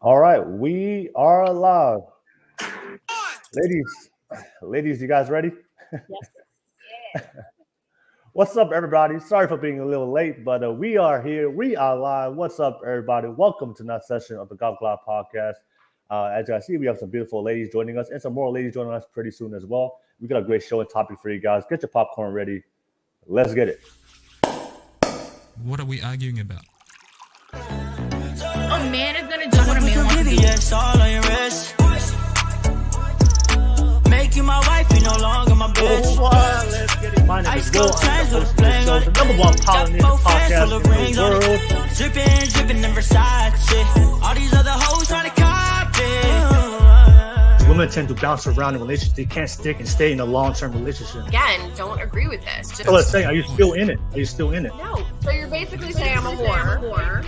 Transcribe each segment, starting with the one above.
All right, we are live. Ladies, ladies, you guys ready? Yes. What's up, everybody? Sorry for being a little late, but we are here. We are live. What's up, everybody? Welcome to another session of the Golf Club Podcast. As you guys see, we have some beautiful ladies joining us and some more ladies joining us pretty soon as well. We got a great show and topic for you guys. Get your popcorn ready. Let's get it. What are we arguing about? A man is gonna do what a man wants to do. Yes, all on your wrist. Make you my wife, you no longer my bitch. Let's get it. My name is Will. I'm the host of this show, the number one Polynesian podcast in the world. Dripping in Versace. All these other hoes trying to copy. Women tend to bounce around in relationships. They can't stick and stay in a long-term relationship. Again, don't agree with this. So let's say, are you still in it? Are you still in it? No. So you're basically saying I'm a whore.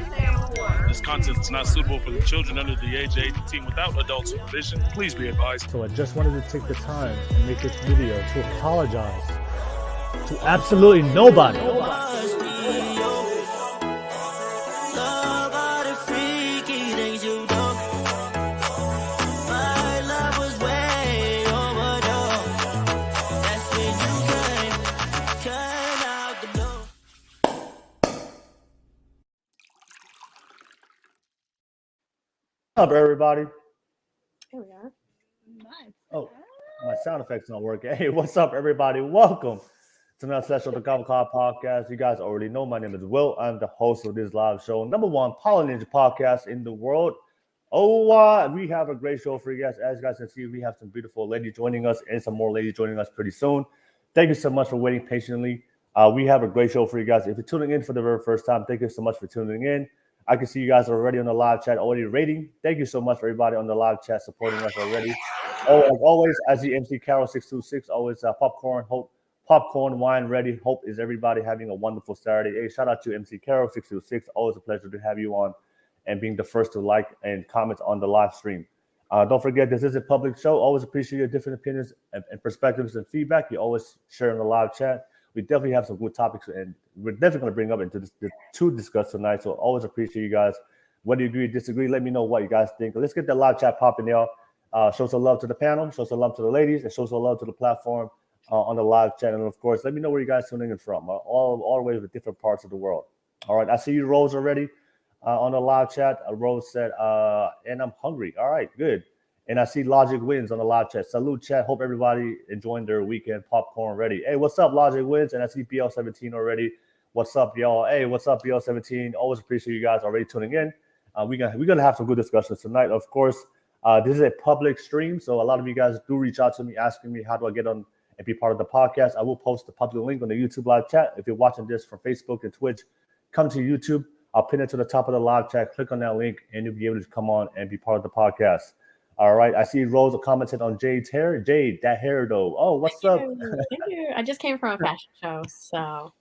This content is not suitable for the children under the age of 18 without adult supervision. Please be advised. So I just wanted to take the time and make this video to apologize to absolutely nobody. What's up, everybody? Here we are. Oh, my sound effects not working. Hey, what's up, everybody? Welcome to another session of the Golf Club Podcast. You guys already know my name is Will. I'm the host of this live show, number one Polynesian podcast in the world. We have a great show for you guys. As you guys can see, we have some beautiful ladies joining us and some more ladies joining us pretty soon. Thank you so much for waiting patiently. We have a great show for you guys. If you're tuning in for the very first time, thank you so much for tuning in. I can see you guys are already on the live chat, already rating. Thank you so much for everybody on the live chat supporting us already. Oh, as always, as the MC Carol 626, always popcorn, wine ready. Hope is everybody having a wonderful Saturday. Hey, shout out to MC Carol 626. Always a pleasure to have you on and being the first to like and comment on the live stream. Don't forget, this is a public show. Always appreciate your different opinions and perspectives and feedback. You always share in the live chat. We definitely have some good topics, and we're definitely going to bring up into this to discuss tonight. So always appreciate you guys. Whether you agree or disagree, let me know what you guys think. Let's get the live chat popping now. Show some love to the panel, show some love to the ladies, and show some love to the platform on the live chat. And of course, let me know where you guys tuning in from, all the way to different parts of the world. All right, I see you, Rose, already on the live chat. Rose said, and I'm hungry. All right, good. And I see Logic Wins on the live chat. Salute chat. Hope everybody enjoying their weekend. Popcorn ready. Hey, what's up, Logic Wins? And I see BL17 already. What's up, y'all? Hey, what's up, BL17? Always appreciate you guys already tuning in. We're gonna have some good discussions tonight. Of course, this is a public stream, so a lot of you guys do reach out to me asking me how do I get on and be part of the podcast. I will post the public link on the YouTube live chat. If you're watching this from Facebook and Twitch, come to YouTube. I'll pin it to the top of the live chat. Click on that link, and you'll be able to come on and be part of the podcast. All right. I see Rose commented on Jade's hair. Jade, that hair though. Oh, what's up? Thank you. I just came from a fashion show, so.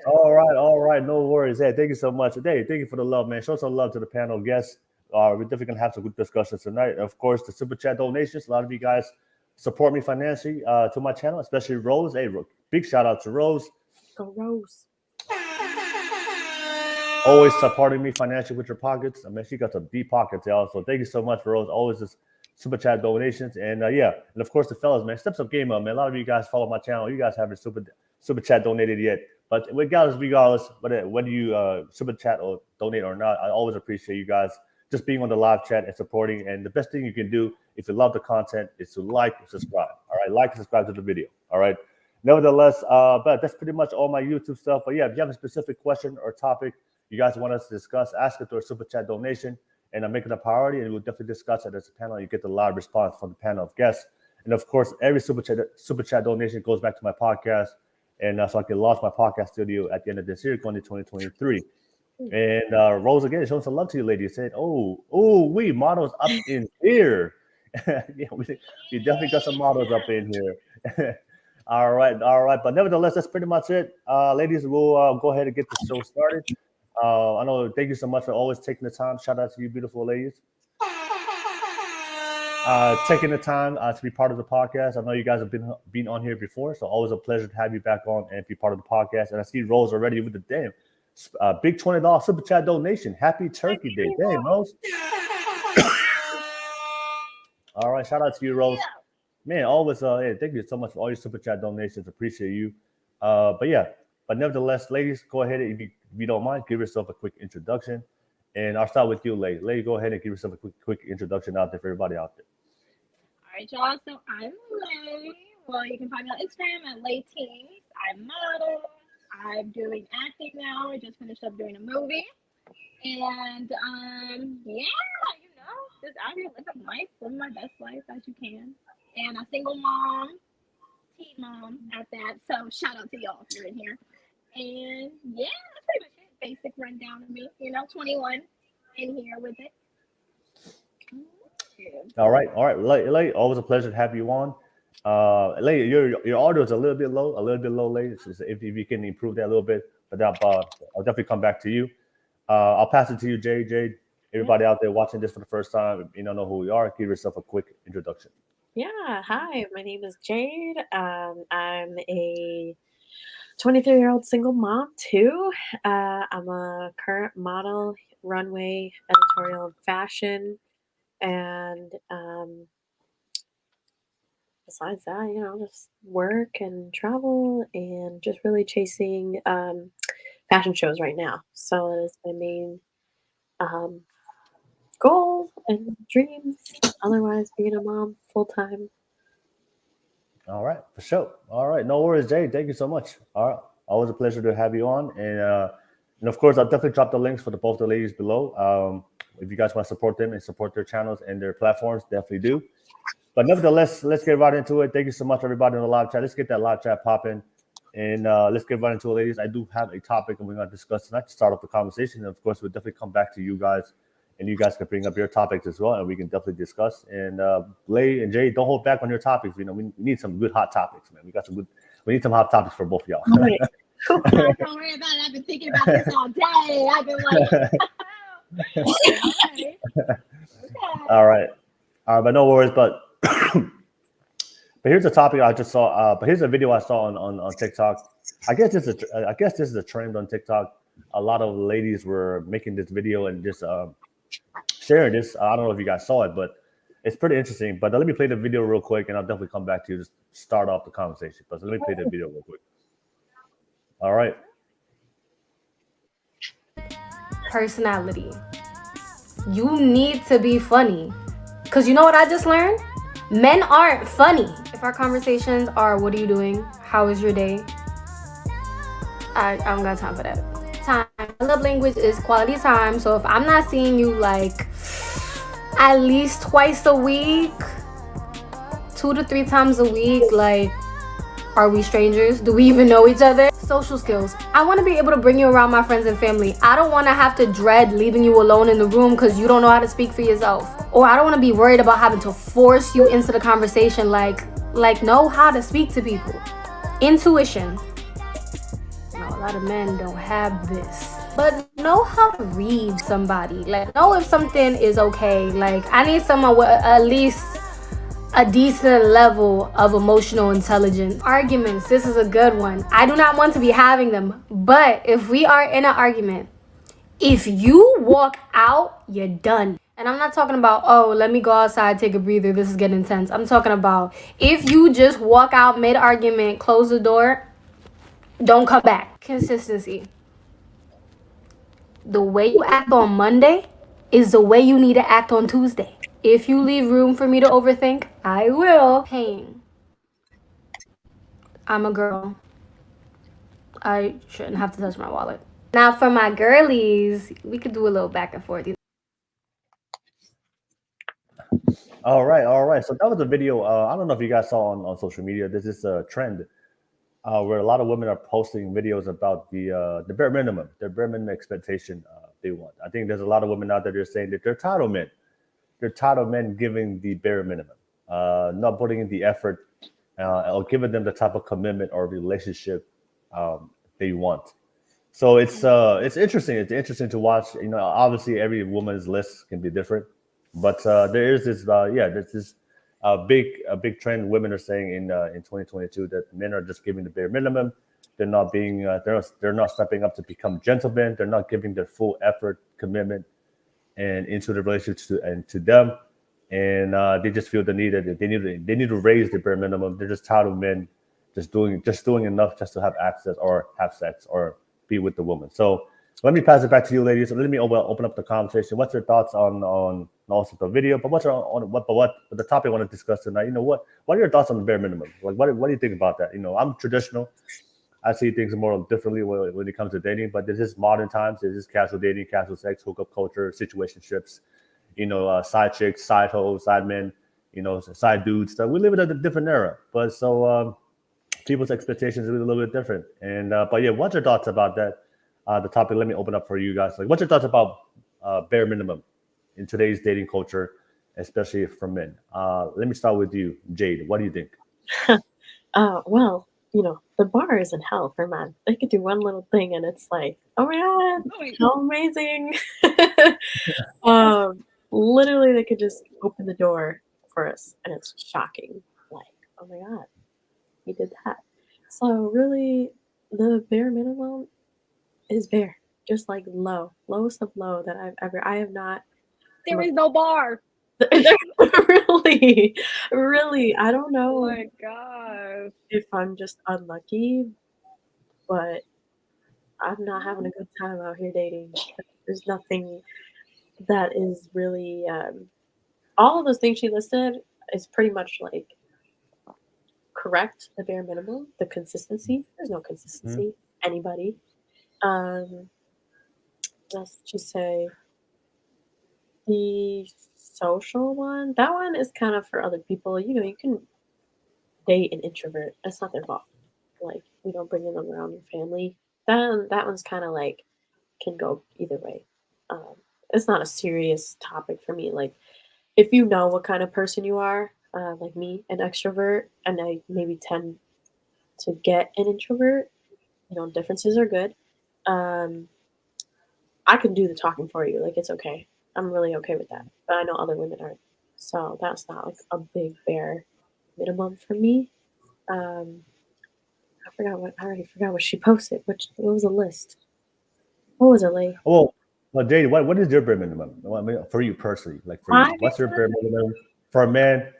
All right. No worries. Hey, thank you so much. Hey, thank you for the love, man. Show some love to the panel guests. We're definitely gonna have some good discussions tonight. Of course, the super chat donations. A lot of you guys support me financially to my channel, especially Rose. Hey, big shout out to Rose. Go Rose. Always supporting me financially with your pockets. I mean, she got some deep pockets, y'all. So thank you so much, Rose. Always just super chat donations. And and of course the fellas, man. Steps up game up, man. A lot of you guys follow my channel. You guys haven't super chat donated yet. But regardless, whether you super chat or donate or not, I always appreciate you guys just being on the live chat and supporting. And the best thing you can do if you love the content is to like and subscribe. All right, like and subscribe to the video. All right. Nevertheless, but that's pretty much all my YouTube stuff. But yeah, if you have a specific question or topic you guys want us to discuss, ask it through a super chat donation, and I'm making a priority, and we'll definitely discuss it as a panel. You get the live response from the panel of guests, and of course, every super chat donation goes back to my podcast, and so I can launch my podcast studio at the end of this year, going to 2023. And Rose again showing some love to you, ladies. Said, we models up in here. Yeah, we definitely got some models up in here. All right. But nevertheless, that's pretty much it, ladies. We'll go ahead and get the show started. I know. Thank you so much for always taking the time. Shout out to you, beautiful ladies. Taking the time to be part of the podcast. I know you guys have been on here before, so always a pleasure to have you back on and be part of the podcast. And I see Rose already with the damn Big $20 super chat donation. Happy Turkey Day. Dang, Rose. All right, shout out to you, Rose. Man, always thank you so much for all your super chat donations. Appreciate you. But nevertheless, ladies, go ahead and if you don't mind, give yourself a quick introduction. And I'll start with you, Lay. Lay, go ahead and give yourself a quick introduction out there for everybody out there. All right, y'all. So I'm Lay. Well, you can find me on Instagram at LayTeens. I model. I'm doing acting now. I just finished up doing a movie. And just out here living life, living my best life as you can. And a single mom, teen mom at that. So shout out to y'all if you're in here. And yeah, that's pretty much it. Basic rundown of me. 21 in here with it. All right. Lay, always a pleasure to have you on. Lay, your audio is a little bit low, Lay. So if you can improve that a little bit, but I'll definitely come back to you. I'll pass it to you, Jade. Everybody out there watching this for the first time, if you don't know who we are, give yourself a quick introduction. Yeah, hi, my name is Jade. I'm a 23-year-old single mom too. I'm a current model, runway, editorial, and fashion, and besides that, just work and travel and just really chasing fashion shows right now. So that is my main goal and dreams. Otherwise, being a mom full time. All right, for sure. All right, no worries, Jay. Thank you so much. All right, always a pleasure to have you on, and of course, I'll definitely drop the links for both the ladies below. If you guys want to support them and support their channels and their platforms, definitely do. But nevertheless, let's get right into it. Thank you so much, everybody in the live chat. Let's get that live chat popping, and let's get right into it, ladies. I do have a topic, and we're going to discuss tonight to start off the conversation. And of course, we'll definitely come back to you guys. And you guys can bring up your topics as well, and we can definitely discuss. And Lay and Jay, don't hold back on your topics. We need some good hot topics, man. We need some hot topics for both of y'all. Don't worry about it. I've been thinking about this all day. I've been like, all right, but no worries. But here's a topic I just saw. But here's a video I saw on TikTok. I guess this is a trend on TikTok. A lot of ladies were making this video and just sharing this. I don't know if you guys saw it, but it's pretty interesting. But let me play the video real quick, and I'll definitely come back to you to start off the conversation. But let me play the video real quick. All right. Personality. You need to be funny. Because you know what I just learned? Men aren't funny. If our conversations are, what are you doing? How is your day? I don't got time for that. Time. My love language is quality time. So if I'm not seeing you like at least twice a week, 2 to 3 times a week, like, are we strangers? Do we even know each other? Social skills. I want to be able to bring you around my friends and family. I don't want to have to dread leaving you alone in the room because you don't know how to speak for yourself. Or I don't want to be worried about having to force you into the conversation. Like know how to speak to people. Intuition. A lot of men don't have this, but know how to read somebody. Like, know if something is okay. Like, I need someone with at least a decent level of emotional intelligence. Arguments, this is a good one. I do not want to be having them, but if we are in an argument, if you walk out, you're done. And I'm not talking about, oh, let me go outside, take a breather, this is getting intense. I'm talking about if you just walk out mid-argument, close the door, don't come back. Consistency. The way you act on Monday is the way you need to act on Tuesday. If you leave room for me to overthink, I will. Paying. I'm a girl. I shouldn't have to touch my wallet. Now for my girlies, we could do a little back and forth. All right. So that was a video. I don't know if you guys saw on social media. There's this trend where a lot of women are posting videos about the bare minimum, their bare minimum expectation they want. I think there's a lot of women out there that are saying that they're tired of men. They're tired of men giving the bare minimum, not putting in the effort, or giving them the type of commitment or relationship they want. So it's interesting. It's interesting to watch. Obviously every woman's list can be different, but there is this there's this a big trend women are saying in 2022 that men are just giving the bare minimum. They're not being they're not stepping up to become gentlemen. They're not giving their full effort, commitment, and into the relationship to them, and they just feel the need that they need to raise the bare minimum. They're just tired of men just doing enough just to have access or have sex or be with the woman. So let me pass it back to you, ladies. Let me open up the conversation. What's your thoughts on also the video? But what the topic I want to discuss tonight? What are your thoughts on the bare minimum? Like what do you think about that? I'm traditional. I see things more differently when it comes to dating. But this is modern times. This is casual dating, casual sex, hookup culture, situationships. Side chicks, side hoes, side men. Side dudes. So we live in a different era. But so people's expectations are a little bit different. And but yeah, what's your thoughts about that? The topic. Let me open up for you guys. Like, what's your thoughts about bare minimum in today's dating culture, especially for men? Let me start with you, Jade. What do you think? Well, the bar is in hell for men. They could do one little thing and it's like, oh my god, how amazing! Literally, they could just open the door for us, and it's shocking. Like, oh my god, he did that. So really, the bare minimum is bare, just like lowest of low that I have not. There is no bar. really, I don't know. Oh my gosh. If I'm just unlucky, but I'm not having a good time out here dating. There's nothing that is really all of those things she listed is pretty much like correct. The bare minimum, the consistency. There's no consistency. Anybody. Let's just say the social one. That one is kind of for other people. You can date an introvert. That's not their fault. Like, bringing them around your family. That one's kind of like can go either way. It's not a serious topic for me. Like, if you know what kind of person you are, like me, an extrovert, and I maybe tend to get an introvert, differences are good. I can do the talking for you. Like, it's okay. I'm really okay with that. But I know other women aren't. So that's not like a big bare minimum for me. I already forgot what she posted. What was the list? What was it, like? Well, Jade, what is your bare minimum? I mean, for you personally, like for you, what's your bare minimum for a man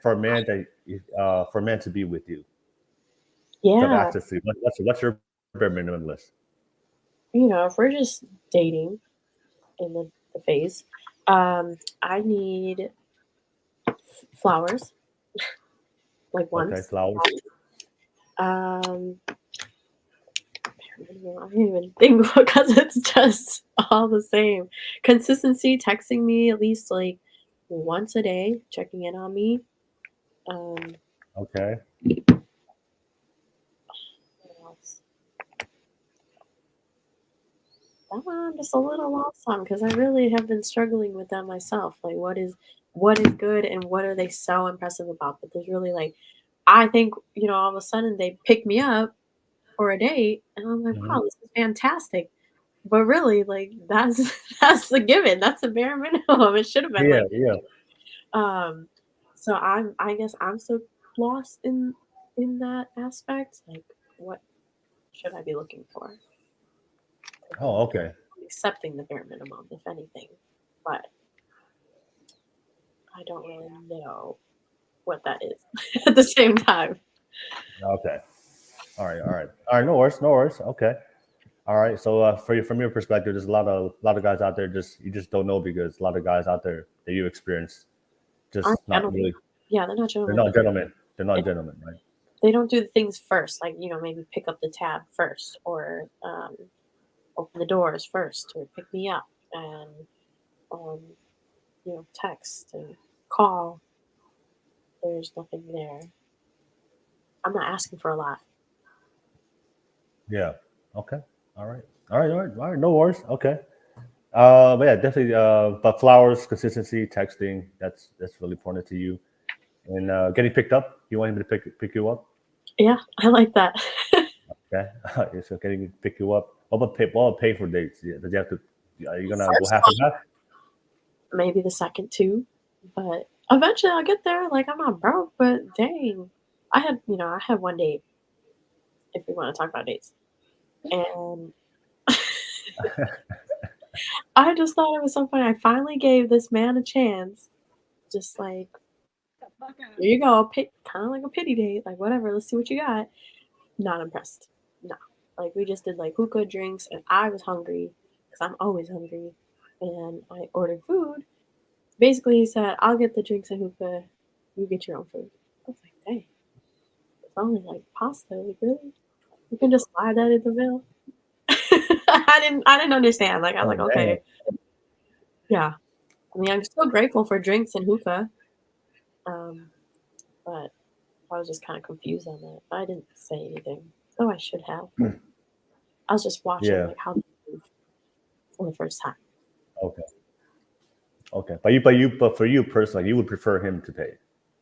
to be with you? Yeah. To have access to. What's your bare minimum list? If we're just dating in the phase, I need flowers, like once. Okay, flowers. I don't even think because it's just all the same. Consistency, texting me at least like once a day, checking in on me. Okay. What else? That one I'm just a little lost on because I really have been struggling with that myself. Like, what is good and what are they so impressive about? But there's really like, I think all of a sudden they pick me up for a date, and I'm like, wow, this is fantastic. But really, like, that's the given. That's a bare minimum. It should have been So I guess I'm so lost in that aspect. Like, what should I be looking for? Oh, okay. I'm accepting the bare minimum, if anything, but I don't really know what that is at the same time. Okay. All right. No worries. Okay. All right. So from your perspective, there's a lot of guys out there you just don't know because a lot of guys out there that you experience just not gentlemen. really. Yeah, they're not gentlemen. They're not gentlemen, right? They don't do the things first, like maybe pick up the tab first, or open the doors first, or pick me up and text and call. There's nothing there. I'm not asking for a lot. Yeah. Okay. All right. No worries. Okay. But yeah, definitely. But flowers, consistency, texting. That's really important to you. And getting picked up. You want him to pick you up? Yeah, I like that. Okay. So getting pick you up. What about pay for dates? Yeah. Does you have to? Are you gonna go half and half? Maybe the second two, but eventually I'll get there. Like, I'm not broke, but dang, I had one date. If we want to talk about dates, And I just thought it was so funny. I finally gave this man a chance. Just like, here you go, kind of like a pity date, like whatever. Let's see what you got. Not impressed. No, like we just did like hookah drinks, and I was hungry because I'm always hungry, and I ordered food. Basically, he said, "I'll get the drinks and hookah. You get your own food." I was like, "Dang, it's only like pasta. Like, really? You can just slide that in the bill." I didn't understand. Like I was like, okay, yeah. I mean, I'm still grateful for drinks and hookah, but I was just kind of confused on that. I didn't say anything, though I should have. I was just watching like how they move for the first time. Okay. But for you personally, you would prefer him to pay,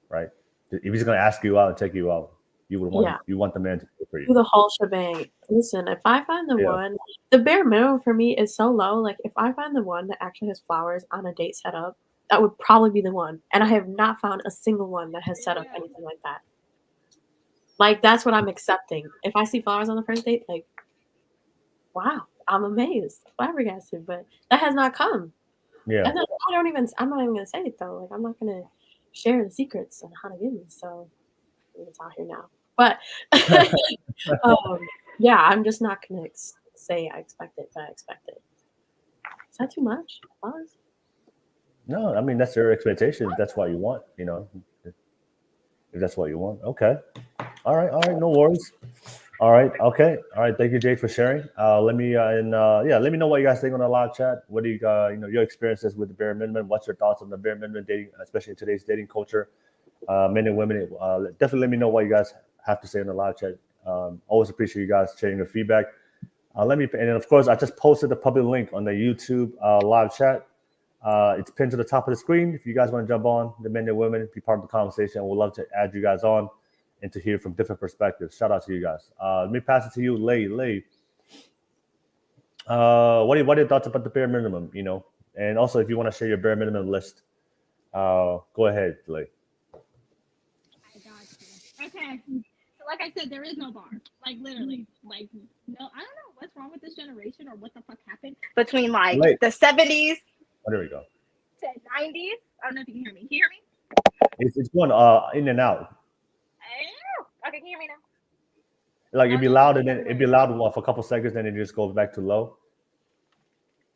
right? If he's gonna ask you out and take you out, you would want you want the man to pay for you. Do the whole shebang. Listen, if I find the one, the bare minimum for me is so low. Like if I find the one that actually has flowers on a date setup, that would probably be the one. And I have not found a single one that has set up anything like that. Like that's what I'm accepting. If I see flowers on the first date, like, wow, I'm amazed, flabbergasted. But that has not come. Yeah. And then I'm not even gonna say it though. Like I'm not gonna share the secrets on how to get it. So it's out here now. But yeah, I'm just not gonna say I expect it, but I expect it. Is that too much? Flowers? No, I mean that's your expectation. If that's what you want, you know. If that's what you want, okay. All right, no worries. All right, okay. All right, thank you, Jade, for sharing. Let me let me know what you guys think on the live chat. What do you your experiences with the bare minimum? What's your thoughts on the bare minimum dating, especially in today's dating culture? Men and women, definitely let me know what you guys have to say in the live chat. Always appreciate you guys sharing your feedback. And then of course I just posted the public link on the YouTube live chat. It's pinned to the top of the screen. If you guys want to jump on, the men and women, be part of the conversation. We'd love to add you guys on and to hear from different perspectives. Shout out to you guys. Let me pass it to you, Lay. What are your thoughts about the bare minimum? You know, and also if you want to share your bare minimum list, go ahead, Lay. I got you. Okay. So like I said, there is no bar. Like literally. Like no, I don't know what's wrong with this generation or what the fuck happened between like the 70s. Oh, there we go. To 90s. I don't know if you can hear me. Can you hear me? It's going in and out. Okay, can you hear me now? Like it'd be loud and then it'd be loud for a couple seconds, then it just goes back to low.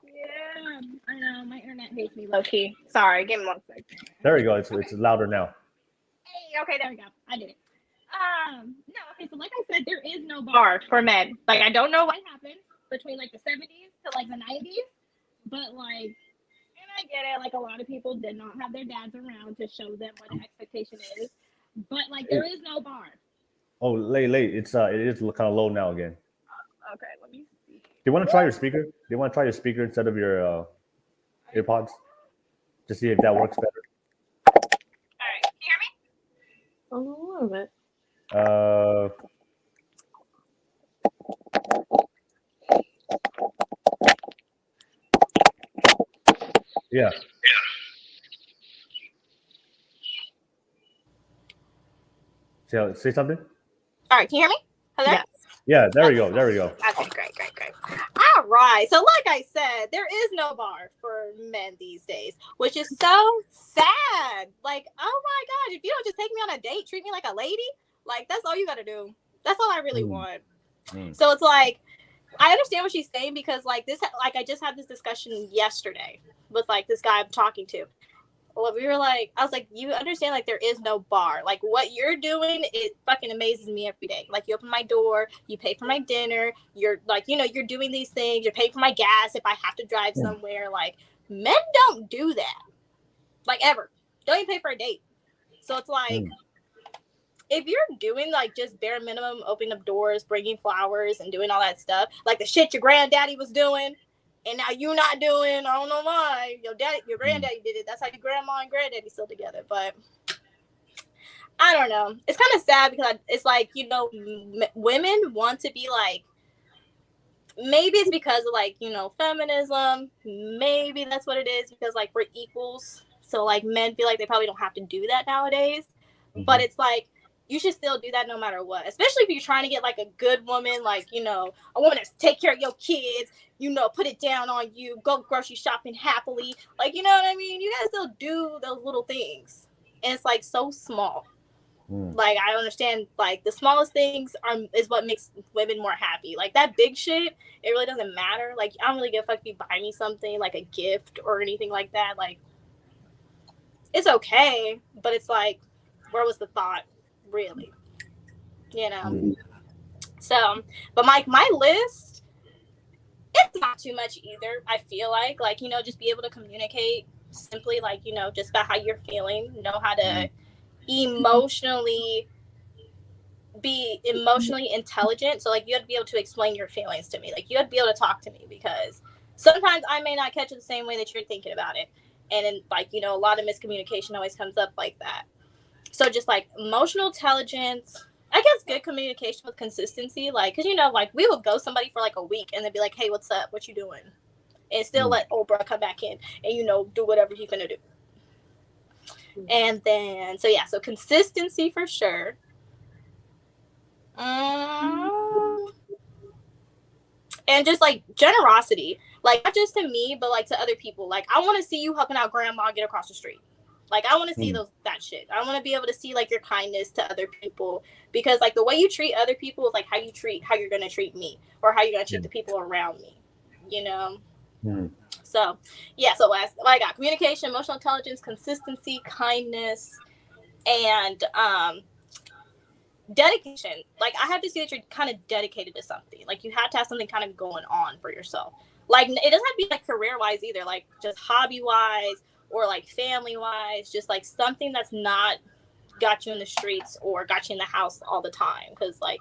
Yeah, I know. My internet hates me low key. Sorry, give me 1 second. There we go. It's louder now. Hey, okay, there we go. I did it. No, okay, so like I said, there is no bar for men. Like I don't know what happened between like the 70s to like the 90s, but like, and I get it, like a lot of people did not have their dads around to show them what an expectation is, but like there is no bar. Oh, Lay, it is kind of low now again. Okay, let me see. Do you want to try your speaker? Do you want to try your speaker instead of your AirPods? To see if that works better. All right, can you hear me? A little bit. Yeah. Say something. All right, can you hear me? Hello? Yes. Yeah, there we go. Okay, great. All right. So like I said, there is no bar for men these days, which is so sad. Like, oh my God, if you don't just take me on a date, treat me like a lady, like that's all you got to do. That's all I really want. So it's like, I understand what she's saying because like this, like I just had this discussion yesterday with like this guy I'm talking to. Well, we were like, I was like, you understand, like, there is no bar. Like, what you're doing, it fucking amazes me every day. Like, you open my door, you pay for my dinner, you're, like, you know, you're doing these things, you're paying for my gas if I have to drive somewhere. Like, men don't do that. Like, ever. Don't even pay for a date. So it's like, if you're doing, like, just bare minimum, opening up doors, bringing flowers, and doing all that stuff, like the shit your granddaddy was doing, and now you're not doing, I don't know why. Your granddaddy did it. That's how your grandma and granddaddy still together. But I don't know. It's kind of sad because it's like, you know, women want to be like, maybe it's because of like, you know, feminism. Maybe that's what it is because like we're equals. So like men feel like they probably don't have to do that nowadays. But it's like, you should still do that no matter what. Especially if you're trying to get like a good woman, like, you know, a woman that's take care of your kids, you know, put it down on you, go grocery shopping happily. Like, you know what I mean? You gotta still do those little things. And it's like so small. Like, I understand, like, the smallest things is what makes women more happy. Like, that big shit, it really doesn't matter. Like, I don't really give a fuck if you buy me something, like a gift or anything like that. Like, it's okay, but it's like, where was the thought, really? You know? So, but my list, it's not too much either, I feel like, you know, just be able to communicate simply, like, you know, just about how you're feeling, know how to be emotionally intelligent. So, like, you have to be able to explain your feelings to me. Like, you have to be able to talk to me, because sometimes I may not catch it the same way that you're thinking about it. And then, like, you know, a lot of miscommunication always comes up like that. So just like emotional intelligence, I guess good communication with consistency. Like, because, you know, like, we would go somebody for like a week and they'd be like, hey, what's up? What you doing? And still let old bro come back in and, you know, do whatever he's gonna do. And then, so yeah, so consistency for sure. And just like generosity, like not just to me, but like to other people. Like, I want to see you helping out grandma get across the street. Like, I want to see that shit. I want to be able to see like your kindness to other people, because like the way you treat other people is like how you're gonna treat me, or how you're gonna treat the people around me. You know. So yeah, so I got communication, emotional intelligence, consistency, kindness, and dedication. Like, I have to see that you're kind of dedicated to something. Like, you have to have something kind of going on for yourself. Like, it doesn't have to be like career wise either, like just hobby wise or like family wise, just like something that's not got you in the streets or got you in the house all the time. Because like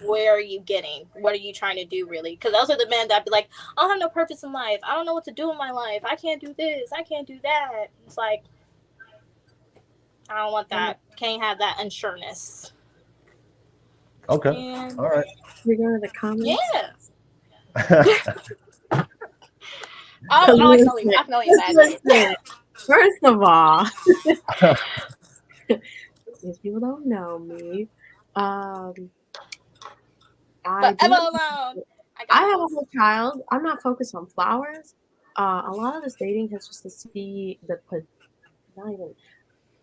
where are you getting? What are you trying to do, really? Because those are the men that be like, I don't have no purpose in life, I don't know what to do in my life, I can't do this, I can't do that. It's like, I don't want that. Can't have that unsureness. Okay. And, all right. We go to the comments. Yeah. I can only imagine. First of all, these people don't know me. I Forever alone. I have a whole child. I'm not focused on flowers. A lot of this dating has just to see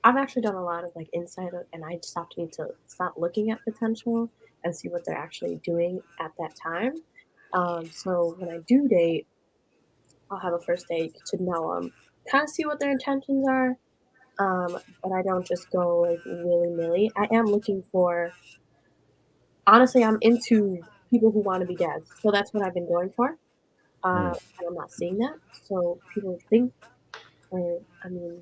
I've actually done a lot of like insight, and I just need to stop looking at potential and see what they're actually doing at that time. So when I do date, I'll have a first date to know them, kind of see what their intentions are. But I don't just go like willy-nilly. I am looking for, honestly, I'm into people who want to be dads. So that's what I've been going for. And I'm not seeing that. So people think, I mean,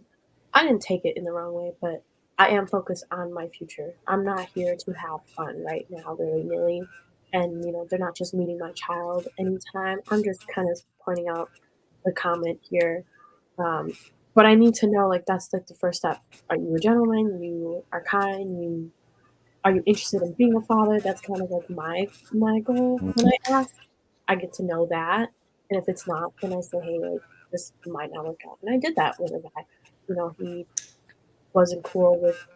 I didn't take it in the wrong way, but I am focused on my future. I'm not here to have fun right now, willy-nilly. And, you know, they're not just meeting my child anytime. I'm just kind of pointing out the comment here. But I need to know, like, that's like the first step. Are you a gentleman? You are kind? Are you interested in being a father? That's kind of like my goal when I ask. I get to know that. And if it's not, then I say, hey, like, this might not work out. And I did that with a guy. You know, he wasn't cool with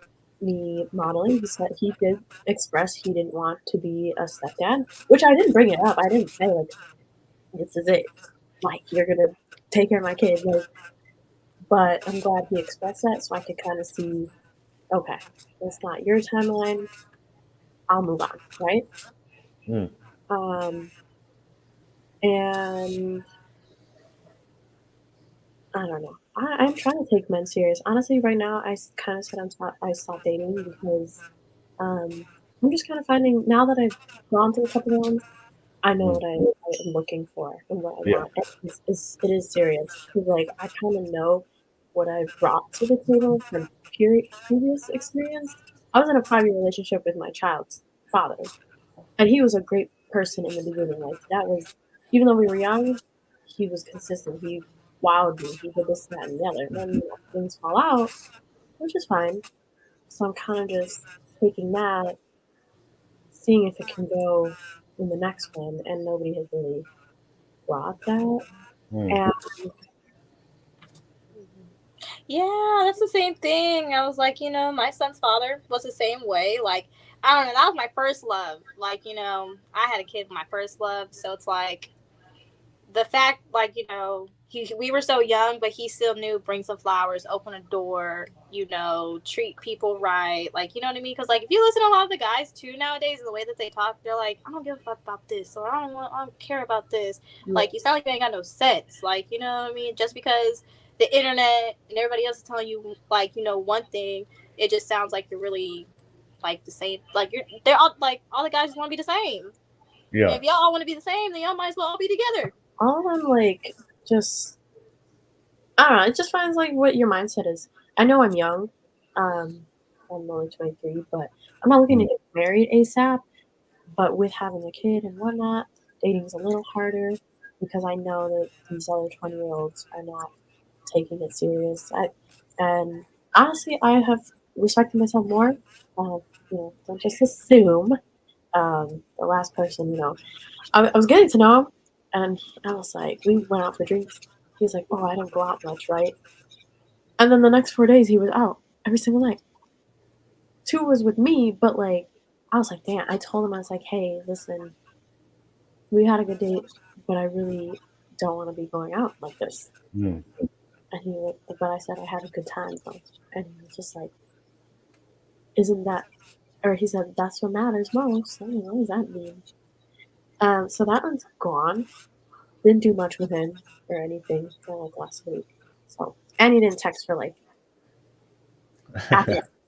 me modeling. He said he did express he didn't want to be a stepdad, which I didn't bring it up. I didn't say, like, this is it. Like, you're going to take care of my kid. Like, but I'm glad he expressed that, so I could kind of see, okay, that's not your timeline. I'll move on, right? And I don't know. I'm trying to take men serious. Honestly, right now, I kind of said I stopped dating because I'm just kind of finding, now that I've gone through a couple of ones, I know what I am looking for and what I want. It is serious. Because, like, I kind of know what I've brought to the table from previous experience. I was in a 5-year relationship with my child's father, and he was a great person in the beginning. Like, that was, even though we were young, he was consistent. He wowed me. He did this, that, and the other. And then, you know, things fall out, which is fine. So I'm kind of just taking that, seeing if it can go in the next one, and nobody has really brought that. And Yeah, that's the same thing. I was like, my son's father was the same way. Like, I don't know, that was my first love. Like, I had a kid, my first love. So it's like the fact, like, we were so young, but he still knew bring some flowers, open a door, treat people right. Like, you know what I mean? Because, like, if you listen to a lot of the guys, too, nowadays, and the way that they talk, they're like, I don't give a fuck about this, or I don't care about this. Like, you sound like you ain't got no sense. Like, you know what I mean? Just because the internet and everybody else is telling you, like, one thing, it just sounds like you're really, like, the same. Like, they're all, like, all the guys just want to be the same. Yeah. And if y'all all want to be the same, then y'all might as well all be together. All of them, like, just, I don't know, it just finds, like, what your mindset is. I know I'm young. I'm only 23, but I'm not looking to get married ASAP. But with having a kid and whatnot, dating's a little harder because I know that these other 20-year-olds are not taking it serious. And honestly, I have respected myself more. Don't just assume. The last person, I was getting to know him, and I was like, we went out for drinks. He was like, oh, I don't go out much, right? And then the next 4 days, he was out every single night. 2 was with me, but, like, I was like, damn. I told him, I was like, hey, listen, we had a good date, but I really don't want to be going out like this. And but I said I had a good time, though. And he was just like, isn't that, or he said, that's what matters most. I don't know, what does that mean? So that one's gone. Didn't do much with him or anything for, like, last week. So, and he didn't text for, like,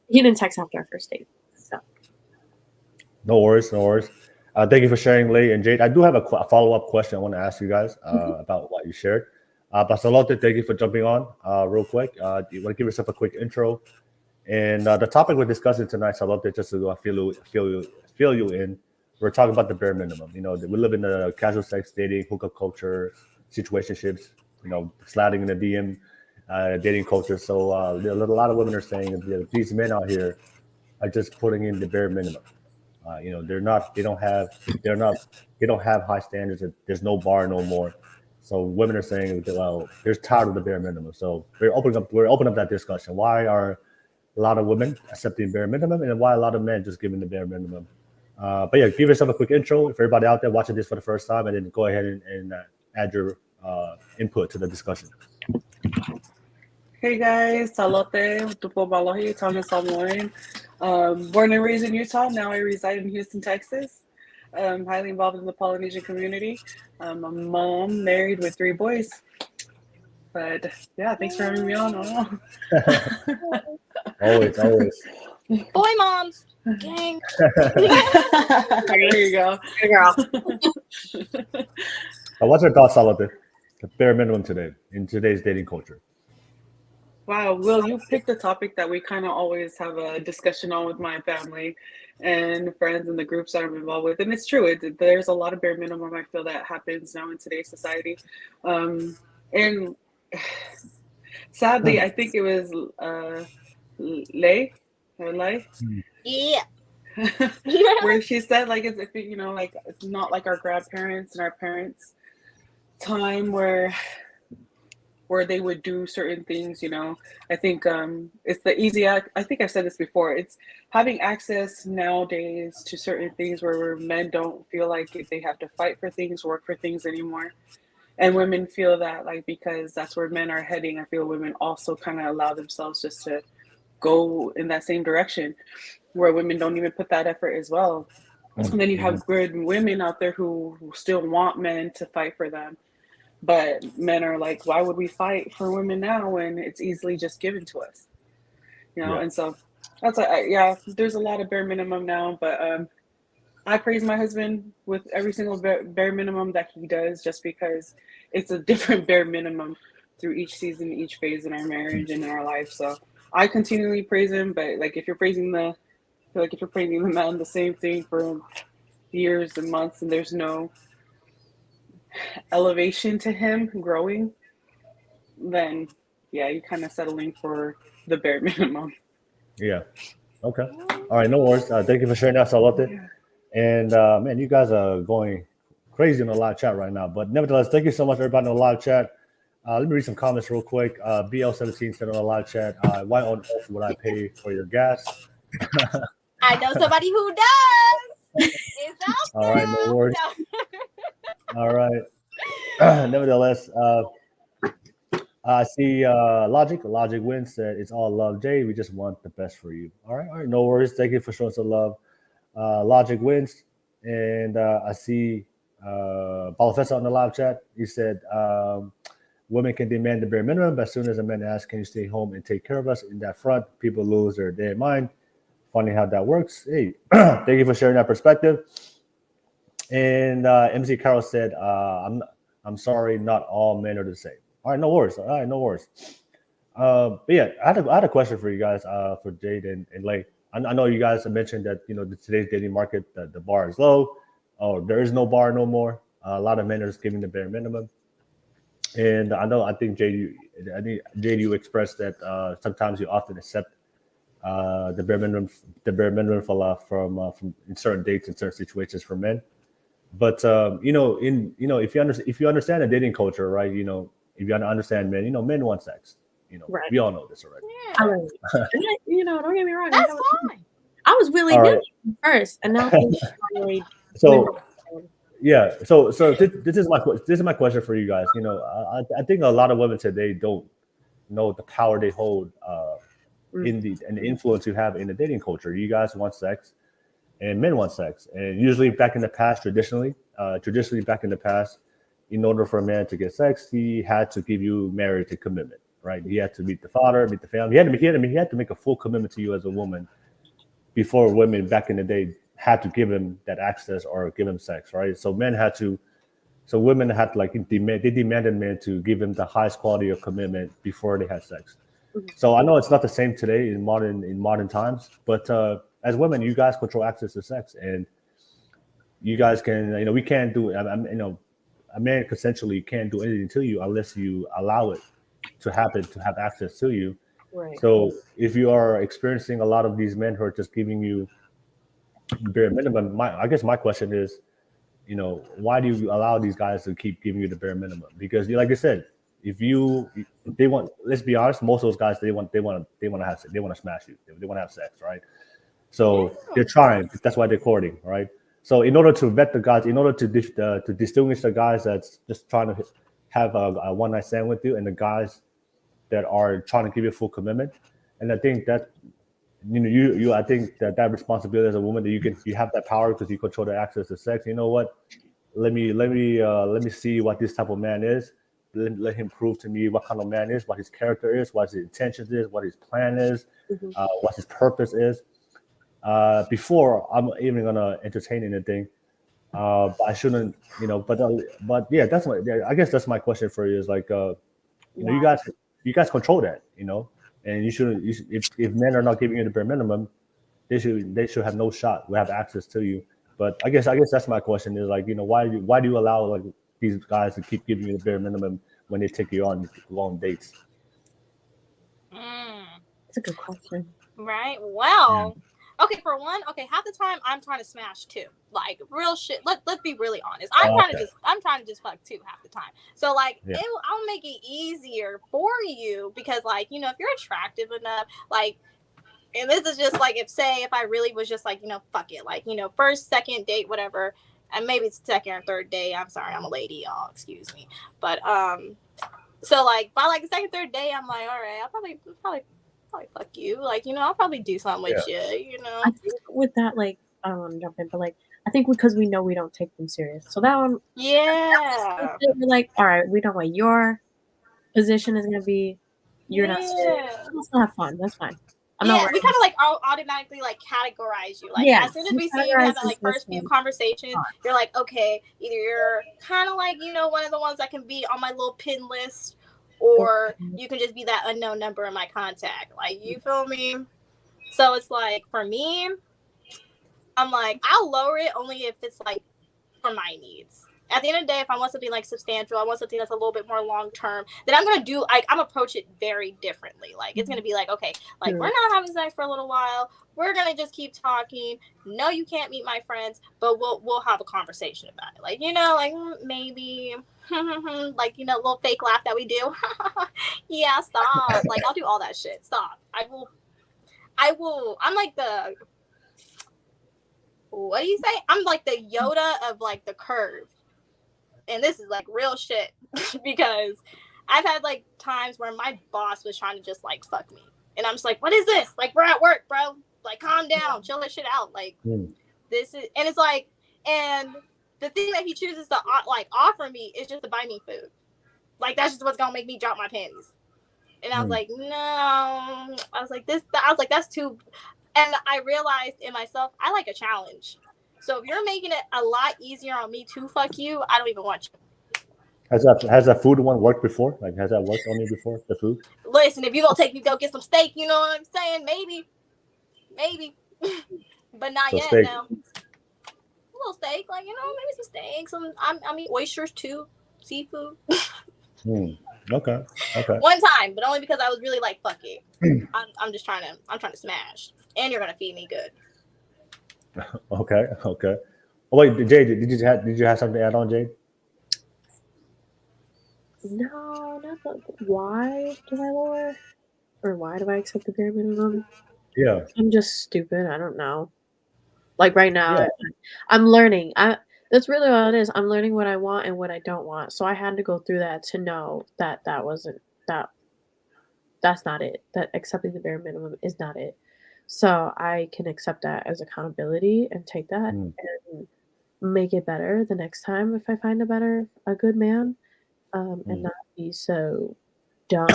he didn't text after our first date. So. No worries. Thank you for sharing, Lee and Jade. I do have a follow-up question I want to ask you guys about what you shared. But Salote, thank you for jumping on real quick. You want to give yourself a quick intro? And the topic we're discussing tonight, Salote, just to fill you in, we're talking about the bare minimum. We live in the casual sex dating, hookup culture, situationships, sliding in the DM, dating culture. So a lot of women are saying that these men out here are just putting in the bare minimum. They don't have high standards. There's no bar no more. So women are saying, well, they're tired of the bare minimum. So we're opening up that discussion. Why are a lot of women accepting bare minimum, and why a lot of men just giving the bare minimum? But yeah, give yourself a quick intro for everybody out there watching this for the first time, and then go ahead and add your input to the discussion. Hey guys, Salote, Tupo Balohi, Thomas Samoan. Born and raised in Utah, now I reside in Houston, Texas. I'm highly involved in the Polynesian community. I'm a mom, married with 3 boys. But yeah, thanks for having me on. Always. Boy moms, gang. There you go. Good girl. What's your thoughts, Salote? The bare minimum today in today's dating culture. Wow, Will, you picked a topic that we kind of always have a discussion on with my family and friends and the groups that I'm involved with. And it's true. There's a lot of bare minimum, I feel, that happens now in today's society. And sadly, I think it was Lei? Yeah. Where she said, like, it's, like, it's not like our grandparents and our parents' time where they would do certain things. I think it's the easy I think I've said this before. It's having access nowadays to certain things where men don't feel like they have to fight for things, work for things anymore. And women feel that, like, because that's where men are heading, I feel women also kind of allow themselves just to go in that same direction, where women don't even put that effort as well. And then you have good women out there who still want men to fight for them. But men are like, why would we fight for women now when it's easily just given to us? Yeah. And so that's there's a lot of bare minimum now, but I praise my husband with every single bare minimum that he does, just because it's a different bare minimum through each season, each phase in our marriage and in our life. So I continually praise him, but like if you're praising the man the same thing for years and months and there's no elevation to him growing, then yeah, you're kind of settling for the bare minimum. Yeah. Okay. All right. No worries. Thank you for sharing that, Salote. And man, you guys are going crazy in the live chat right now. But nevertheless, thank you so much, everybody in the live chat. Let me read some comments real quick. BL17 said on a live chat, why on earth would I pay for your gas? I know somebody who does. It's out All right, no there. worries. No. All right. Nevertheless, I see Logic. Logic wins said it's all love, Jade. We just want the best for you. All right, no worries. Thank you for showing some love. Logic wins, and I see Balafessa on the live chat. He said women can demand the bare minimum, but as soon as a man asks, "Can you stay home and take care of us?" in that front, people lose their damn mind. Funny how that works. Hey, thank you for sharing that perspective. And MC Carroll said, I'm sorry, not all men are the same. All right, no worries. All right, no worries. But yeah, I had a question for you guys, for Jade and Lay. I know you guys have mentioned that, today's dating market, the bar is low. Oh, there is no bar no more. A lot of men are just giving the bare minimum. And I think Jade, you expressed that sometimes you often accept the bare minimum from in certain dates in certain situations for men. But if you understand the dating culture, right? If you understand men, men want sex. Right. We all know this already. Yeah. Don't get me wrong. That's fine. I was willy-nilly first, and now so yeah. So this is my question for you guys. I think a lot of women today don't know the power they hold in the influence you have in the dating culture. You guys want sex, and men want sex, and usually back in the past, traditionally back in the past, in order for a man to get sex, he had to give you marriage and commitment, right? He had to meet the father, meet the family. He had to make a full commitment to you as a woman before women back in the day had to give him that access or give him sex, right? So women had to they demanded men to give him the highest quality of commitment before they had sex. So I know it's not the same today in modern times, but as women, you guys control access to sex, and you guys can, we can't do it. A man consensually can't do anything to you unless you allow it to happen, to have access to you. Right. So if you are experiencing a lot of these men who are just giving you bare minimum, I guess my question is, why do you allow these guys to keep giving you the bare minimum? Because like I said, let's be honest, most of those guys, they want to have sex, they want to smash you, they want to have sex, right? So they're trying. That's why they're courting, right? So in order to vet the guys, in order to distinguish the guys that's just trying to have a one night stand with you, and the guys that are trying to give you full commitment, and I think that I think that responsibility as a woman, that you have that power because you control the access to sex. You know what? Let me see what this type of man is. Let him prove to me what kind of man is, what his character is, what his intentions is, what his plan is, what his purpose is. Before I'm even gonna entertain anything, but I shouldn't, But yeah, I guess that's my question for you. Is like, you guys control that, and you shouldn't. If men are not giving you the bare minimum, they should have no shot. We have access to you. But I guess that's my question. Is like, why do you allow like these guys to keep giving you the bare minimum when they take you on long dates? That's a good question. Right. Well. Okay, for one, half the time I'm trying to smash too. Like real shit. Let's be really honest. I'm trying to just fuck too half the time. So like I'll make it easier for you because like, if you're attractive enough, like, and this is just like if I really was just like, fuck it, like, first, second date, whatever, and maybe it's second or third day. I'm sorry, I'm a lady, y'all, excuse me. But so like by like the second, third day, I'm like, all right, I'll probably fuck you, like, I'll probably do something with you, I think with that, like, I don't want to jump in, but like, I think because we know we don't take them serious, so that one, we're like, all right, we know what your position is gonna be. You're not serious. We'll still have fun. That's fine. We kind of like automatically like categorize you. Like as soon as we see you have that like first few conversations, you're like, okay, either you're kind of like one of the ones that can be on my little pin list, or you can just be that unknown number in my contact. Like, you feel me? So it's like, for me, I'm like, I'll lower it only if it's like for my needs. At the end of the day, if I want something like substantial, I want something that's a little bit more long term, then I'm gonna do like I'm approach it very differently. Like it's gonna be like, okay, like we're not having sex for a little while. We're gonna just keep talking. No, you can't meet my friends, but we'll have a conversation about it. Like, you know, like maybe like, you know, little fake laugh that we do. Yeah, stop. Like I'll do all that shit. Stop. I will I'm like the what do you say? I'm like the Yoda of like the curve. And this is like real shit because I've had like times where my boss was trying to just like fuck me. And I'm just like, what is this? Like, we're at work, bro. Like, calm down, chill that shit out. Like, this is, and it's like, and the thing that he chooses to like offer me is just to buy me food. Like, that's just what's gonna make me drop my panties. And I was like, no. I was like, that's too, and I realized in myself, I like a challenge. So if you're making it a lot easier on me to fuck you, I don't even want you. Has that food one worked before? Like, has that worked on you before? The food? Listen, if you gonna take me go get some steak, you know what I'm saying? Maybe, but not so yet. Steak. Now, a little steak, like, you know, maybe some steak. I mean oysters too, seafood. Okay. One time, but only because I was really like, fuck it. I'm trying to smash, and you're gonna feed me good. Okay. Oh, wait, Jade, did you have something to add on, Jade? No, not the, why do I lower? Or why do I accept the bare minimum? Yeah. I'm just stupid. I don't know. Like right now, I'm learning. That's really all it is. I'm learning what I want and what I don't want. So I had to go through that to know that that's not it. That accepting the bare minimum is not it. So I can accept that as accountability and take that and make it better the next time if I find a good man, and not be so dumb,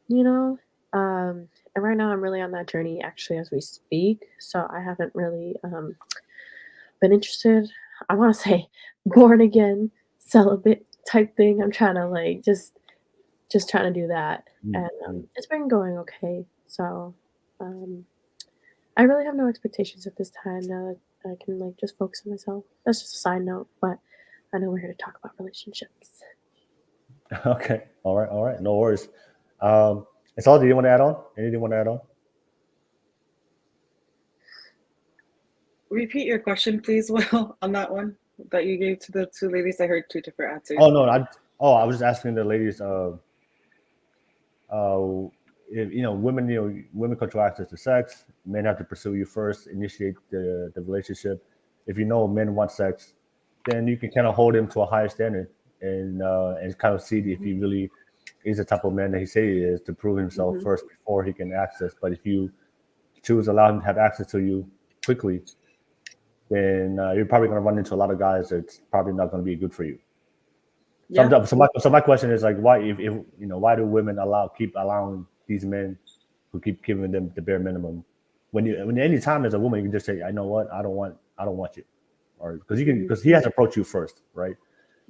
you know. And right now I'm really on that journey actually as we speak. So I haven't really been interested. I want to say born again celibate type thing. I'm trying to like just trying to do that, and it's been going okay. So. I really have no expectations at this time now that I can like just focus on myself. That's just a side note, but I know we're here to talk about relationships. Okay. All right. No worries. Salote, do you want to add on? Anything you want to add on? Repeat your question, please, Will, on that one that you gave to the two ladies. I heard two different answers. Oh no, I was just asking the ladies. If, women control access to sex. Men have to pursue you first, initiate the relationship. If you know men want sex, then you can kind of hold him to a higher standard and kind of see if he really is the type of man that he say he is, to prove himself first before he can access. But if you choose to allow him to have access to you quickly, then you're probably going to run into a lot of guys that's probably not going to be good for you. Yeah. So my question is like, why why do women keep allowing these men who keep giving them the bare minimum? When any time as a woman, you can just say, I know what, I don't want you, or because he has to approach you first, right?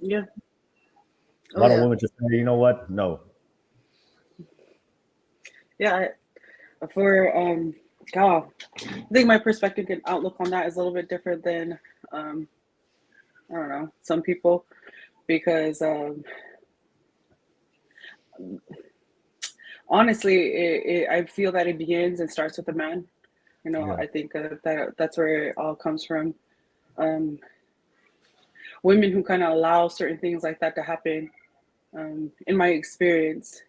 Yeah. A lot of women just say, you know what, no. Yeah, I think my perspective and outlook on that is a little bit different than I don't know, some people, because honestly, I feel that it begins and starts with the man. You know, I think that's where it all comes from. Women who kind of allow certain things like that to happen, in my experience,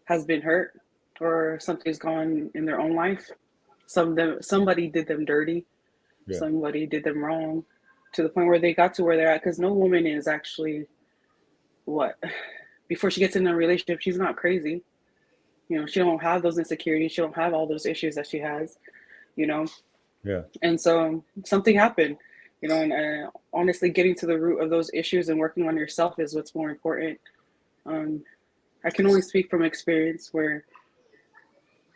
has been hurt, or something's gone in their own life. Somebody did them dirty. Yeah. Somebody did them wrong, to the point where they got to where they're at. Because no woman is actually before she gets in a relationship, she's not crazy. You know, she don't have those insecurities. She don't have all those issues that she has, you know? Yeah. And so something happened, you know, and honestly, getting to the root of those issues and working on yourself is what's more important. I can only speak from experience, where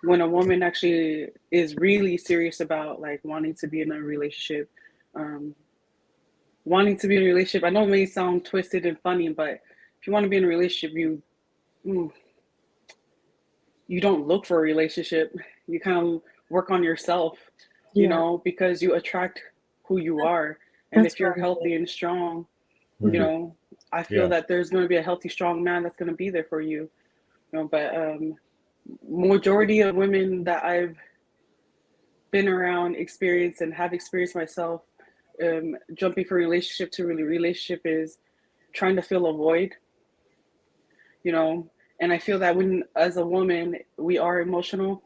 when a woman actually is really serious about like wanting to be in a relationship, I know it may sound twisted and funny, but if you want to be in a relationship, you don't look for a relationship. You kind of work on yourself, you know, because you attract who you are. And if you're healthy and strong, You know, I feel that there's going to be a healthy, strong man that's going to be there for you. You know, but majority of women that I've been around, experienced, and have experienced myself, jumping from relationship to relationship is trying to fill a void. You know, and I feel that when, as a woman, we are emotional,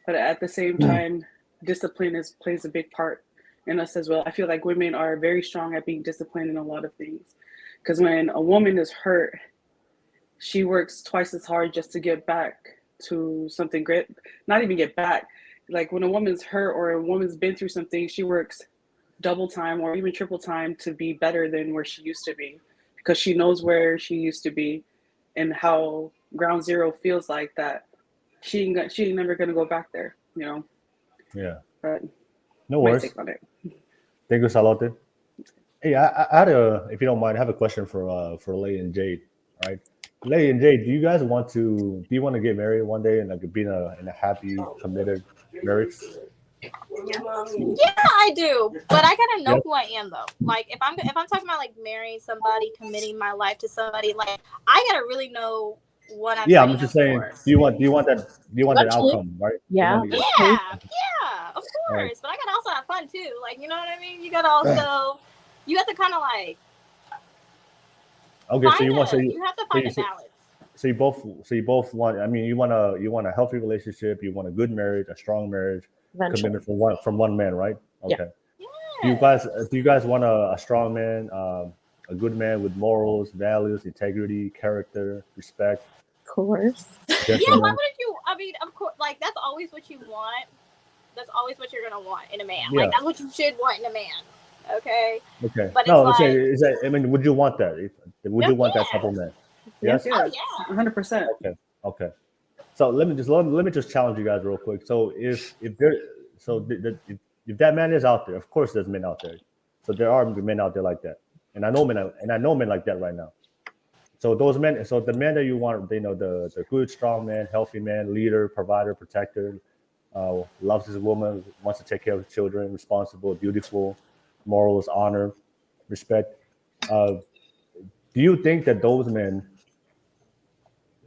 but at the same time, discipline plays a big part in us as well. I feel like women are very strong at being disciplined in a lot of things, because when a woman is hurt, she works twice as hard just to get back to something great. Not even get back. Like when a woman's hurt or a woman's been through something, she works double time or even triple time to be better than where she used to be, because she knows where she used to be and how ground zero feels like, that she ain't never gonna go back there, you know. Yeah. But no worries. On it. Thank you, Salote. Hey, I had if you don't mind, I have a question for Lay and Jade. All right, Lay and Jade, do you want to get married one day and like be in a happy, committed marriage? Yeah, I do, but I gotta know who I am though. Like if I'm talking about like marrying somebody, committing my life to somebody, like I gotta really know what I'm. Yeah, I'm just saying. Do you want that outcome, right? Yeah, of course. Right. But I gotta also have fun too. Like, you know what I mean? You gotta also, you have to kind of like. Okay, so you have to find a balance. So you both want. I mean, you want a healthy relationship. You want a good marriage, a strong marriage. Commitment from one man, right? Okay. Yeah. Do you guys want a strong man, a good man with morals, values, integrity, character, respect? Of course. Yeah, why wouldn't you? I mean, of course, like that's always what you want. That's always what you're gonna want in a man. Yeah. Like that's what you should want in a man. Okay. Okay. But no, it's is that? I mean, would you want that? Would you want that type of man? Yes. Oh, yeah. 100%. Okay. So let me just challenge you guys real quick. So if that man is out there, of course there's men out there. So there are men out there like that, and I know men like that right now. So those men, so the men that you want, the good, strong man, healthy man, leader, provider, protector, loves his woman, wants to take care of his children, responsible, beautiful, morals, honor, respect. Do you think that those men?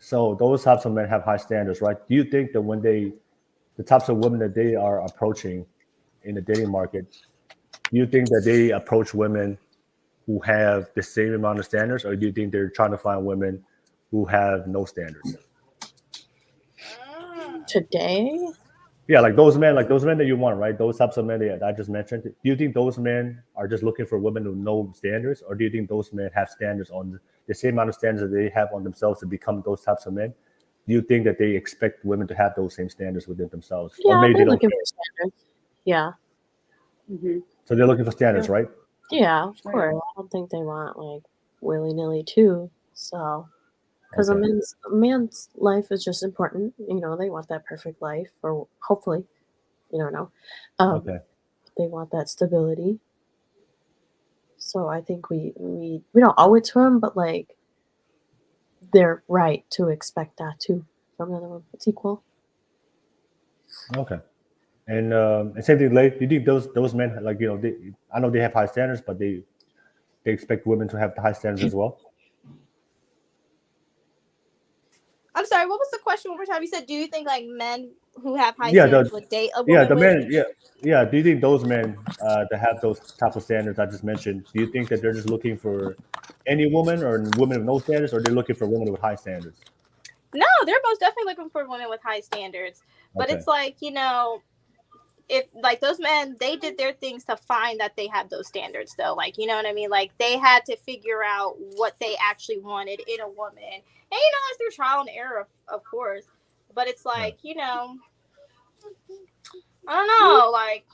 So those types of men have high standards, right? Do you think that when the types of women that they are approaching in the dating market, do you think that they approach women who have the same amount of standards, or do you think they're trying to find women who have no standards? Today? Yeah, like those men that you want, right? Those types of men that I just mentioned. Do you think those men are just looking for women with no standards, or do you think those men have standards on the same amount of standards that they have on themselves to become those types of men? Do you think that they expect women to have those same standards within themselves? Yeah, or maybe they're looking for standards. Yeah. Mm-hmm. So they're looking for standards, right? Yeah, of course. I don't think they want like willy-nilly too. So, because a man's life is just important. You know, they want that perfect life, or hopefully, you don't know. They want that stability. So I think we don't owe it to them, but like they're right to expect that too from another one. It's equal. Okay. And same thing, Lay. Do you think those men, like, I know they have high standards, but they expect women to have the high standards as well? I'm sorry, what was the question one more time? You said, do you think like men who have high standards would date a woman? Do you think those men that have those type of standards I just mentioned, do you think that they're just looking for any woman or women with no standards, or they're looking for women with high standards? No, they're most definitely looking for women with high standards. But it's like, if like those men, they did their things to find that they have those standards though. Like, you know what I mean? Like they had to figure out what they actually wanted in a woman. And it's through trial and error, of course. But it's like, I don't know, like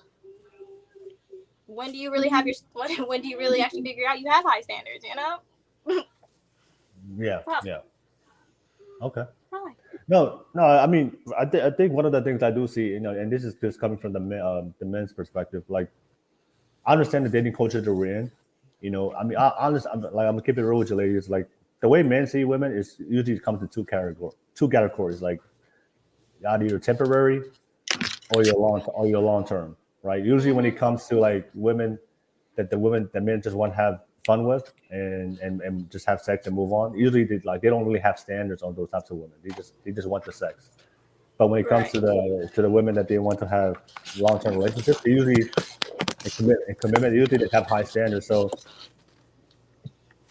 when do you really have when do you really actually figure out you have high standards, Yeah. Okay. No. I mean, I think one of the things I do see, and this is just coming from the men's perspective. Like, I understand the dating culture that we're in. I mean, I'm gonna keep it real with you ladies. Like, the way men see women is usually comes in two categories. Like, either temporary or your long term, right? Usually, when it comes to like women, the men just want to have fun with and just have sex and move on. Usually they don't really have standards on those types of women. They just want the sex. But when it comes to the women that they want to have long-term relationships, they usually commitment usually they have high standards. So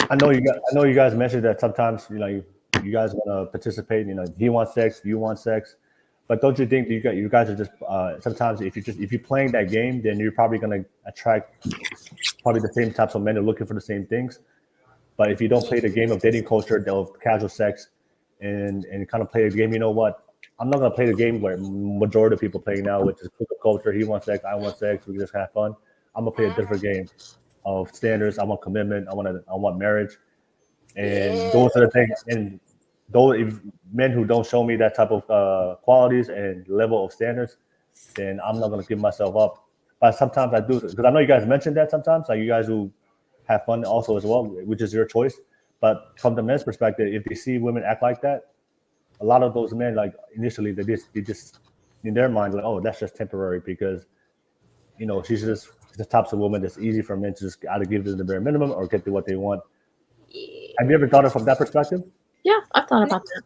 I know you guys mentioned that sometimes you guys want to participate. He wants sex, you want sex, but don't you think you guys are just sometimes if you're playing that game, then you're probably going to attract probably the same types of men who are looking for the same things. But if you don't play the game of dating culture, of casual sex, and kind of play a game, you know what? I'm not going to play the game where majority of people play now, which is culture. He wants sex, I want sex. We just have fun. I'm gonna play a different game of standards. I want commitment. I want marriage, and those are the things. And those men who don't show me that type of qualities and level of standards, then I'm not gonna give myself up. But sometimes I do, because I know you guys mentioned that sometimes, like you guys who have fun also as well, which is your choice. But from the men's perspective, if they see women act like that, a lot of those men, like initially, they just in their mind, like, oh, that's just temporary because, she's just the types of woman that's easy for men to just either give them the bare minimum or get to what they want. Have you ever thought of it from that perspective? Yeah, I've thought about that.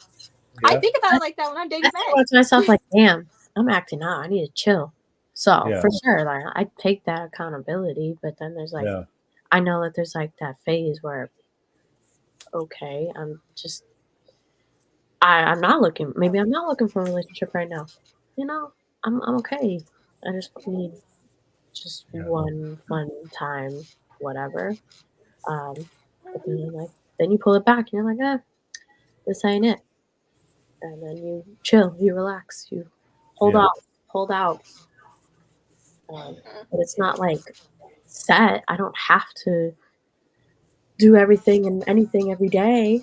Yeah. I think about it like that when I'm dating men. I think to myself like, damn, I'm acting out. I need to chill. So for sure, like I take that accountability, but then there's like, I know that there's like that phase where, okay, I'm not looking. Maybe I'm not looking for a relationship right now. I'm okay. I just need just one fun time, whatever. But then you pull it back and you're like, this ain't it. And then you chill, you relax, you hold out. But it's not like set. I don't have to do everything and anything every day.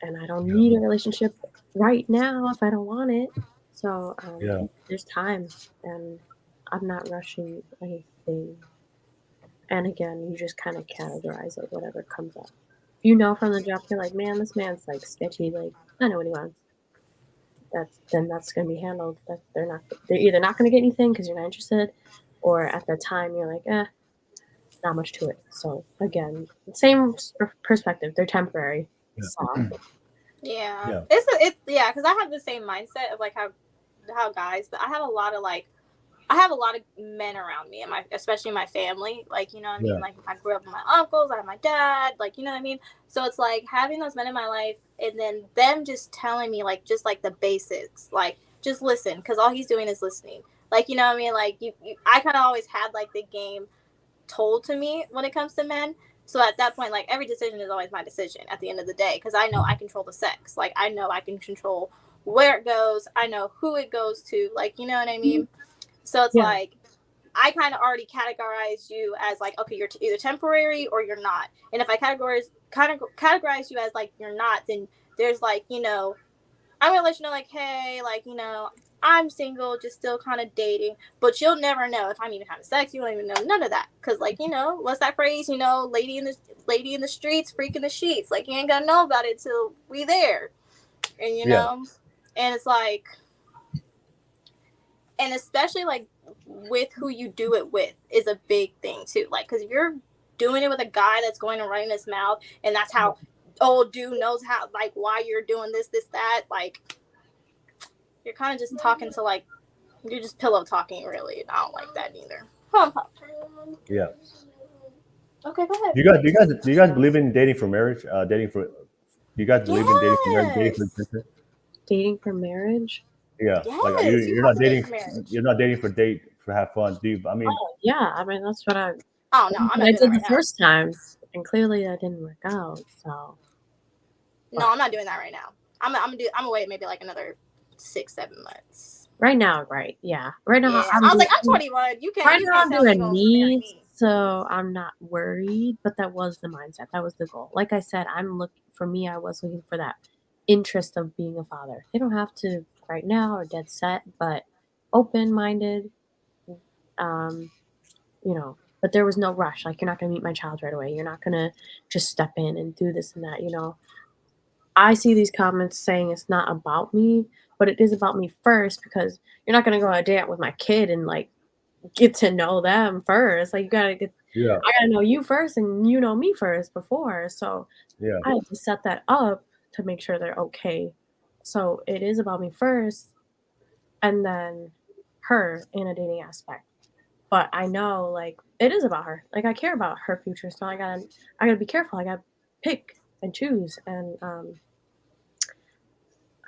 And I don't need a relationship right now if I don't want it. So there's time, and I'm not rushing anything. And again, you just kind of categorize it, whatever comes up. From the jump, you're like, man, this man's like sketchy. Like, I know what he wants. That's going to be handled. They're either not going to get anything because you're not interested, or at the time you're like, not much to it. So again, same perspective. They're temporary. So. Yeah. It's because I have the same mindset of like how guys, but I have a lot of men around me, and especially my family. Like, you know what I mean? Like, I grew up with my uncles, I have my dad, like, you know what I mean? So it's like having those men in my life, and then them just telling me like just like the basics, like just listen, because all he's doing is listening. Like, you know what I mean? Like I kind of always had like the game told to me when it comes to men. So at that point, like, every decision is always my decision at the end of the day, because I know I control the sex. Like, I know I can control where it goes. I know who it goes to. Like, you know what I mean? So it's like, I kind of already categorize you as like, okay, you're either temporary or you're not. And if I categorize you as like you're not, then there's like, I'm gonna let you know like, hey, like, I'm single, just still kind of dating, but you'll never know if I'm even having sex. You won't even know none of that, because like, what's that phrase? Lady in the streets, freak in the sheets. Like, you ain't gonna know about it till we there, and and it's like, and especially like with who you do it with is a big thing too. Like, because if you're doing it with a guy that's going to run in his mouth, and that's how old dude knows how, like, why you're doing this, that, like, you're kind of just talking to, like, you're just pillow talking, really. I don't like that either. Yeah. Okay, go ahead. Do you guys believe in dating for marriage? Do you guys believe in dating for marriage? Dating for marriage? Yeah. Yes, like you're not dating. You're not dating for have fun, do you? I mean. Oh yeah. I mean, that's what I. Oh no, I'm not I doing did that the first time, and clearly that didn't work out. So. No, I'm not doing that right now. I'm gonna wait maybe like another 6-7 months. Right now, right? Yeah. Right now, I was like, I'm 21. You can't. Right you now, can't I'm tell me doing me, so I'm not worried. But that was the mindset. That was the goal. Like I said, I was looking for that interest of being a father. They don't have to right now or dead set, but open-minded. But there was no rush. Like, you're not gonna meet my child right away. You're not gonna just step in and do this and that. I see these comments saying it's not about me, but it is about me first, because you're not going to go on a date with my kid and like get to know them first. Like, I gotta know you first, and you know me first before. So I have to set that up to make sure they're okay. So it is about me first, and then her in a dating aspect. But I know, like, it is about her. Like, I care about her future, so I gotta be careful. I gotta pick and choose. And I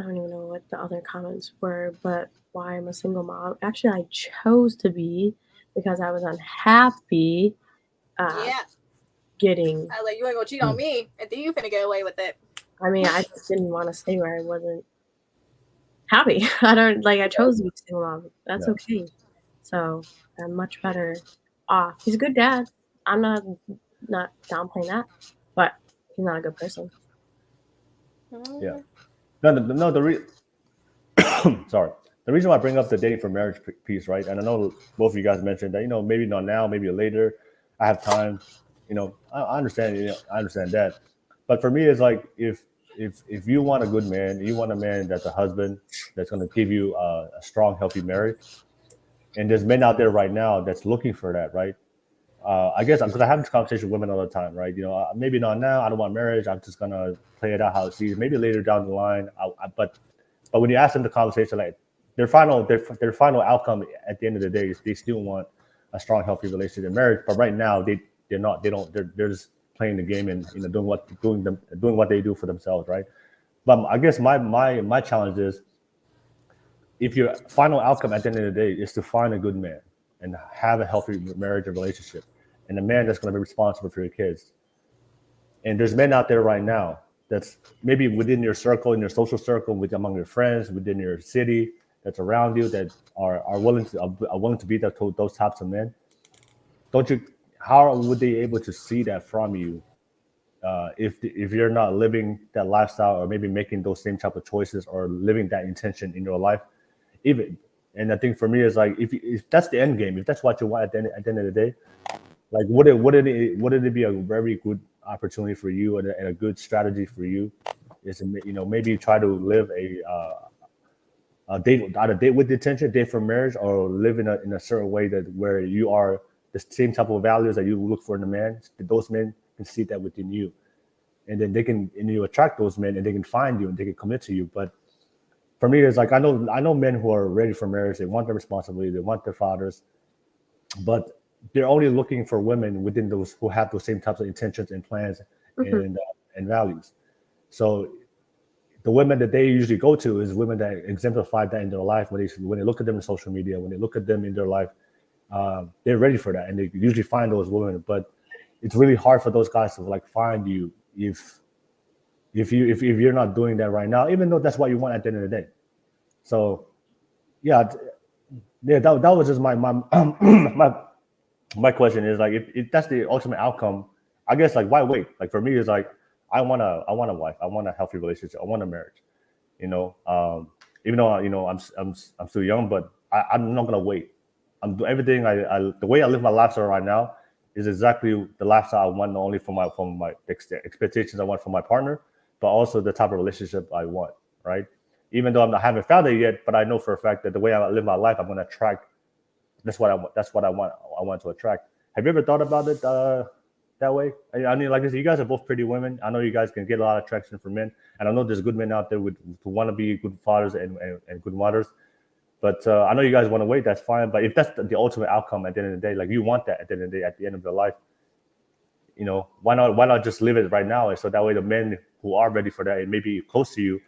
don't even know what the other comments were, but why I'm a single mom. Actually, I chose to be because I was unhappy getting. I was like, you ain't gonna cheat on me, and then you finna get away with it. I mean, I just didn't want to stay where I wasn't happy. I chose to be a single mom. That's okay. So I'm much better off. He's a good dad. I'm not downplaying that, but he's not a good person. Yeah. Sorry. The reason why I bring up the dating for marriage piece, right? And I know both of you guys mentioned that, maybe not now, maybe later. I have time. I understand. I understand that. But for me, it's like if you want a good man, you want a man that's a husband that's going to give you a strong, healthy marriage. And there's men out there right now that's looking for that, right? I guess because I have this conversation with women all the time, right? Maybe not now. I don't want marriage. I'm just gonna play it out how it sees. Maybe later down the line. But when you ask them the conversation, like their final outcome at the end of the day is they still want a strong, healthy relationship in marriage. But right now they're not. They're just playing the game and doing what they do for themselves, right? But I guess my challenge is, if your final outcome at the end of the day is to find a good man and have a healthy marriage and relationship, and a man that's going to be responsible for your kids. And there's men out there right now that's maybe within your circle, in your social circle, among your friends, within your city, that's around you, that are willing to be those types of men. How would they able to see that from you if you're not living that lifestyle, or maybe making those same type of choices, or living that intention in your life? And I think for me is like, if that's the end game, if that's what you want at the end of the day, like wouldn't it be a very good opportunity for you, and a good strategy for you is to, maybe try to live a date with intention, date for marriage, or live in a certain way where you are the same type of values that you look for in a man. Those men can see that within you, and then you attract those men, and they can find you and they can commit to you. But for me, it's like I know men who are ready for marriage. They want their responsibility. They want their fathers, but they're only looking for women within those who have those same types of intentions and plans and values. So the women that they usually go to is women that exemplify that in their life. When they look at them in social media, when they look at them in their life, they're ready for that, and they usually find those women. But it's really hard for those guys to like find you if you're not doing that right now, even though that's what you want at the end of the day. So that was just my question is like, if that's the ultimate outcome, I guess, like, why wait? Like for me, it's like I want a wife, I want a healthy relationship, I want a marriage. Even though I'm still young, but I'm not gonna wait. I'm doing everything. The way I live my lifestyle right now is exactly the lifestyle I want, not only from my expectations I want from my partner, but also the type of relationship I want, right? Even though I haven't found it yet, but I know for a fact that the way I live my life, I'm going to attract. That's what I want. That's what I want. I want to attract. Have you ever thought about it that way? I mean, like I said, you guys are both pretty women. I know you guys can get a lot of attraction from men, and I know there's good men out there who want to be good fathers and good mothers. But I know you guys want to wait. That's fine. But if that's the ultimate outcome at the end of the day, like you want that at the end of the day, at the end of your life, why not just live it right now? And so that way the men who are ready for that and maybe close to you,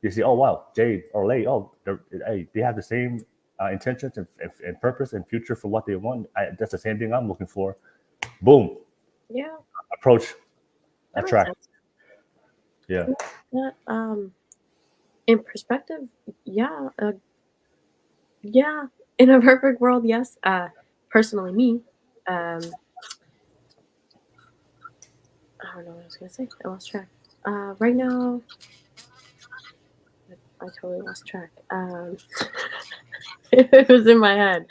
they say, oh wow, Jade or Lay, they have the same intentions and purpose and future for what they want. That's the same thing I'm looking for. Boom. Yeah. Approach. Attract. Yeah. In perspective, yeah. In a perfect world, yes. Personally, me, I don't know what I was gonna say. I lost track. Right now, I totally lost track. It was in my head.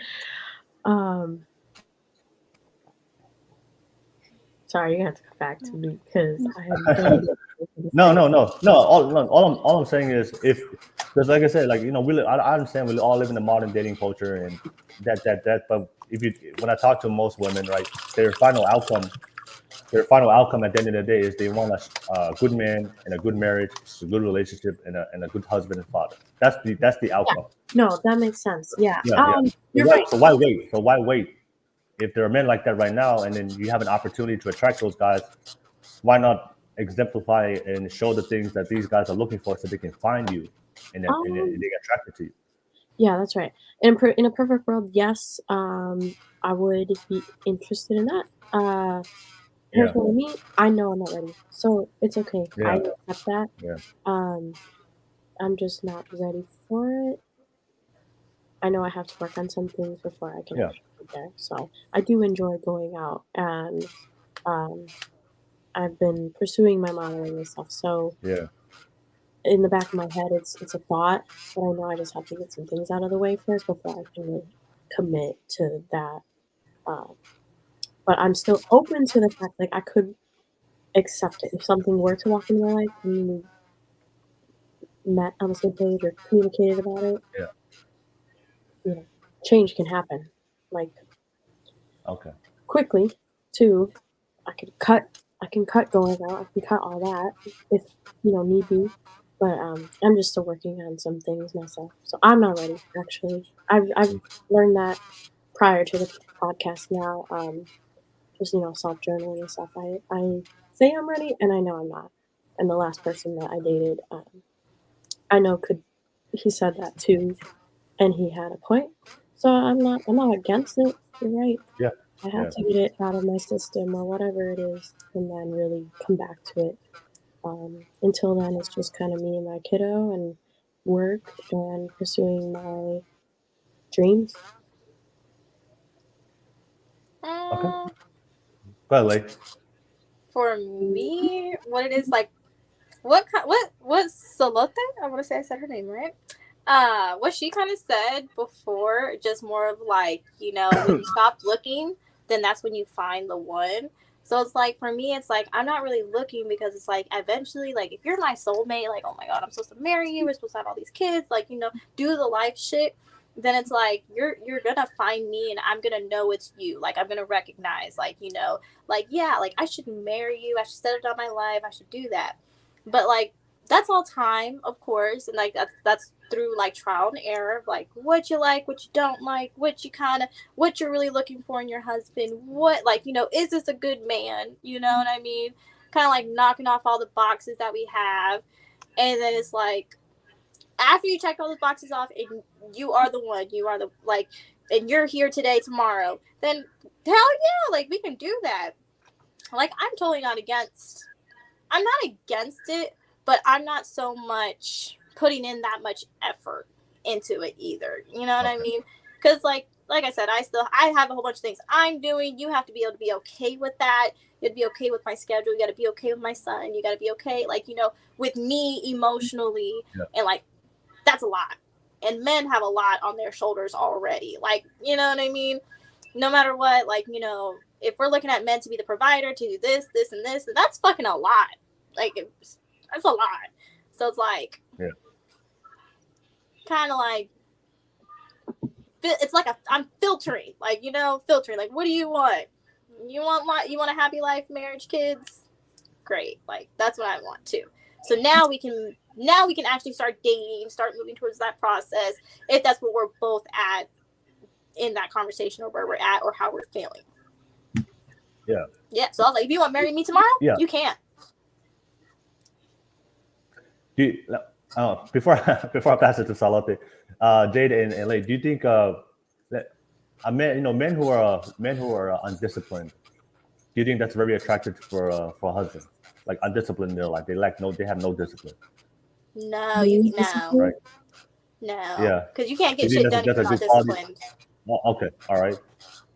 Sorry, you're gonna have to come back to me because I had No. All I'm saying is, if Because like I said, like I understand we all live in a modern dating culture and that. But when I talk to most women, right, their final outcome at the end of the day is they want a good man and a good marriage, a good relationship, and a good husband and father. That's the outcome. No, that makes sense. Yeah. Yeah. You're right. So why wait? If there are men like that right now, and then you have an opportunity to attract those guys, why not exemplify and show the things that these guys are looking for, so they can find you and then they get attracted to you? Yeah, that's right. In a perfect world, yes, I would be interested in that. Here's what I mean. I know I'm not ready, so it's okay. I accept that. Yeah. I'm just not ready for it. I know I have to work on some things before I can actually get there. So I do enjoy going out, and I've been pursuing my modeling and stuff. So in the back of my head, it's a thought, but I know I just have to get some things out of the way first before I can really commit to that. But I'm still open to the fact like I could accept it if something were to walk into my life and we met on the same page or communicated about it. Change can happen, like quickly too. I can cut going out. I can cut all that if need be. But I'm just still working on some things myself, so I'm not ready. Actually, I've learned that prior to the podcast. Now, just self journaling and stuff. I say I'm ready, and I know I'm not. And the last person that I dated, I know he said that too, and he had a point. So I'm not against it. You're right. Yeah. I have to get it out of my system or whatever it is, and then really come back to it. Until then, it's just kind of me and my kiddo and work and pursuing my dreams. Okay. Go ahead, Lay. For me, what it is like, what Salote? I want to say I said her name right. What she kind of said before, just more of like, when you stop looking, then that's when you find the one. So it's like, for me, it's like, I'm not really looking because it's like, eventually, like, if you're my soulmate, like, oh my God, I'm supposed to marry you. We're supposed to have all these kids, like, do the life shit. Then it's like, you're going to find me and I'm going to know it's you. Like, I'm going to recognize, like, yeah, like, I should marry you. I should set it on my life. I should do that. But like, that's all time, of course. And like, that's through like trial and error, like what you like, what you don't like, what you're really looking for in your husband. What, like, is this a good man? You know what I mean? Kind of like knocking off all the boxes that we have. And then it's like, after you check all the boxes off and you are the one, and you're here today, tomorrow, then hell yeah, like we can do that. Like, I'm not against it, but I'm not so much putting in that much effort into it either. You know what I mean? Because like I said, I have a whole bunch of things I'm doing. You have to be able to be okay with that. You got to be okay with my schedule. You got to be okay with my son. You got to be okay, like, with me emotionally. And like, that's a lot. And men have a lot on their shoulders already. Like, you know what I mean? No matter what, like, if we're looking at men to be the provider, to do this, and that's fucking a lot. Like, that's a lot. So it's like, kind of like, it's like I'm filtering, like, filtering. Like, what do you want? You want a happy life, marriage, kids? Great. Like, that's what I want too. So now we can actually start dating, start moving towards that process, if that's what we're both at in that conversation, or where we're at, or how we're feeling. Yeah. So I was like, if you want to marry me tomorrow, you can. Before I pass it to Salote, Jade and Lay, do you think that men who are undisciplined, do you think that's very attractive for a husband? Like, undisciplined in their life, they have no discipline. No, right? No, because you can't get shit done if you're not disciplined. Oh, okay, all right.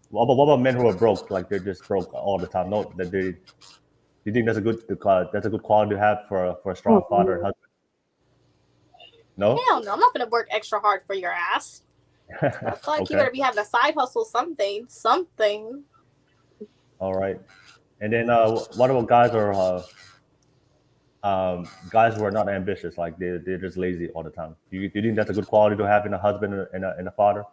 What about men who are broke? Like, they're just broke all the time. No, that they. Do you think that's a good quality to have for a strong father and husband? No? Hell no, I'm not gonna work extra hard for your ass. I feel like you better be having a side hustle, something. All right. And then what about guys guys who are not ambitious, like they're just lazy all the time. You think that's a good quality to have in a husband and a father?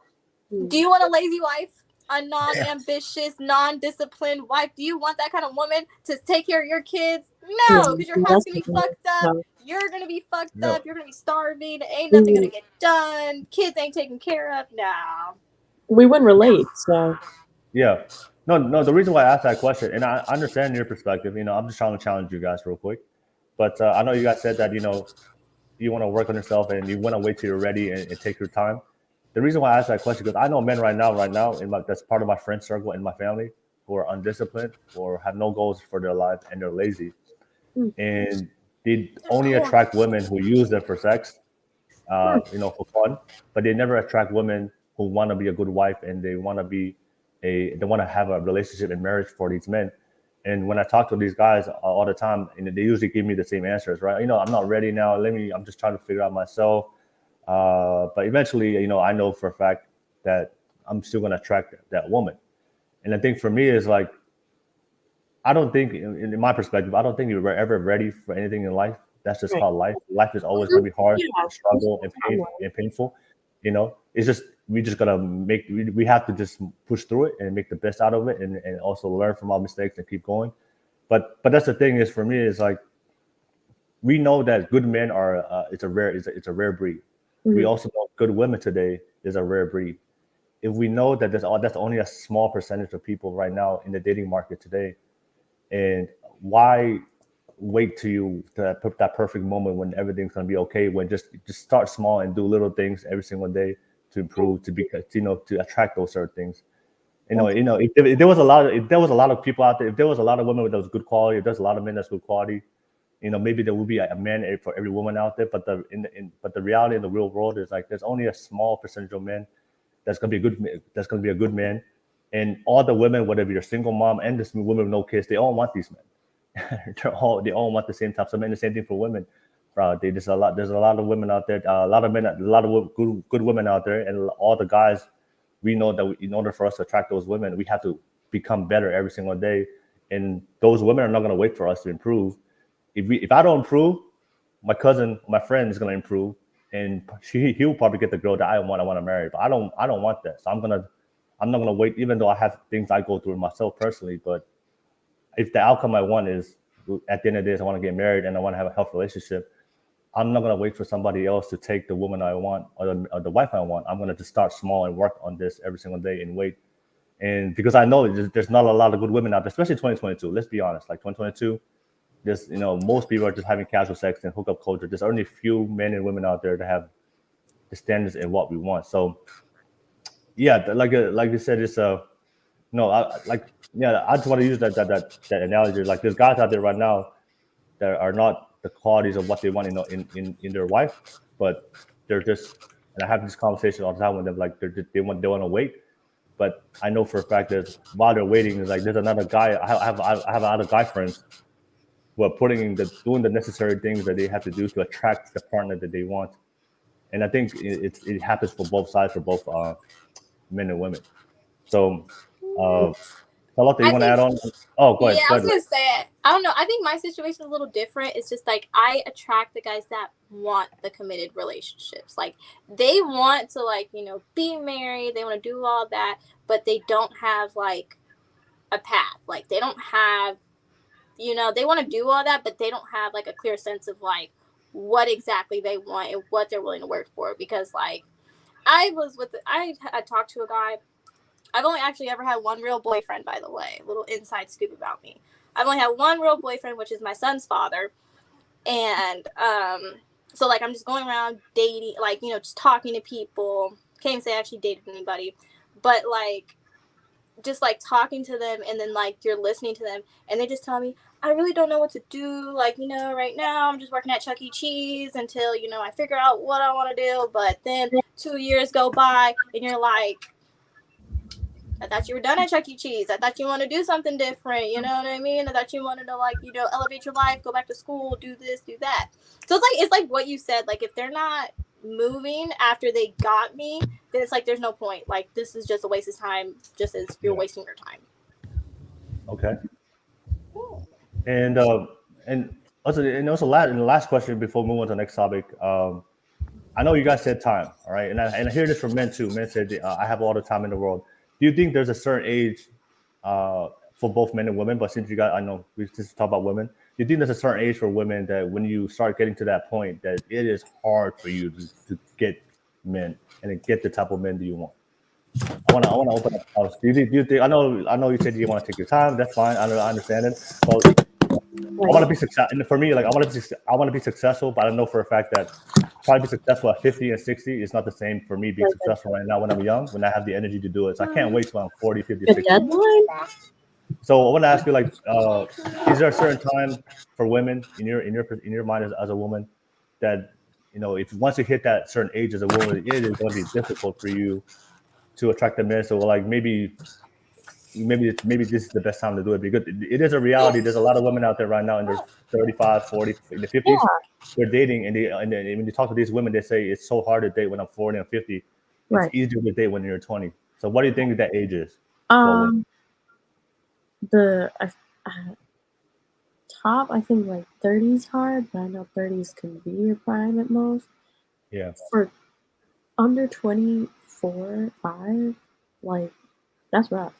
Do you want a lazy wife? A non-ambitious, non-disciplined wife? Do you want that kind of woman to take care of your kids? No, because your house gonna be fucked up. You're gonna be fucked up. You're gonna be starving. Ain't nothing gonna get done. Kids ain't taken care of. No. We wouldn't relate. So Yeah. No. The reason why I asked that question, and I understand your perspective. I'm just trying to challenge you guys real quick. But I know you guys said that you want to work on yourself and you want to wait till you're ready and take your time. The reason why I asked that question because I know men right now, that's part of my friend circle in my family who are undisciplined or have no goals for their life and they're lazy, and they only attract women who use them for sex, for fun, but they never attract women who want to be a good wife and they want to have a relationship and marriage for these men. And when I talk to these guys all the time, they usually give me the same answers, right? I'm not ready now. I'm just trying to figure out myself. But eventually, I know for a fact that I'm still going to attract that woman. And I think for me is like, I don't think, in my perspective, I don't think you're ever ready for anything in life. That's just called life. Life is always going to be hard, struggle, and painful. It's just, we just gotta we have to just push through it and make the best out of it, and also learn from our mistakes and keep going. But that's the thing is for me is like, we know that good men are it's a rare breed. We also know good women today is a rare breed. If we know that that's only a small percentage of people right now in the dating market today, and why wait to put that perfect moment when everything's gonna be okay? When just start small and do little things every single day to improve, to attract those certain things. If there was a lot of people out there, if there was a lot of women with those good quality, if there's a lot of men that's good quality, maybe there would be a man for every woman out there. But the reality in the real world is like there's only a small percentage of men that's gonna be a good man, and all the women, whether you're a single mom and this women with no kids, they all want these men. they all want the same types of men. The same thing for women. There's a lot of women out there, a lot of men, a lot of good women out there, and all the guys. We know that in order for us to attract those women, we have to become better every single day, and those women are not going to wait for us to improve. If I don't improve, my friend is going to improve, and he'll probably get the girl that I want to marry. But I don't want that, so I'm not gonna wait, even though I have things I go through myself personally. But if the outcome I want is at the end of the day, I want to get married and I want to have a healthy relationship, I'm not going to wait for somebody else to take the woman I want or the wife I want. I'm going to just start small and work on this every single day and wait. And because I know there's not a lot of good women out there, especially 2022. Let's be honest, like 2022, just most people are just having casual sex and hookup culture. There's only a few men and women out there that have the standards and what we want. So yeah, like you said, it's I just want to use that analogy. Like there's guys out there right now that are not the qualities of what they want in their wife, but they're just, and I have this conversation all the time with them, like they want to wait. But I know for a fact that while they're waiting, is like there's another guy. I have other guy friends who are doing the necessary things that they have to do to attract the partner that they want. And I think it happens for both sides, for both men and women. So, Salote, you want to add on? Oh, go ahead. Yeah, I was gonna say, I don't know. I think my situation is a little different. It's just like I attract the guys that want the committed relationships. Like they want to be married. They want to do all that, but they don't have like a path. Like they don't have, they want to do all that, but they don't have like a clear sense of like what exactly they want and what they're willing to work for. Because like I had talked to a guy. I've only actually ever had one real boyfriend, by the way. A little inside scoop about me. I've only had one real boyfriend, which is my son's father. And so, like, I'm just going around dating, like, just talking to people. Can't even say I actually dated anybody. But, like, just, like, talking to them, and then, like, you're listening to them. And they just tell me, I really don't know what to do. Like, right now I'm just working at Chuck E. Cheese until, I figure out what I want to do. But then 2 years go by, and you're like, I thought you were done at Chuck E. Cheese. I thought you wanted to do something different. You know what I mean? I thought you wanted to elevate your life, go back to school, do this, do that. So it's like what you said. Like if they're not moving after they got me, then it's like there's no point. Like this is just a waste of time, just as you're wasting your time. Okay. And Also, and also, in the last question before we move on to the next topic, I know you guys said time, all right, and I hear this from men too. Men said, "I have all the time in the world." Do you think there's a certain age for both men and women? But since you guys, I know we just talk about women. Do you think there's a certain age for women that when you start getting to that point, that it is hard for you to get men and then get the type of men that you want? I want to open up the house. Do you think? I know you said you want to take your time. That's fine. I understand it. But I want to be successful. And for me, like I want to be successful, but I know for a fact that probably be successful at 50 and 60 is not the same for me being successful right now when I'm young, when I have the energy to do it. So I can't wait till I'm 40, 50, 60. So I want to ask you, like, is there a certain time for women in your mind as a woman that, you know, if once you hit that certain age as a woman, it is going to be difficult for you to attract a man? So like maybe this is the best time to do it, because it is a reality. There's a lot of women out there right now in their 35, 40, in the 50s. They're dating, and when you talk to these women, they say it's so hard to date when I'm 40 and 50. It's easier to date when you're 20. So what do you think that age is? The top, I think like 30 is hard, but I know 30s can be your prime at most. Yeah. For under 24, 5, like that's rough.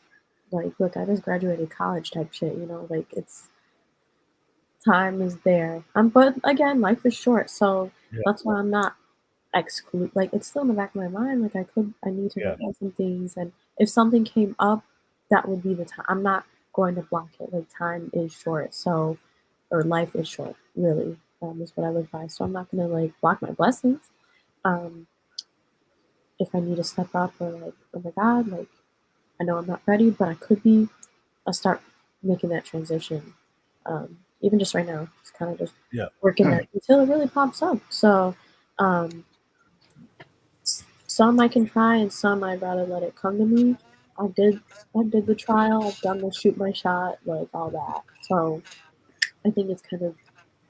Like, look, I just graduated college type shit, you know, like it's time is there. But again, life is short, so that's why I'm not exclude. Like, it's still in the back of my mind. Like, I need to know some things, and if something came up, that would be the time. I'm not going to block it. Like, time is short, so, or life is short, really, is what I live by. So I'm not gonna like block my blessings. If I need to step up, or like, oh my God, like, I know I'm not ready, but I could be. I'll start making that transition. Even just right now, it's kind of just working that until it really pops up. So some I can try, and some I'd rather let it come to me. I did the trial. I've done the shoot my shot, like all that. So I think it's kind of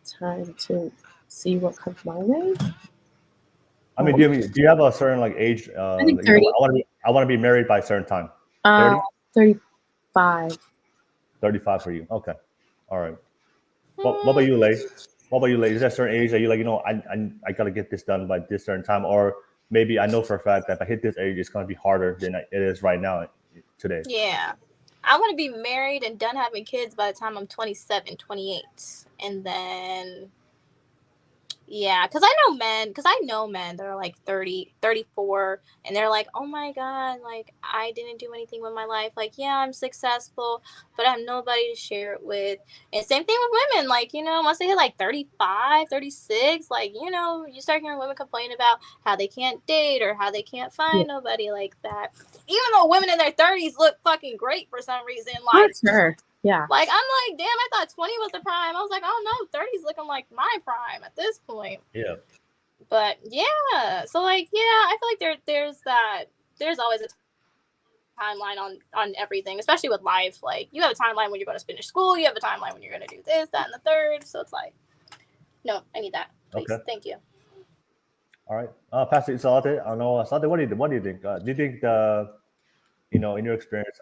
time to see what comes my way. I mean, do you have a certain like age? I think 30. I want to be married by a certain time. 35. 35 for you. Okay. All right. What about you, Lay? What about you, Lay? Is there a certain age that you're like, you know, I got to get this done by this certain time? Or maybe I know for a fact that if I hit this age, it's going to be harder than it is right now today. Yeah. I want to be married and done having kids by the time I'm 27, 28. And then, yeah, because I know men that are like 30, 34, and they're like, oh my God, like, I didn't do anything with my life. Like, yeah, I'm successful, but I have nobody to share it with. And same thing with women. Like, you know, once they hit like 35, 36, like, you know, you start hearing women complain about how they can't date or how they can't find nobody like that. Even though women in their 30s look fucking great for some reason. Like, sure. Yeah. Like, I'm like, damn, I thought 20 was the prime. I was like, oh no, 30's looking like my prime at this point. Yeah. But yeah, so like, yeah, I feel like there's always a timeline on everything, especially with life. Like, you have a timeline when you're going to finish school, you have a timeline when you're going to do this, that, and the third. So it's like, no, I need that. Please. Okay. Thank you. All right. Pastor Salote, I don't know, Salote, what do you think? Do you think you know, in your experience,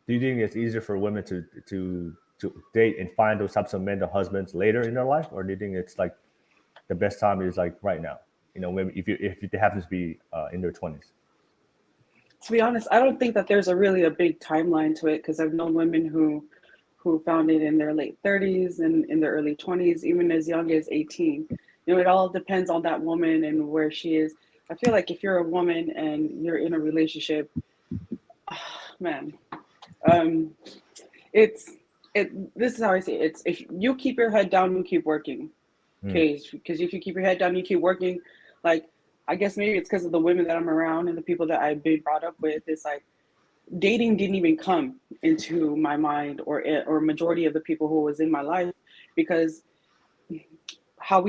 do you think it's easier for women to date and find those types of men or husbands later in their life, or do you think it's like the best time is like right now? You know, maybe if it happens to be in their 20s. To be honest, I don't think that there's a big timeline to it, because I've known women who found it in their late 30s and in their early 20s, even as young as 18. You know, it all depends on that woman and where she is. I feel like if you're a woman and you're in a relationship, man. This is how I see it. It's, if you keep your head down, you keep working. Okay, because if you keep your head down, you keep working. Like, I guess maybe it's because of the women that I'm around and the people that I've been brought up with. It's like dating didn't even come into my mind, or majority of the people who was in my life, because how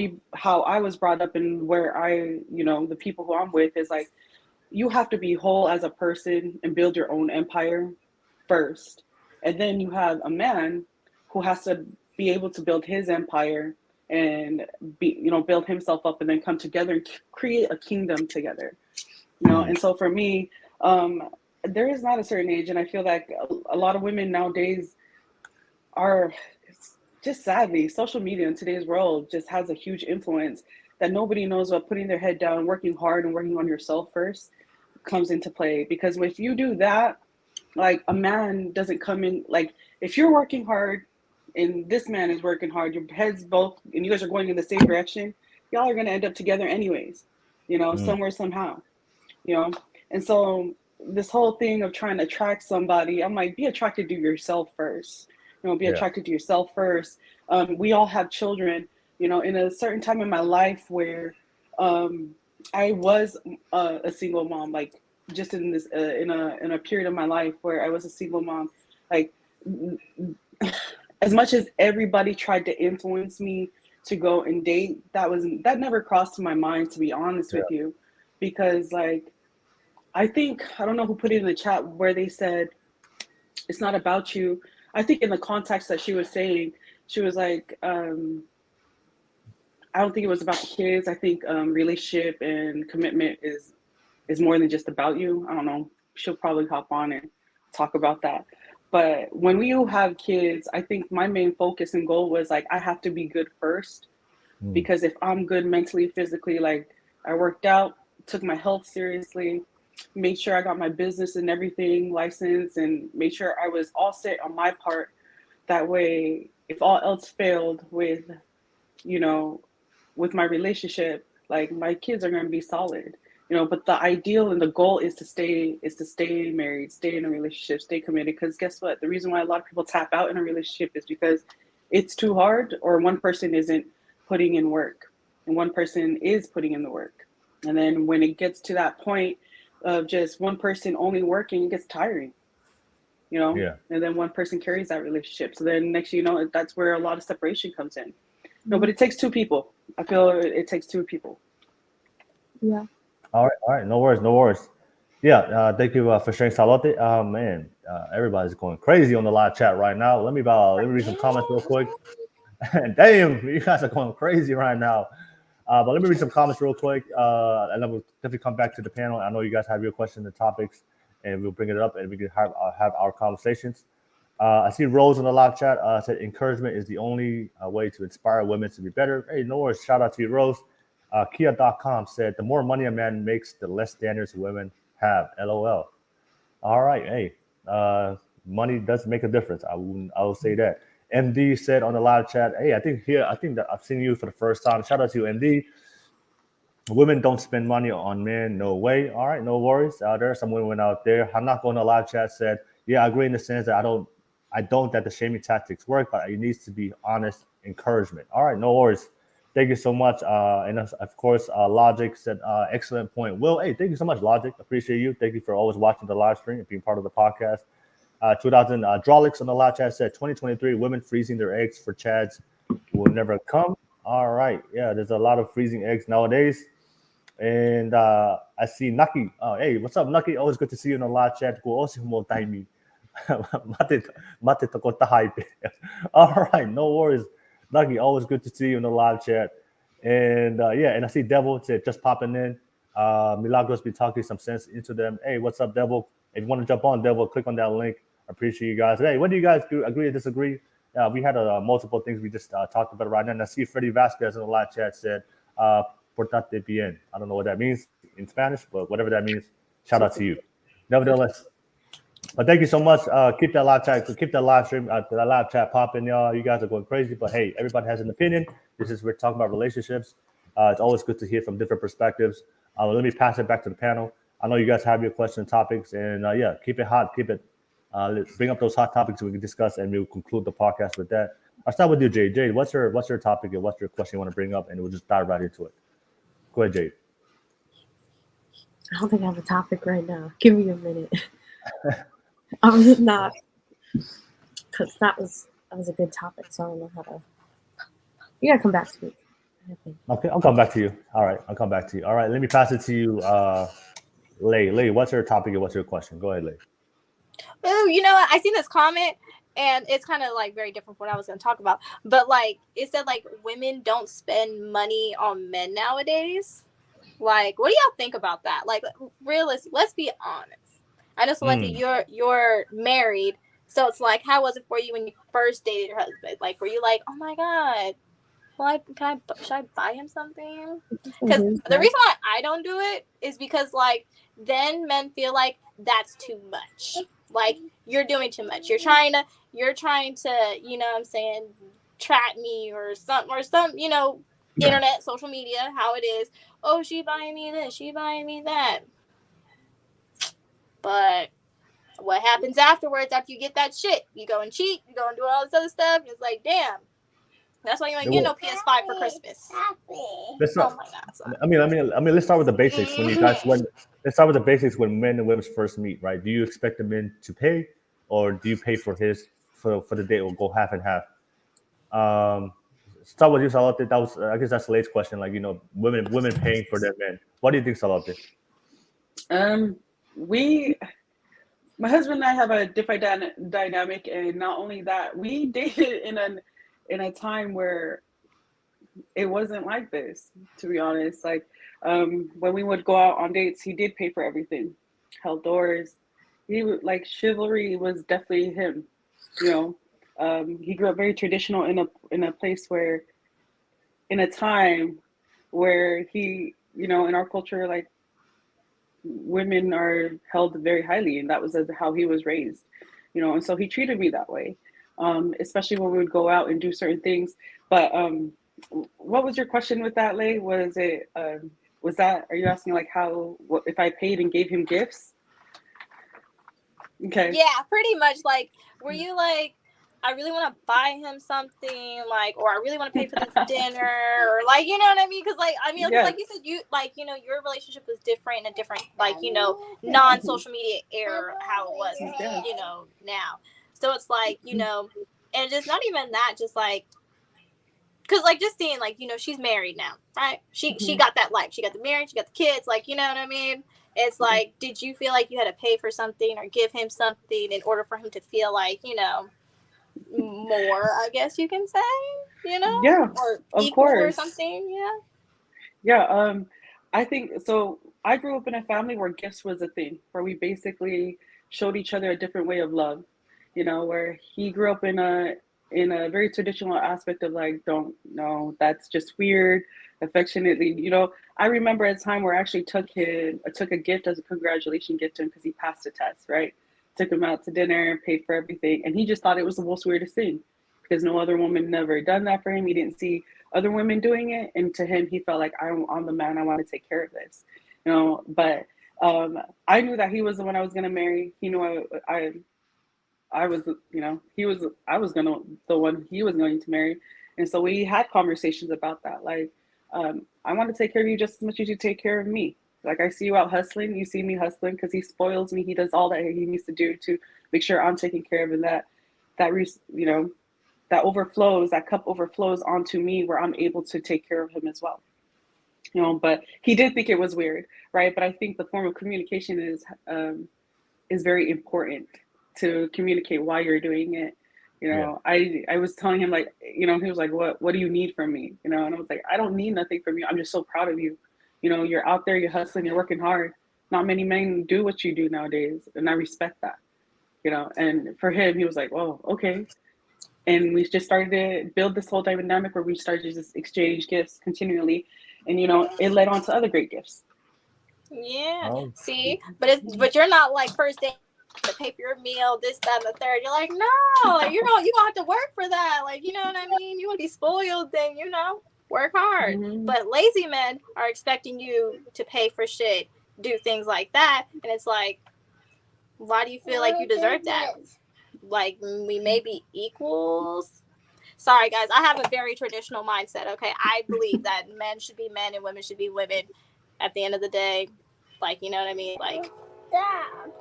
I was brought up and where I, you know, the people who I'm with is like, you have to be whole as a person and build your own empire first, and then you have a man who has to be able to build his empire and build himself up, and then come together and create a kingdom together, you know. And so for me, there is not a certain age, and I feel like a lot of women nowadays just sadly, social media in today's world just has a huge influence that nobody knows about putting their head down, working hard, and working on yourself first comes into play. Because if you do that, like a man doesn't come in, like if you're working hard and this man is working hard, your heads both, and you guys are going in the same direction, y'all are going to end up together anyways, you know, somewhere, somehow, you know. And so this whole thing of trying to attract somebody, I'm like, be attracted to yourself first, you know, be attracted to yourself first. We all have children, you know, in a certain time in my life where I was a single mom, like just in this in a period of my life where I was a single mom, like as much as everybody tried to influence me to go and date, that never crossed my mind, to be honest with you, because like I don't know who put it in the chat where they said it's not about you. I think in the context that she was saying, she was like, I don't think it was about the kids. I think relationship and commitment is more than just about you. I don't know. She'll probably hop on and talk about that. But when we have kids, I think my main focus and goal was like, I have to be good first, because if I'm good mentally, physically, like I worked out, took my health seriously, made sure I got my business and everything licensed, and made sure I was all set on my part. That way, if all else failed with, you know, with my relationship, like my kids are going to be solid, you know. But the ideal and the goal is to stay married, stay in a relationship, stay committed. Because guess what? The reason why a lot of people tap out in a relationship is because it's too hard, or one person isn't putting in work and one person is putting in the work. And then when it gets to that point of just one person only working, it gets tiring, you know. And then one person carries that relationship. So then next, you know, that's where a lot of separation comes in. No, but it takes two people. I feel it takes two people. Yeah. All right. No worries. Yeah. Thank you for sharing, Salote. Man, everybody's going crazy on the live chat right now. Let me read some comments real quick. Damn, you guys are going crazy right now. But let me read some comments real quick, and then we'll definitely come back to the panel. I know you guys have your questions and topics, and we'll bring it up, and we can have our conversations. I see Rose in the live chat said encouragement is the only way to inspire women to be better. Hey, no worries. Shout out to you, Rose. Kia.com said the more money a man makes, the less standards women have. LOL. All right. Hey, money does make a difference. I will say that. MD said on the live chat, hey, I think that I've seen you for the first time. Shout out to you, MD. Women don't spend money on men. No way. All right, no worries. There are some women out there. Hanako on the live chat said, yeah, I agree in the sense that I don't that the shaming tactics work, but it needs to be honest encouragement. All right, no worries. Thank you so much. And of course, Logic said, excellent point. Will, hey, thank you so much, Logic. Appreciate you. Thank you for always watching the live stream and being part of the podcast. 2000 Drolix on the live chat said 2023 women freezing their eggs for chads will never come. All right. Yeah, there's a lot of freezing eggs nowadays. And I see Naki. Hey, what's up, Naki? Always good to see you in the live chat. All right, no worries. Naki, always good to see you in the live chat. And and I see Devil said just popping in. Milagros be talking some sense into them. Hey, what's up, Devil? If you want to jump on, Devil, click on that link. I appreciate you guys. Hey, what do you guys do? Agree or disagree? We had multiple things we just talked about right now. And I see Freddie Vasquez in the live chat said, portate bien. I don't know what that means in Spanish, but whatever that means, shout out to you. Nevertheless, but thank you so much. Keep that live chat, keep that live stream, that live chat popping, y'all. You guys are going crazy, but hey, everybody has an opinion. We're talking about relationships. It's always good to hear from different perspectives. Let me pass it back to the panel. I know you guys have your questions and topics, and keep it hot, keep it. Let's bring up those hot topics we can discuss, and we'll conclude the podcast with that. I'll start with you, Jade. Jade, what's your topic and what's your question you want to bring up, and we'll just dive right into it. Go ahead, Jade. I don't think I have a topic right now. Give me a minute. I'm not, because that was a good topic, so I don't know how to. You gotta come back to me. Okay, I'll come back to you. All right, I'll come back to you. All right, let me pass it to you, Lay. Lay, what's your topic and what's your question? Go ahead, Lay. Oh, you know what? I seen this comment, and it's kind of like very different from what I was going to talk about. But like it said, like women don't spend money on men nowadays. Like, what do y'all think about that? Like, realistic. Let's be honest. I know, Salote, you're married. So it's like, how was it for you when you first dated your husband? Like, were you like, oh my god, well, should I buy him something? Because the reason why I don't do it is because, like, then men feel like that's too much. Like, you're doing too much. You're trying to, you know what I'm saying, trap me or some, you know, internet, social media, how it is. Oh, she buying me this, she buying me that. But what happens afterwards, after you get that shit? You go and cheat, you go and do all this other stuff. It's like, damn. That's why you ain't get no PS5 for Christmas. Let's start, I mean, let's start with the basics. When you guys let's start with the basics when men and women first meet, right? Do you expect the men to pay, or do you pay for the date, or go half and half? Start with you, Salote. That was, I guess that's Salote's question. Like, you know, women paying for their men. What do you think, Salote? My husband and I have a different dynamic, and not only that, we dated in a time where it wasn't like this, to be honest. Like, when we would go out on dates, he did pay for everything, held doors. He would, like, chivalry was definitely him. You know, he grew up very traditional in a place where, in a time where he, you know, in our culture, like, women are held very highly, and that was how he was raised, you know. And so he treated me that way, especially when we would go out and do certain things. But what was your question with that, Lay? Was it are you asking like if I paid and gave him gifts? Okay. Yeah, pretty much. Like, were you like, I really want to buy him something, like, or I really want to pay for this dinner, or like, you know what I mean? Because, like, I mean, like you said, you, like, you know, your relationship was different in a different, like, you know, non-social media era, how it was, you know, now. So it's like, you know, and just not even that, just like, because, like, just seeing, like, you know, she's married now, right? She got that life. She got the marriage, she got the kids, like, you know what I mean? It's like, did you feel like you had to pay for something or give him something in order for him to feel like, you know, more, I guess you can say, you know? Yeah, or of equal course. or something, Yeah, I think so. I grew up in a family where gifts was a thing, where we basically showed each other a different way of love, you know, where he grew up in a very traditional aspect of like, don't, no, that's just weird, affectionately, you know. I remember a time where I actually took a gift as a congratulation gift to him because he passed the test, right? Took him out to dinner, paid for everything, and he just thought it was the most weirdest thing because no other woman never done that for him. He didn't see other women doing it, and to him, he felt like, I'm the man. I want to take care of this, you know. But I knew that he was the one I was gonna marry. He knew I was, you know, I was the one he was going to marry, and so we had conversations about that. Like, I want to take care of you just as much as you take care of me. Like, I see you out hustling, you see me hustling because he spoils me. He does all that he needs to do to make sure I'm taken care of, and that you know, that cup overflows onto me where I'm able to take care of him as well. You know, but he did think it was weird, right? But I think the form of communication is very important to communicate why you're doing it. You know, I was telling him, like, you know, he was like, what do you need from me? You know, and I was like, I don't need nothing from you. I'm just so proud of you. You know, you're out there, you're hustling, you're working hard. Not many men do what you do nowadays, and I respect that. You know, and for him, he was like, "Oh, okay." And we just started to build this whole dynamic where we started to just exchange gifts continually, and you know, it led on to other great gifts. Yeah. See, but you're not like first date to pay for your meal, this, that, and the third. You're like, no, like, you don't have to work for that. Like, you know what I mean? You want to be spoiled, then, you know, work hard. But lazy men are expecting you to pay for shit, do things like that, and it's like, why do you feel like you deserve that? Like, we may be equals. Sorry, guys, I have a very traditional mindset. Okay, I believe that men should be men and women should be women. At the end of the day, like, you know what I mean? Like,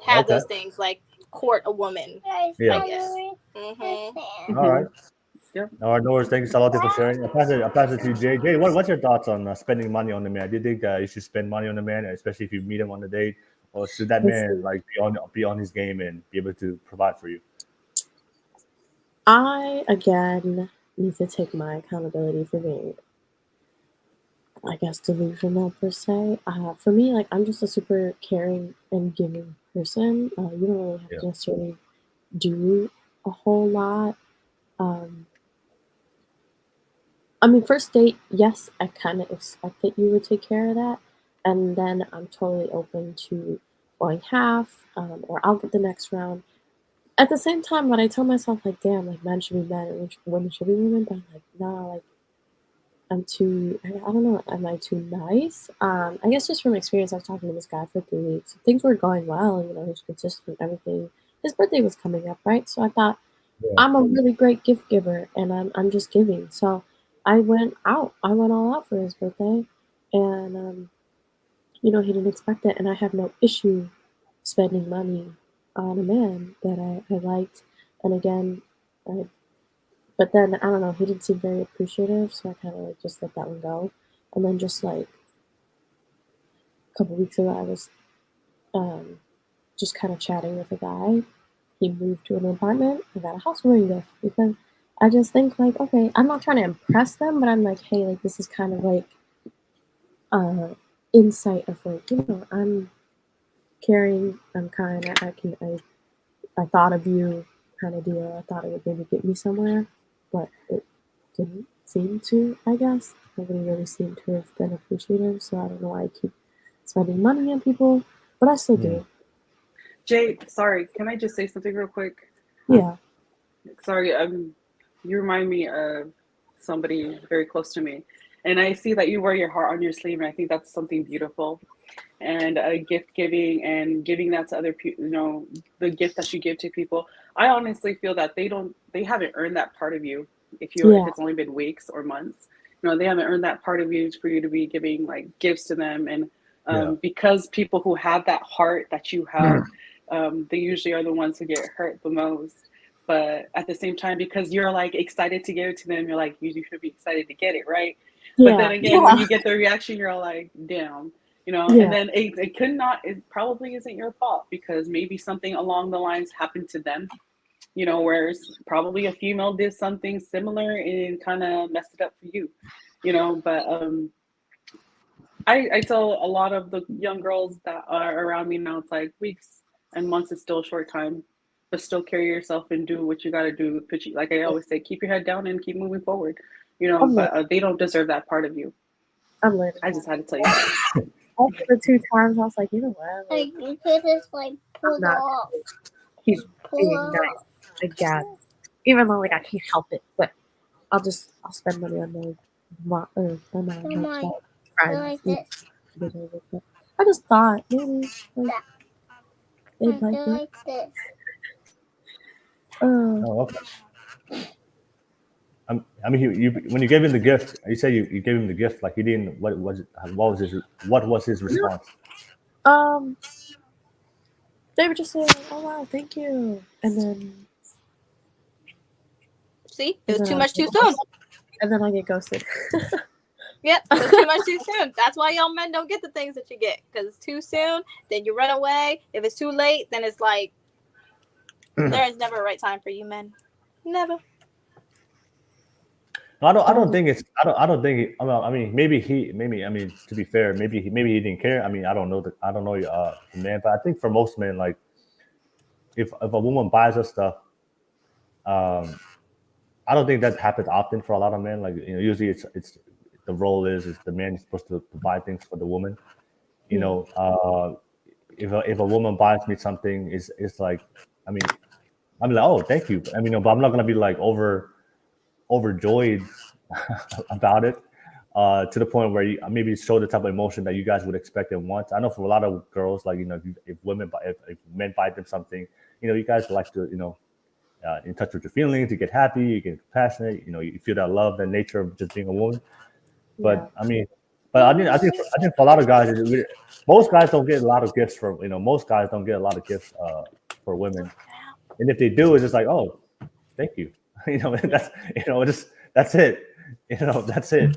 have those things, like, court a woman. Yeah. I guess. All right. Yeah. All right, no worries. Thank you, Salote, for sharing. I'll pass it to you, Jade. Jade, what's your thoughts on spending money on the man? Do you think you should spend money on the man, especially if you meet him on the date, or should that man like be on his game and be able to provide for you? I again need to take my accountability for being, I guess, delusional per se. For me, like, I'm just a super caring and giving person. You don't really have to necessarily do a whole lot. I mean, first date, yes, I kind of expect that you would take care of that. And then I'm totally open to going half, or I'll get the next round. At the same time, when I tell myself, like, damn, like, men should be men and women should be women, but I'm like, nah, like, I don't know, am I too nice? I guess just from experience, I was talking to this guy for 3 weeks. Things were going well, you know, he was consistent, everything. His birthday was coming up, right? So I thought, Yeah. I'm a really great gift giver, and I'm just giving. So I went out. I went all out for his birthday, and you know, he didn't expect it, and I have no issue spending money on a man that I liked. And again, but then I don't know, he didn't seem very appreciative, so I kind of like just let that one go. And then just like a couple weeks ago, I was just kind of chatting with a guy. He moved to an apartment. I got a housewarming gift because I just think like, okay, I'm not trying to impress them, but I'm like, hey, like this is kind of like insight of like, you know, I'm caring, I'm kind, I thought of you kind of deal. I thought it would maybe get me somewhere, but it didn't seem to, I guess. Nobody really seemed to have been appreciative, so I don't know why I keep spending money on people, but I still do. Jade, sorry, can I just say something real quick? Yeah. Sorry, you remind me of somebody very close to me. And I see that you wear your heart on your sleeve, and I think that's something beautiful. And gift giving and giving that to other people, you know, the gift that you give to people. I honestly feel that they haven't earned that part of you. If it's only been weeks or months, you know, they haven't earned that part of you for you to be giving like gifts to them. And because people who have that heart that you have, they usually are the ones who get hurt the most. But at the same time, because you're like excited to give it to them, you're like, you should be excited to get it, right? Yeah. But then again, when you get the reaction, you're all like, damn, you know, and then it probably isn't your fault because maybe something along the lines happened to them, you know, whereas probably a female did something similar and kind of messed it up for you, you know. But I tell a lot of the young girls that are around me now, it's like weeks and months is still a short time, but still carry yourself and do what you got to do. Like I always say, keep your head down and keep moving forward, you know, but they don't deserve that part of you. I'm learning. I just had to tell you that. After the 2 times, I was like, you know what? Like you could just like pull off. He's being nice again, even though like I can't help it. But I'll spend money on my friends. I just thought maybe like they'd like it. Oh, okay. I mean, you when you gave him the gift, you say you gave him the gift, like he didn't. What was his response? They were just saying, "Oh wow, thank you," and then see, it was too much too soon. And then I get ghosted. Yep, it was too much too soon. That's why y'all men don't get the things that you get because it's too soon. Then you run away. If it's too late, then it's like there is never a right time for you men. Never. I don't think it's. I don't think. I mean, maybe. I mean, to be fair, maybe he didn't care. I mean, I don't know the man, but I think for most men, like, if a woman buys us stuff, I don't think that happens often for a lot of men. Like, you know, usually it's the role is the man is supposed to buy things for the woman. You know, if a woman buys me something, it's like, I mean, I'm like, oh, thank you. I mean, but I'm not gonna be like overjoyed about it to the point where you maybe show the type of emotion that you guys would expect and want. I know for a lot of girls, like, you know, if men buy them something, you know, you guys like to, you know, in touch with your feelings, you get happy, you get passionate, you know, you feel that love, that nature of just being a woman. But I mean, but I think for a lot of guys, most guys don't get a lot of gifts from, you know, most guys don't get a lot of gifts for women, and if they do, it's just like, oh, thank you. You know, that's, you know, just that's it. You know, that's it.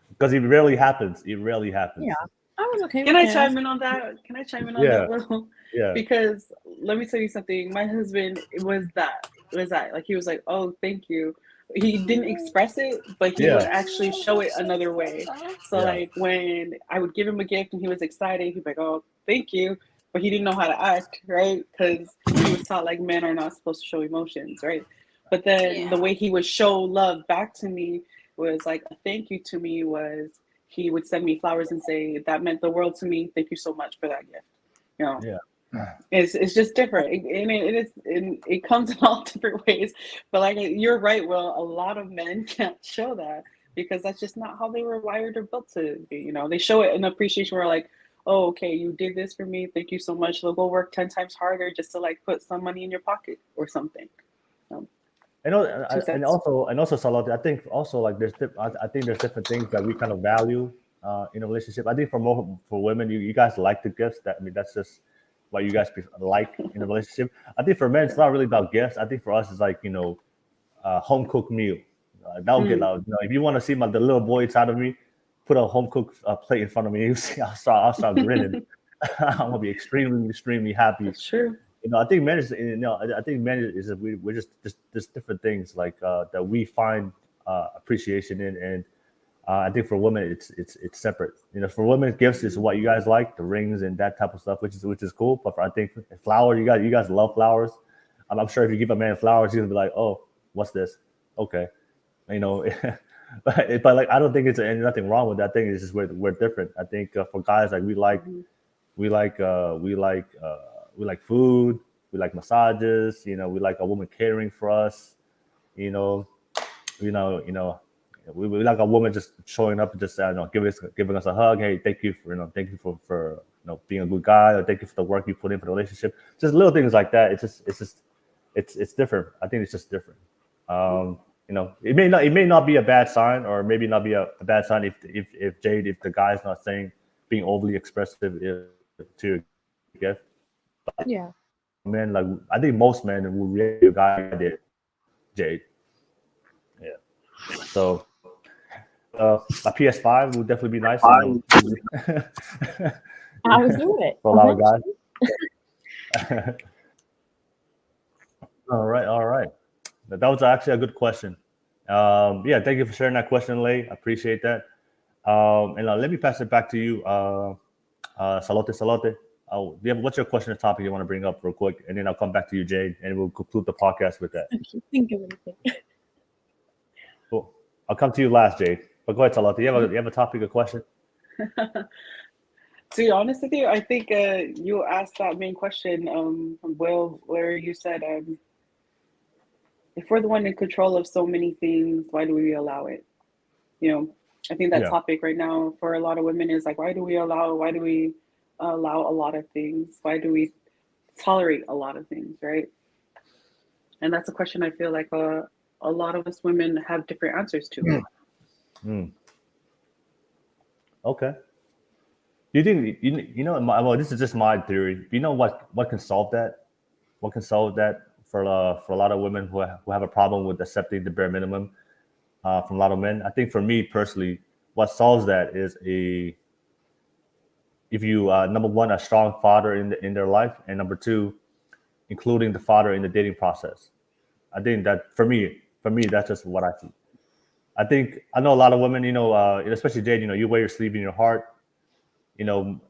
Because it rarely happens. It rarely happens. Yeah, I was okay. Can I chime in on that? Can I chime in on that, bro? Yeah. Because let me tell you something. My husband was that. Like he was like, oh, thank you. He didn't express it, but he would actually show it another way. So like when I would give him a gift and he was excited, he'd be like, oh, thank you. but he didn't know how to act, right? Because he was taught like men are not supposed to show emotions, right? But then the way he would show love back to me was like a thank you to me was he would send me flowers and say that meant the world to me. Thank you so much for that gift. You know, it's just different. It comes in all different ways. But like you're right, Will. A lot of men can't show that because that's just not how they were wired or built to be. You know, they show it in appreciation where like, oh, okay, you did this for me. Thank you so much. They'll go work 10 times harder just to like put some money in your pocket or something. And also Salote, I think also like I think there's different things that we kind of value in a relationship. I think for women, you guys like the gifts. That's just what you guys like in a relationship. I think for men, it's not really about gifts. I think for us, it's like home cooked meal. That'll get loud. If you want to see the little boy inside of me, put a home cooked plate in front of me. You see, I'll start grinning. I'm gonna be extremely happy. That's true. I think men is. I think men is we're just different things like that we find appreciation in, and I think for women it's separate. For women, gifts is what you guys like, the rings and that type of stuff, which is cool. But I think flowers, you guys love flowers. I'm sure if you give a man flowers, he's gonna be like, oh, what's this? Okay, but like I don't think it's nothing wrong with that. I think it's just we're different. I think for guys like we like food, we like massages, we like a woman caring for us, we like a woman just showing up and just giving us a hug. Hey, thank you for being a good guy, or thank you for the work you put in for the relationship. Just little things like that. It's different. I think it's just different. It may not be a bad sign, or maybe not be a bad sign if Jade, if the guy's not being overly expressive to your gift. Yeah. Men, like I think most men will react to a guy did, Jade. Yeah. So a PS5 would definitely be nice. I was doing it for a lot of guys. All right. That was actually a good question. Thank you for sharing that question, Lay. I appreciate that. And let me pass it back to you, Salote. What's your question or topic you want to bring up real quick, and then I'll come back to you, Jade, and we'll conclude the podcast with that. I can't think of anything. Cool. I'll come to you last, Jade. But go ahead, Salote. You have a topic or question? To be honest with you, I think you asked that main question, Will, where you said, if we're the one in control of so many things, why do we allow it? I think that topic right now for a lot of women is like, why do we allow a lot of things? Why do we tolerate a lot of things, right? And that's a question I feel like a lot of us women have different answers to. Okay. Do you think well, this is just my theory. Do you know what can solve that? What can solve that for a lot of women who have a problem with accepting the bare minimum from a lot of men? I think for me personally, what solves that is if you number one, a strong father in their life, and number two, including the father in the dating process. I think that for me, that's just what I see. I know a lot of women, especially Jade, you wear your sleeve in your heart. You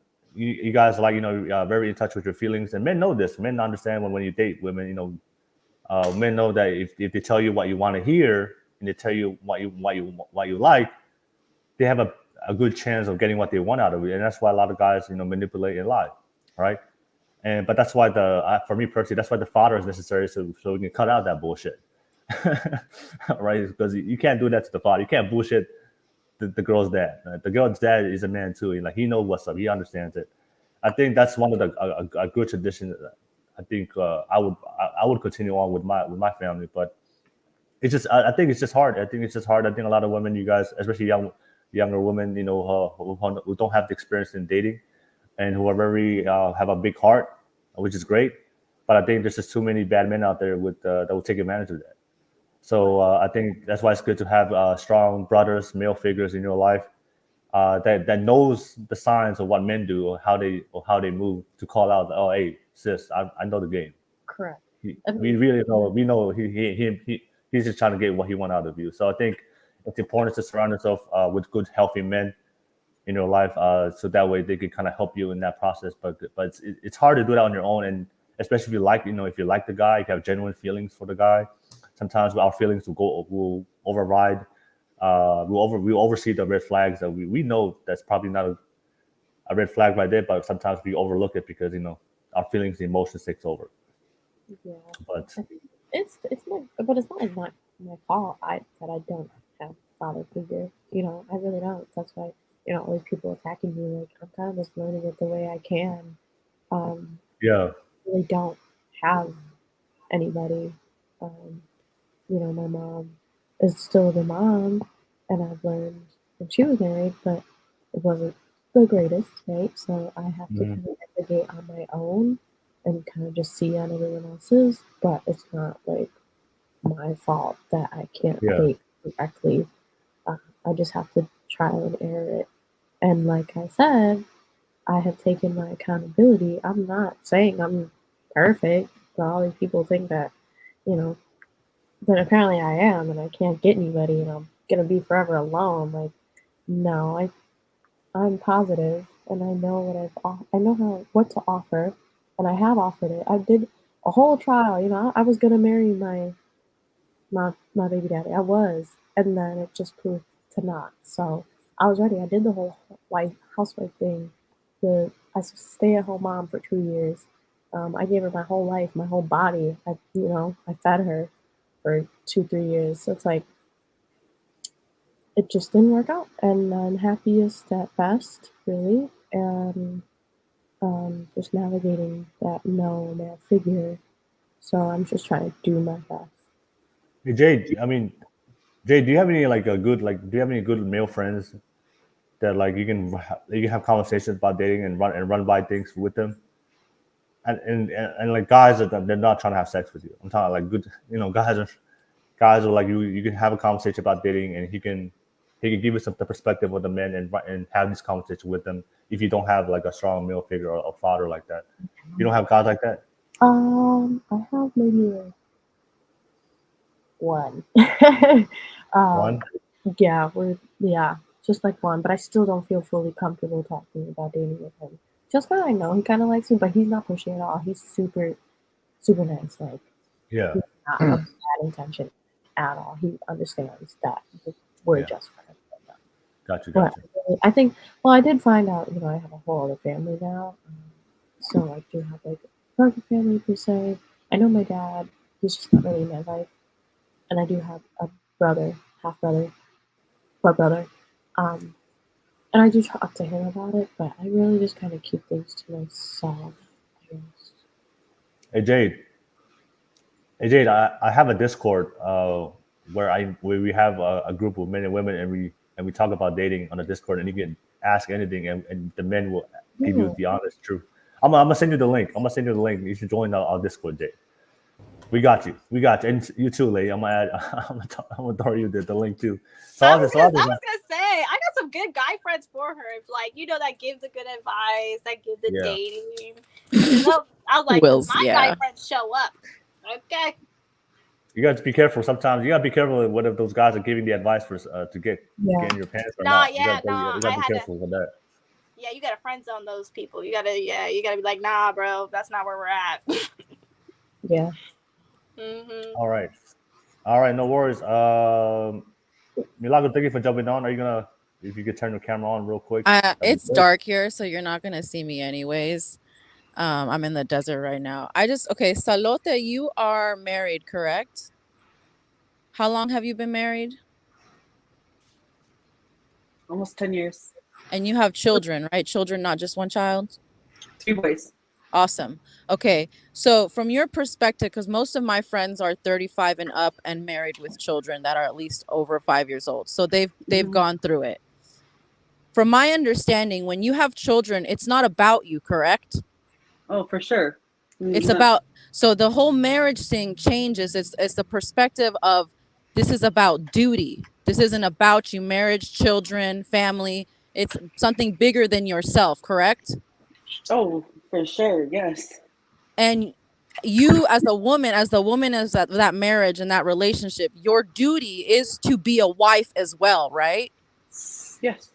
guys are very in touch with your feelings, and men know this. Men understand when you date women. Men know that if they tell you what you want to hear and they tell you what you like, they have a good chance of getting what they want out of it, and that's why a lot of guys manipulate and lie, right? But that's why for me personally, that's why the father is necessary, so we can cut out that bullshit, right? Because you can't do that to the father. You can't bullshit the girl's dad. The girl's dad is a man too, and he knows what's up. He understands it. I think that's one of a good tradition. I think I would continue on with my family, but it's just I think it's just hard. I think a lot of women, you guys, especially younger women, who don't have the experience in dating, and who are very have a big heart, which is great. But I think there's just too many bad men out there that will take advantage of that. So I think that's why it's good to have strong brothers, male figures in your life that knows the signs of what men do or how they move, to call out, oh, hey, sis, I know the game. Correct. We really know. We know he's just trying to get what he wants out of you. So I think it's important to surround yourself with good, healthy men, in your life, so that way they could kind of help you in that process. But it's hard to do that on your own, and especially if you like, if you like the guy, if you have genuine feelings for the guy, sometimes our feelings will override. We'll oversee the red flags that we know that's probably not a red flag right there, but sometimes we overlook it because our feelings, the emotions takes over. Yeah, But it's not my fault that I don't have father figure. I really don't. That's why all these people attacking me. Like, I'm kind of just learning it the way I can. yeah, I really don't have anybody. My mom is still the mom, and I've learned when she was married, but it wasn't the greatest, right? So I have to kind of navigate on my own and kind of just see on everyone else's, but it's not like my fault that I can't yeah, date correctly. I just have to trial and error it. And like I said, I have taken my accountability. I'm not saying I'm perfect, but all these people think that, but apparently I am, and I can't get anybody, and I'm gonna be forever alone. Like, no, I'm positive, and I know I know what to offer, and I have offered it. I did a whole trial. I was gonna marry my baby daddy. I was, and then it just proved to not. So I was ready. I did the whole housewife thing. I stay at home mom for 2 years. I gave her my whole life, my whole body. I fed her for 2-3 years. So it's like it just didn't work out, and I'm happiest at best, really, and just navigating that male figure. So I'm just trying to do my best. Hey, Jade. Jade, do you have any do you have any good male friends that you can have conversations about dating and run by things with them? And like guys that they're not trying to have sex with you. I'm talking like good, guys are like you can have a conversation about dating, and he can give you the perspective of the men and have this conversation with them if you don't have like a strong male figure or a father like that. You don't have guys like that? I have maybe one. One? Yeah, just like one, but I still don't feel fully comfortable talking about dating with him. Just because I know he kind of likes me, but he's not pushing at all. He's super, super nice. Like, Yeah. he's not a bad intention at all. He understands that we're just friends. Gotcha. But I think, I did find out, I have a whole other family now. So I do have like a perfect family per se. I know my dad, he's just not really in my life. And I do have a brother, half brother, blood brother. And I do talk to him about it, but I really just kind of keep things to myself, I guess. Hey Jade, I have a Discord where we have a group of men and women, and we talk about dating on the Discord, and you can ask anything, and the men will give you the honest truth. I'm gonna send you the link. You should join our Discord, Jade. We got you, and you too, lady. I'm gonna throw you the link too. So I was gonna say, I got some good guy friends for her. If that give the good advice, that give the dating. I was like, my guy friends show up. Okay. You got to be careful. Sometimes you got to be careful with whether those guys are giving the advice for to get in your pants or not. You got to be careful with that. Yeah, you got to friend zone those people. You gotta be like, nah, bro, that's not where we're at. Yeah. Mm-hmm. All right, no worries. Milagro, thank you for jumping on. Are you gonna, if you could turn your camera on real quick? It's dark here, so you're not gonna see me anyways. I'm in the desert right now. Okay, Salote, you are married, correct? How long have you been married? Almost 10 years. And you have children, right? Children, not just one child? 2 boys. Awesome. Okay, so from your perspective, because most of my friends are 35 and up and married with children that are at least over 5 years old, so they've gone through it. From my understanding, when you have children, it's not about you, correct? Oh, for sure. It's about, so the whole marriage thing changes. It's the perspective of, this is about duty. This isn't about you, marriage, children, family. It's something bigger than yourself, correct? Oh, for sure, yes. And you as a woman, as that marriage and that relationship, your duty is to be a wife as well, right? Yes.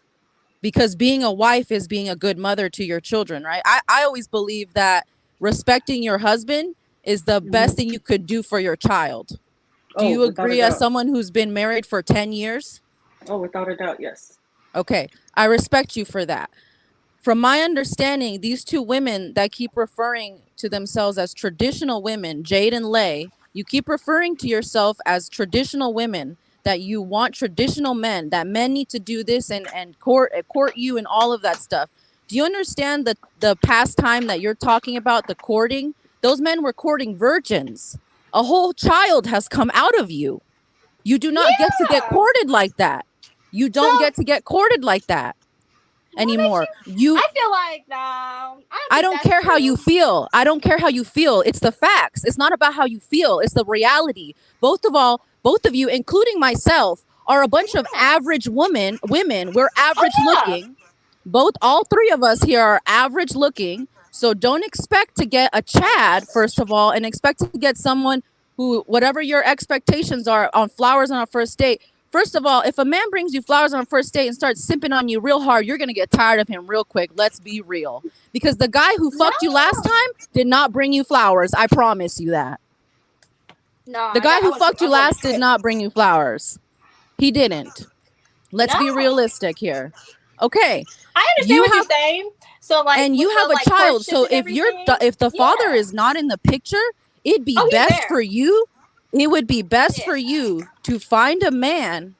because being a wife is being a good mother to your children, right? I always believe that respecting your husband is the best thing you could do for your child. Do you without a agree as doubt. someone who's been married for 10 years? Oh, without a doubt, yes. Okay, I respect you for that. From my understanding, these two women that keep referring to themselves as traditional women, Jade and Lay, you keep referring to yourself as traditional women, that you want traditional men, that men need to do this and court you and all of that stuff. Do you understand the past time that you're talking about, the courting? Those men were courting virgins. A whole child has come out of you. You do not get to get courted like that. You don't get to get courted like that anymore. I feel like no. I don't care how you feel. I don't care how you feel. It's the facts. It's not about how you feel. It's the reality. Both of you, including myself, are a bunch of average women. We're average looking. All three of us here are average looking. So don't expect to get a Chad, first of all, and expect to get someone who, whatever your expectations are on flowers on a first date. First of all, if a man brings you flowers on a first date and starts simping on you real hard, you're going to get tired of him real quick. Let's be real. Because the guy who fucked you last time did not bring you flowers. I promise you that. No, The guy who fucked you last did not bring you flowers. He didn't. Let's be realistic here. Okay. I understand what you're saying. So like, and you have a child. So if if the father is not in the picture, it'd be best for you. It would be best for you to find a man.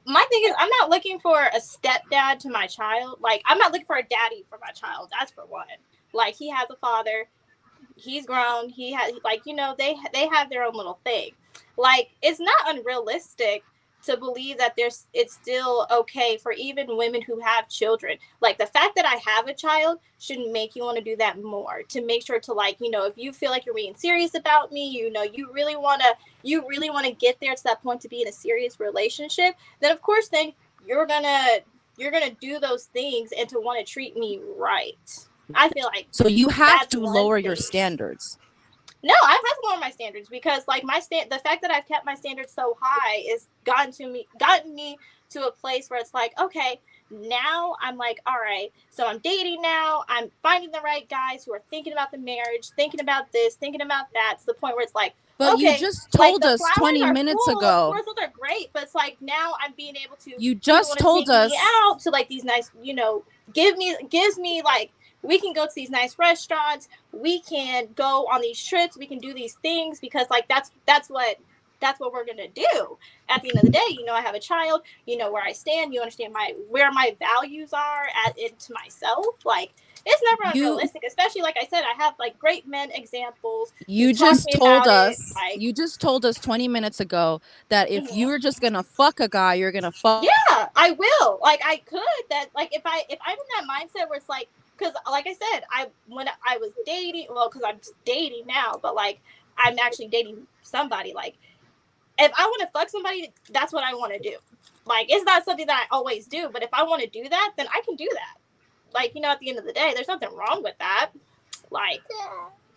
My thing is, I'm not looking for a stepdad to my child. Like, I'm not looking for a daddy for my child. That's for one. Like, he has a father. He's grown. He has, like, you know, they have their own little thing. Like, it's not unrealistic to believe that it's still okay for even women who have children. Like, the fact that I have a child shouldn't make you want to do that more, to make sure to, like, you know, if you feel like you're being serious about me, you know, you really want to get there to that point to be in a serious relationship, then of course then you're gonna do those things and to want to treat me right. I feel like so you have to lower your standards. No, I have to lower my standards because, like, the fact that I've kept my standards so high is gotten me to a place where it's like, okay, now I'm like, all right, so I'm dating now. I'm finding the right guys who are thinking about the marriage, thinking about this, thinking about that, to the point where it's like, but okay, you just told like, us 20 minutes ago. Of course, they're great, but it's like now I'm being able to. You just told us out to like these nice, you know, gives me like. We can go to these nice restaurants. We can go on these trips. We can do these things because, like, that's what we're gonna do. At the end of the day, you know, I have a child. You know where I stand. You understand where my values are to myself. Like, it's never unrealistic. Especially, like I said, I have like great men examples. You just told us. You just told us 20 minutes ago that if you were just gonna fuck a guy, you're gonna fuck. Yeah, I will. Like, I could. That, like, if I'm in that mindset where it's like. Because, like I said, when I was dating, well, because I'm dating now, but, like, I'm actually dating somebody. Like, if I want to fuck somebody, that's what I want to do. Like, it's not something that I always do, but if I want to do that, then I can do that. Like, you know, at the end of the day, there's nothing wrong with that. Like,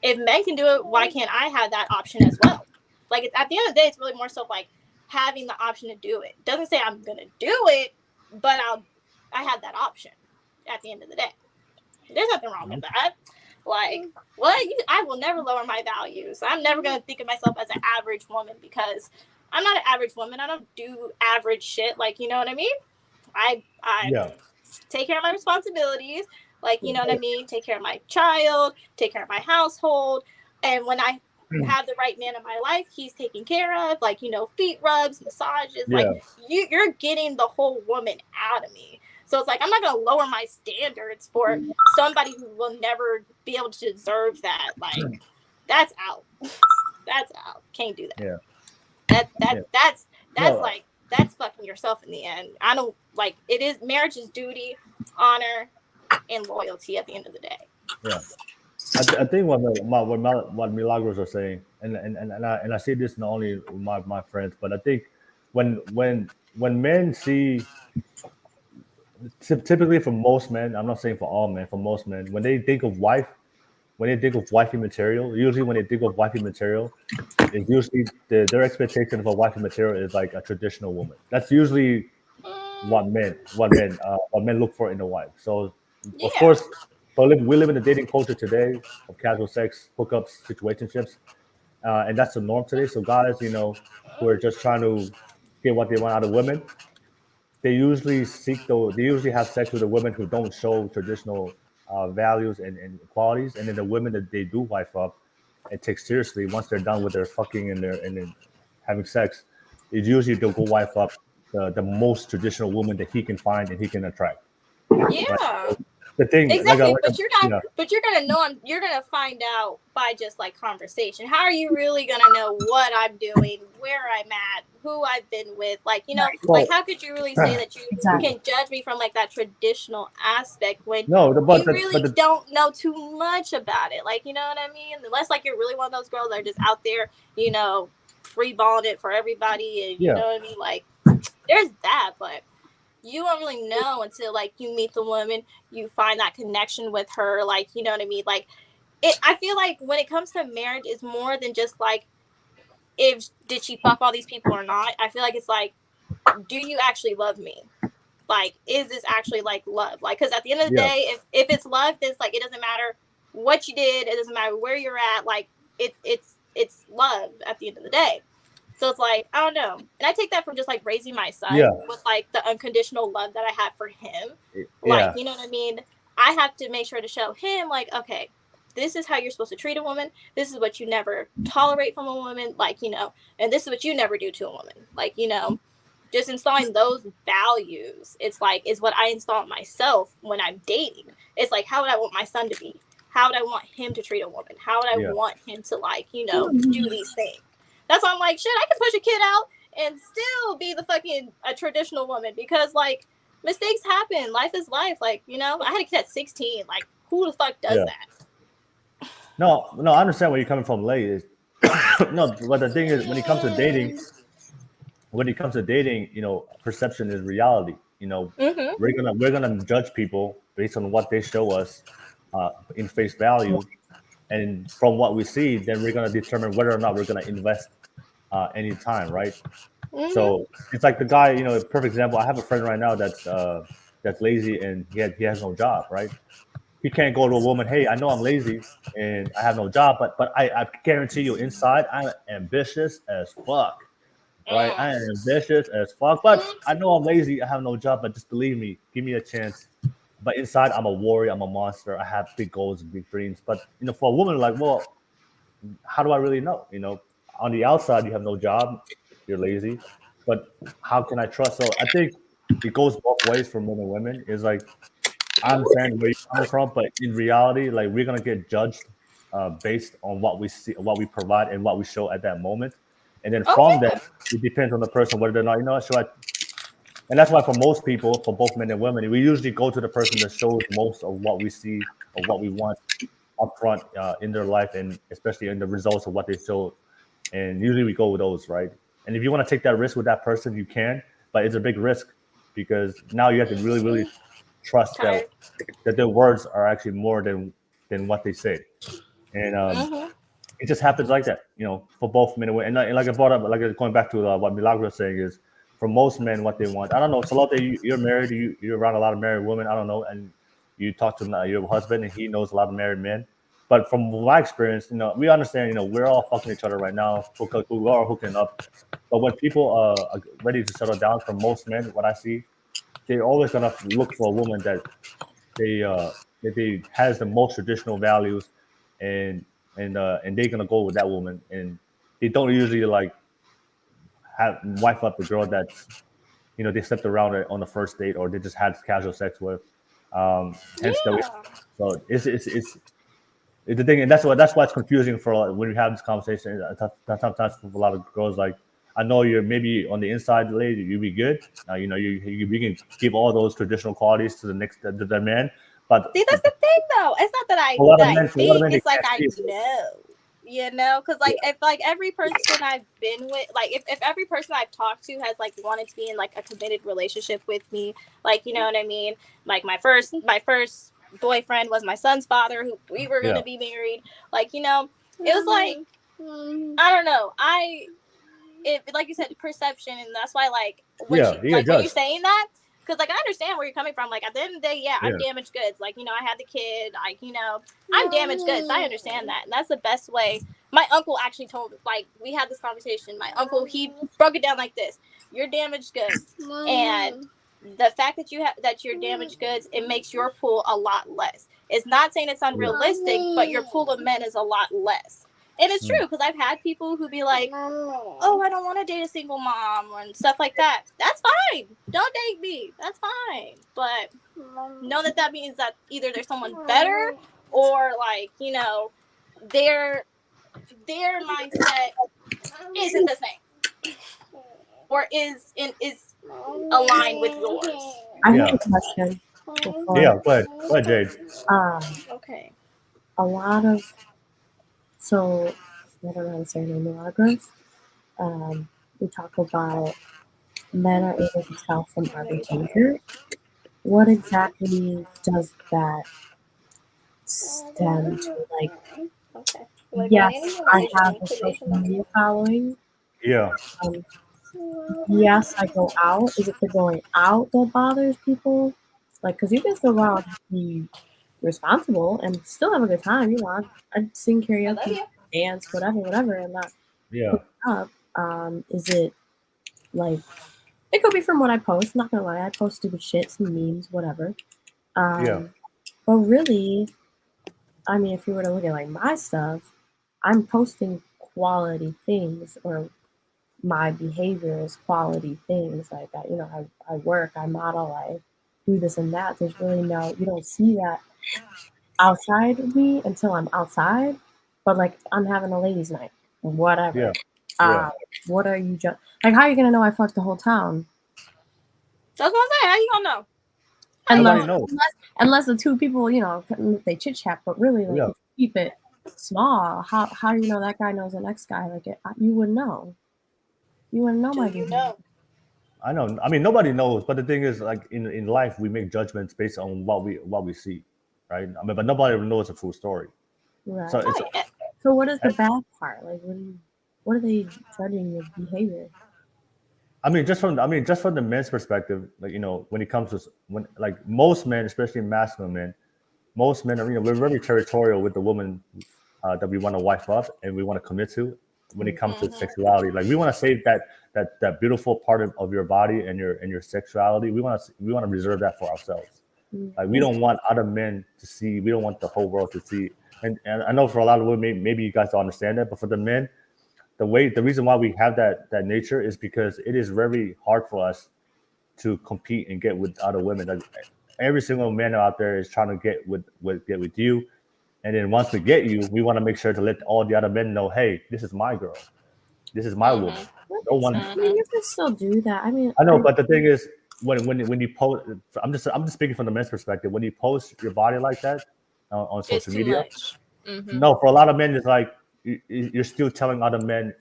if men can do it, why can't I have that option as well? Like, at the end of the day, it's really more so like having the option to do it. It doesn't say I'm going to do it, but I have that option at the end of the day. There's nothing wrong with that. Like, I will never lower my values. I'm never going to think of myself as an average woman because I'm not an average woman. I don't do average shit. Like, you know what I mean? I take care of my responsibilities. Like, you know what I mean? Take care of my child, take care of my household. And when I have the right man in my life, he's taken care of. Like, you know, feet rubs, massages. Yeah. Like, you're getting the whole woman out of me. So it's like, I'm not going to lower my standards for somebody who will never be able to deserve that. Like, that's out. That's out. Can't do that. Yeah. That's like, that's fucking yourself in the end. I don't, like, it is, marriage is duty, honor, and loyalty at the end of the day. Yeah. I think what Milagros are saying, and I see this not only with my friends, but I think when men see, typically for most men, I'm not saying for all men, for most men, when they think of wife, when they think of wifey material, usually when they think of wifey material, it's usually their expectation of a wifey material is like a traditional woman. That's usually what men look for in a wife. So of course, we live in a dating culture today of casual sex, hookups, situationships, and that's the norm today. So guys, who are just trying to get what they want out of women, they usually have sex with the women who don't show traditional values and qualities, and then the women that they do wife up and take seriously once they're done with their fucking and having sex, is usually they'll go wife up the most traditional woman that he can find and he can attract. Yeah. Right? The thing, exactly, like but you're not. But you're gonna know. You're gonna find out by just like conversation. How are you really gonna know what I'm doing, where I'm at, who I've been with? Like like how could you really say that you can judge me from like that traditional aspect when you really don't know too much about it? Like you know what I mean? Unless like you're really one of those girls that are just out there, free balling it for everybody, and you know what I mean? Like there's that, but you don't really know until like you meet the woman, you find that connection with her, like you know what I mean. Like I feel like when it comes to marriage, it's more than just like did she fuck all these people or not. I feel like it's like, do you actually love me? Like, is this actually like love? Like, because at the end of the day, if it's love, then it's like it doesn't matter what you did, it doesn't matter where you're at. Like it's love at the end of the day. So it's like, I don't know. And I take that from just like raising my son with like the unconditional love that I have for him. Like, you know what I mean? I have to make sure to show him like, okay, this is how you're supposed to treat a woman. This is what you never tolerate from a woman. Like, and this is what you never do to a woman. Like, just installing those values. It's like, is what I install in myself when I'm dating. It's like, how would I want my son to be? How would I want him to treat a woman? How would I want him to like, do these things? That's why I'm like, shit, I can push a kid out and still be the fucking a traditional woman because like mistakes happen. Life is life. Like, I had a kid at 16. Like, who the fuck does that? No, I understand where you're coming from, Lay. No, but the thing is, when it comes to dating, perception is reality. We're gonna judge people based on what they show us in face value. And from what we see, then we're going to determine whether or not we're going to invest any time, right? So it's like the guy, a perfect example. I have a friend right now that's lazy and he has no job, right? He can't go to a woman, hey, I know I'm lazy and I have no job, but I guarantee you inside I'm ambitious as fuck, right? I am ambitious as fuck, but I know I'm lazy, I have no job, but just believe me, give me a chance. But inside, I'm a warrior. I'm a monster. I have big goals and big dreams. But for a woman, like, well, how do I really know? On the outside, you have no job. You're lazy. But how can I trust? So I think it goes both ways for men and women. It's like I understand where you're coming from, but in reality, like we're gonna get judged based on what we see, what we provide, and what we show at that moment. And then from that, it depends on the person whether or not should I. And that's why for most people, for both men and women, we usually go to the person that shows most of what we see or what we want up front in their life, and especially in the results of what they show. And usually we go with those, right? And if you want to take that risk with that person, you can, but it's a big risk because now you have to really, really trust that their words are actually more than what they say. And it just happens like that, for both men and women. And like I brought up, like going back to what Milagro was saying is, for most men, what they want. I don't know, Salote, you're married. You're around a lot of married women. I don't know, and you talk to your husband, and he knows a lot of married men. But from my experience, we understand. We're all fucking each other right now. We are hooking up. But when people are ready to settle down, for most men, what I see, they're always gonna look for a woman that they has the most traditional values, and they're gonna go with that woman, and they don't usually like have wife up the girl that's they slept around on the first date or they just had casual sex with. So it's the thing, and that's why it's confusing for when we have this conversation. Sometimes for a lot of girls, like I know you're maybe on the inside, lady, you be good. You can give all those traditional qualities to the man. But see, that's the thing, though. It's not that I think. It's like I know. Because like if like every person I've been with, like if every person I've talked to has like wanted to be in like a committed relationship with me, like you know what I mean. Like my first boyfriend was my son's father, who we were going to be married. Like, you know, it was like, I don't know. It like you said, perception, and that's why, like, when when you're saying that, because, like, I understand where you're coming from. Like, at the end of the day, I'm damaged goods. Like, you know, I had the kid. Like, you know, I'm damaged goods. I understand that, and that's the best way. My uncle actually told, like, we had this conversation. My uncle, he broke it down like this: you're damaged goods, and the fact that you're damaged goods, it makes your pool a lot less. It's not saying it's unrealistic, but your pool of men is a lot less. And it's true, because I've had people who be like, oh, I don't want to date a single mom and stuff like that. That's fine. Don't date me. That's fine. But know that means that either there's someone better, or, like, you know, their mindset isn't the same, or is aligned with yours. I have a question. Yeah, go ahead, Jade. Okay. A lot of, so I don't know how to say it in a lot of girls. We talk about men are able to tell from our behavior. What exactly does that stem to? Like, yes, I have a social media following. Yeah. Yes, I go out. Is it the going out that bothers people? Like, because you can still go out and be responsible and still have a good time. You know, I sing karaoke, dance, whatever, and not up. Is it like, it could be from what I post. I'm not gonna lie, I post stupid shit, some memes, whatever. But really, I mean, if you were to look at, like, my stuff, I'm posting quality things, or my behavior is quality things. Like, you know, I work, I model, I do this and that. There's really you don't see that outside of me until I'm outside. But, like, I'm having a ladies' night, whatever. What are you just like? How are you gonna know I fucked the whole town? That's what I'm saying. How you gonna know? Unless the two people, you know, they chit chat. But really, like, if you keep it small, how do you know that guy knows the next guy? Like, you wouldn't know. You wouldn't know my behavior. I know. I mean, nobody knows. But the thing is, like, in life, we make judgments based on what we see, right? I mean, but nobody knows the full story. Right. So what is the bad part? Like, what are they judging your behavior? I mean, just from the men's perspective, like, you know, when it comes to like, most men, especially masculine men, most men are, you know, we're very territorial with the woman that we want to wife up and we want to commit to. When it comes to sexuality, like, we want to save that beautiful part of your body and your sexuality. We want to reserve that for ourselves. Like, we don't want other men to see. We don't want the whole world to see. And I know for a lot of women, maybe you guys don't understand that, but for the men, the reason why we have that nature is because it is very hard for us to compete and get with other women. Like, every single man out there is trying to get with you. And then once we get you, we want to make sure to let all the other men know, hey, this is my girl. This is my woman. No one. I mean, you can still do that. I mean, I know, but the thing is, when you post, I'm just speaking from the men's perspective. When you post your body like that on social media, no, for a lot of men, it's like you're still telling other men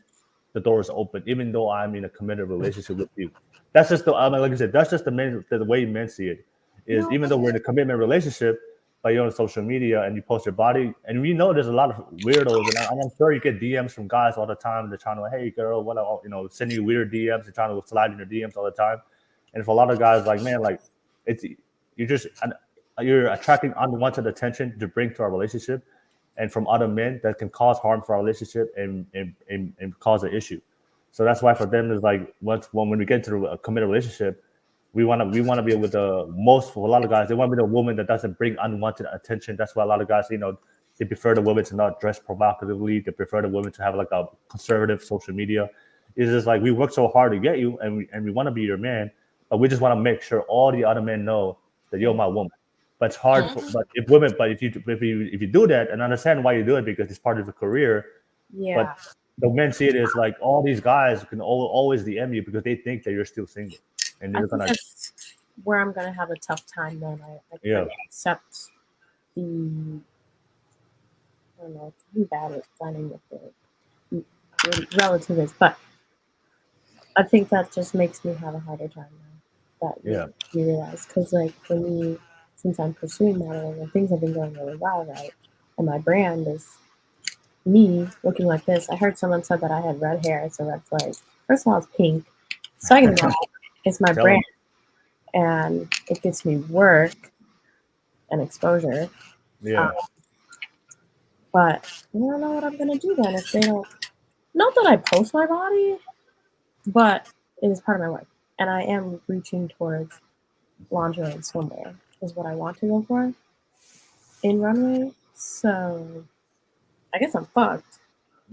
the door is open, even though I'm in a committed relationship with you. That's just like I said, that's just the way men see it. Is even though we're in a commitment relationship, but you're on social media and you post your body, and we know there's a lot of weirdos, and I'm sure you get DMs from guys all the time. They're trying to, hey girl, what, you know, sending you weird DMs. They're trying to slide in your DMs all the time. And for a lot of guys, like, man, like, you're attracting unwanted attention to bring to our relationship, and from other men that can cause harm for our relationship and cause an issue. So that's why for them is like, when we get into a committed relationship, we want to be with for a lot of guys, they want to be the woman that doesn't bring unwanted attention. That's why a lot of guys, you know, they prefer the women to not dress provocatively. They prefer the women to have like a conservative social media. It's just like, we work so hard to get you, and we want to be your man, but we just want to make sure all the other men know that you're my woman. But it's hard. If you do that, and understand why you do it, because it's part of the career. Yeah. But the men see it as like, all these guys can always DM you because they think that you're still single. And I think that's where I'm gonna have a tough time. Then I can't accept the. I don't know. I'm bad at finding what the relative is, but I think that just makes me have a harder time now. That you realize, because, like, for me, since I'm pursuing modeling and things have been going really well, right? And my brand is me looking like this. I heard someone said that I had red hair. It's a red flag. First of all, it's pink. Second of all, it's my brand. And it gets me work and exposure. Yeah. But I don't know what I'm going to do then if they don't. Not that I post my body, but it is part of my work. And I am reaching towards lingerie and swimwear is what I want to go for in runway. So I guess I'm fucked.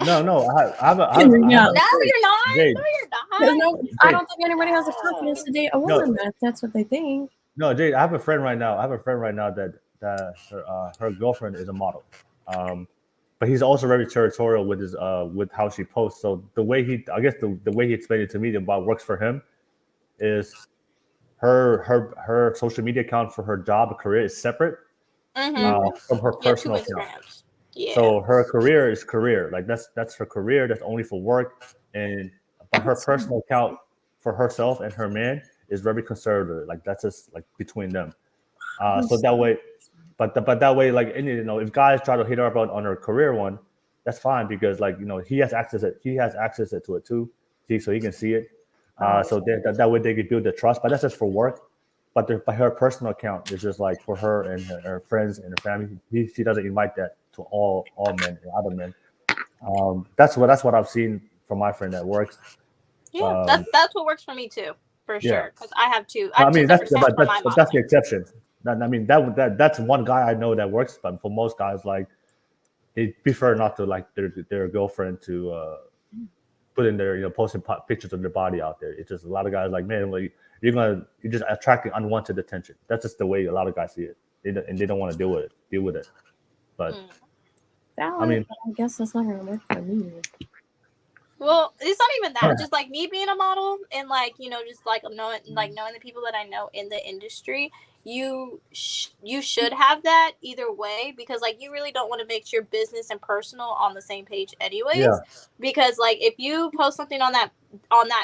No, I have a No, you're not. Jade. No, you're not. No, I don't think anybody has the confidence to date a woman if that's what they think. No, Jade, I have a friend right now. That her girlfriend is a model. But he's also very territorial with his with how she posts. So the way he explained it to me about works for him is her social media account for her job career is separate from her personal account. Yeah. So her career is career. Like that's her career. That's only for work. But her personal account for herself and her man is very conservative. Like that's just like between them. So that way, but that way, like if guys try to hit her up on her career one, that's fine because he has access to it too. So he can see it. So that way they can build the trust. But that's just for work. But her personal account is just like for her and her friends and her family. She doesn't invite that to all men and other men. That's what I've seen from my friend that works. Yeah, that's what works for me too, for sure. Because I have two. That's the exception. That's one guy I know that works. But for most guys, like they prefer not to like their girlfriend to put in their posting pictures of their body out there. It's just a lot of guys like, man, like you're just attracting unwanted attention. That's just the way a lot of guys see it. They don't want to deal with it. But I guess that's not gonna work for me. Well, it's not even that. Just like me being a model and just like knowing the people that I know in the industry, you should have that either way because like you really don't want to mix your business and personal on the same page anyways. Yeah. Because like if you post something on that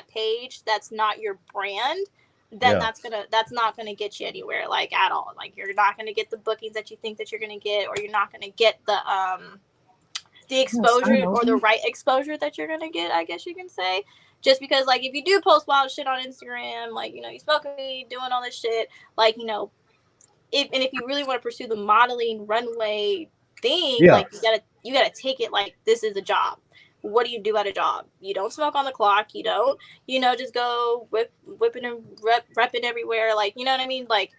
page that's not your brand, then that's not gonna get you anywhere like at all. Like you're not gonna get the bookings that you think that you're gonna get, or you're not gonna get the exposure or the right exposure that you're gonna get, I guess you can say. Just because like if you do post wild shit on Instagram, like you smoking weed, doing all this shit, like if you really want to pursue the modeling runway thing, like you gotta take it like this is a job. What do you do at a job? You don't smoke on the clock. You don't, just go whipping and repping everywhere. Like, you know what I mean? Like,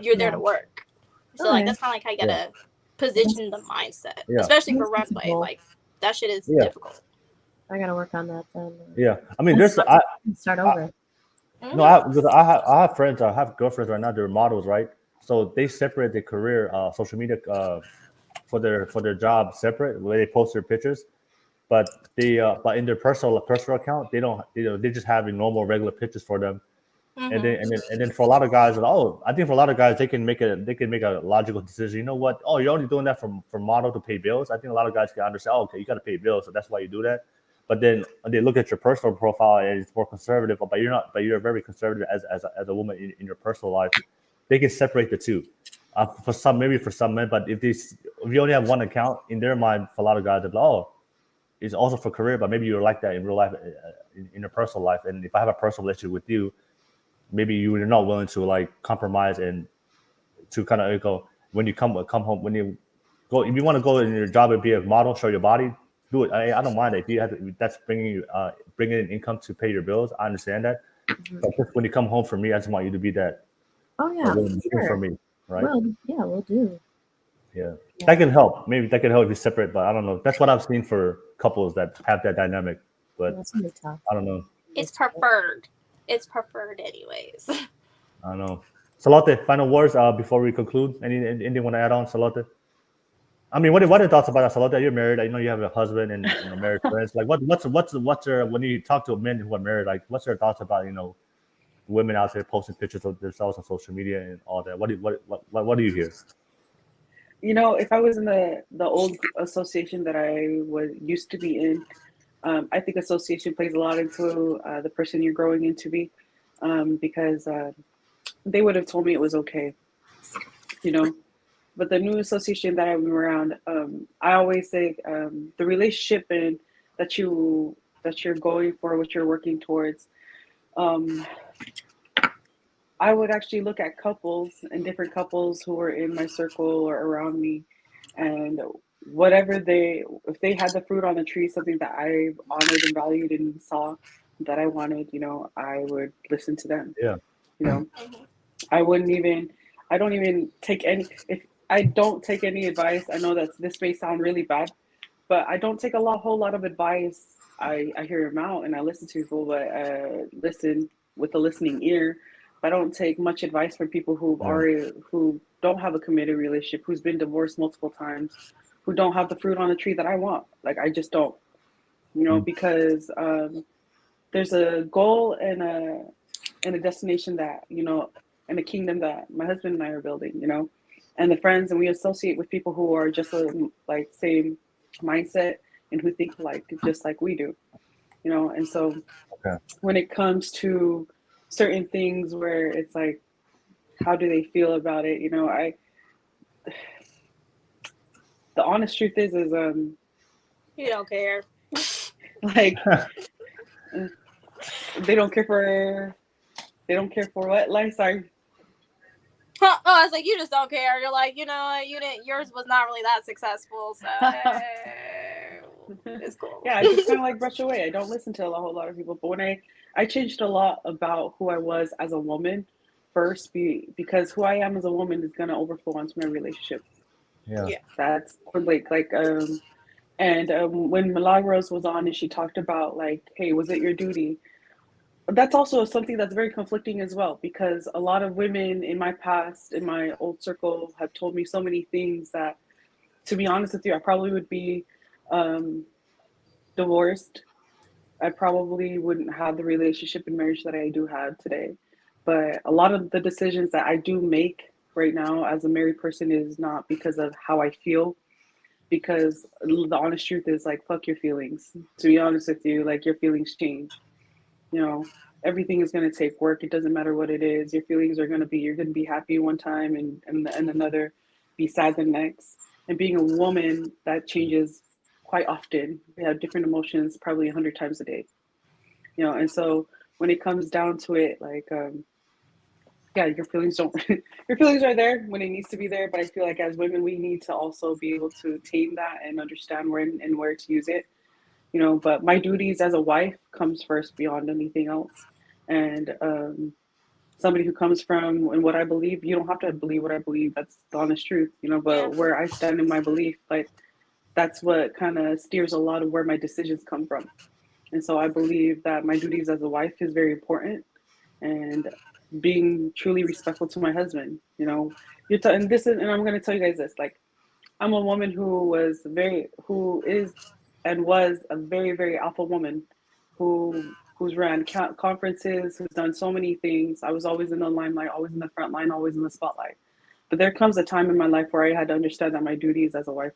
you're there to work. So, like, that's kind of like how you gotta position the mindset, especially for runway. Like, that shit is difficult. I gotta work on that then. Yeah, I mean, start over. I have friends. I have girlfriends right now. They're models, right? So they separate their career, social media, for their job separate, where they post their pictures. But but in their personal account, they don't. They just have normal regular pictures for them. Mm-hmm. And then for a lot of guys, I think for a lot of guys, they can make a logical decision. You know what? Oh, you're only doing that for model to pay bills. I think a lot of guys can understand. Oh, okay, you got to pay bills, so that's why you do that. But then they look at your personal profile and it's more conservative. But you're not. But you're very conservative as a woman in your personal life. They can separate the two. For some men, but if you only have one account, in their mind, for a lot of guys, they're like, oh, it's also for career, but maybe you're like that in real life, in your personal life. And if I have a personal relationship with you, maybe you're not willing to like compromise and to kind of go when you come home, when you go, if you want to go in your job and be a model, show your body, do it. I don't mind it. If you have to, that's bringing in income to pay your bills, I understand that. Mm-hmm. But just when you come home for me, I just want you to be that. Oh yeah, sure. For me, right? Well, yeah, we'll do. Yeah, that can help. Maybe that can help if you separate, but I don't know. That's what I've seen for couples that have that dynamic. But that's really tough. I don't know. It's preferred. It's preferred, anyways. I don't know. Salote, final words before we conclude. Anything want to add on, Salote? I mean, what are your thoughts about that, Salote? You're married. I know you have a husband and married friends. Like, what's your when you talk to men who are married? Like, what's your thoughts about women out there posting pictures of themselves on social media and all that? What do you hear? If I was in the old association that I used to be in, I think association plays a lot into the person you're growing into be, because they would have told me it was okay. you know. But the new association that I'm around, I always say the relationship and that you're going for, what you're working towards. I would actually look at couples and different couples who are in my circle or around me, and if they had the fruit on the tree, something that I honored and valued and saw that I wanted, you know, I would listen to them. Yeah. You know, I don't even take any, if I don't take any advice. I know that this may sound really bad, but I don't take whole lot of advice. I hear them out and I listen to people, but listen with a listening ear. I don't take much advice from people who don't have a committed relationship, who's been divorced multiple times, who don't have the fruit on the tree that I want. Like, I just don't, you know, because there's a goal and a destination that, you know, and a kingdom that my husband and I are building, you know, and the friends, and we associate with people who are just like same mindset and who think just like we do, you know. And so when it comes to certain things where it's like, how do they feel about it? You know, the honest truth is you don't care. Like, they don't care for what? Like, sorry. Oh, I was like, you just don't care. You're like, you know, yours was not really that successful, so it's cool. Yeah, I just kind of like brush away. I don't listen to a whole lot of people. But when I changed a lot about who I was as a woman first, because who I am as a woman is gonna overflow onto my relationship. Yeah. That's like and when Milagros was on and she talked about like, hey, was it your duty? That's also something that's very conflicting as well, because a lot of women in my past, in my old circle, have told me so many things that, to be honest with you, I probably would be divorced. I probably wouldn't have the relationship and marriage that I do have today. But a lot of the decisions that I do make right now as a married person is not because of how I feel, because the honest truth is like, fuck your feelings. To be honest with you, like, your feelings change. You know, everything is going to take work. It doesn't matter what it is. Your feelings are going to be, you're going to be happy one time and another, be sad the next. And being a woman, that changes quite often. We have different emotions probably 100 times a day. You know, and so when it comes down to it, like, yeah, your feelings your feelings are there when it needs to be there. But I feel like as women, we need to also be able to tame that and understand when and where to use it. You know, but my duties as a wife comes first beyond anything else. And somebody who comes from and what I believe, you don't have to believe what I believe. That's the honest truth, you know, but where I stand in my belief, like, that's what kind of steers a lot of where my decisions come from. And so I believe that my duties as a wife is very important, and being truly respectful to my husband, you know, and I'm going to tell you guys this, like, I'm a woman who is and was a very, very alpha woman who's ran conferences, who's done so many things. I was always in the limelight, always in the front line, always in the spotlight. But there comes a time in my life where I had to understand that my duties as a wife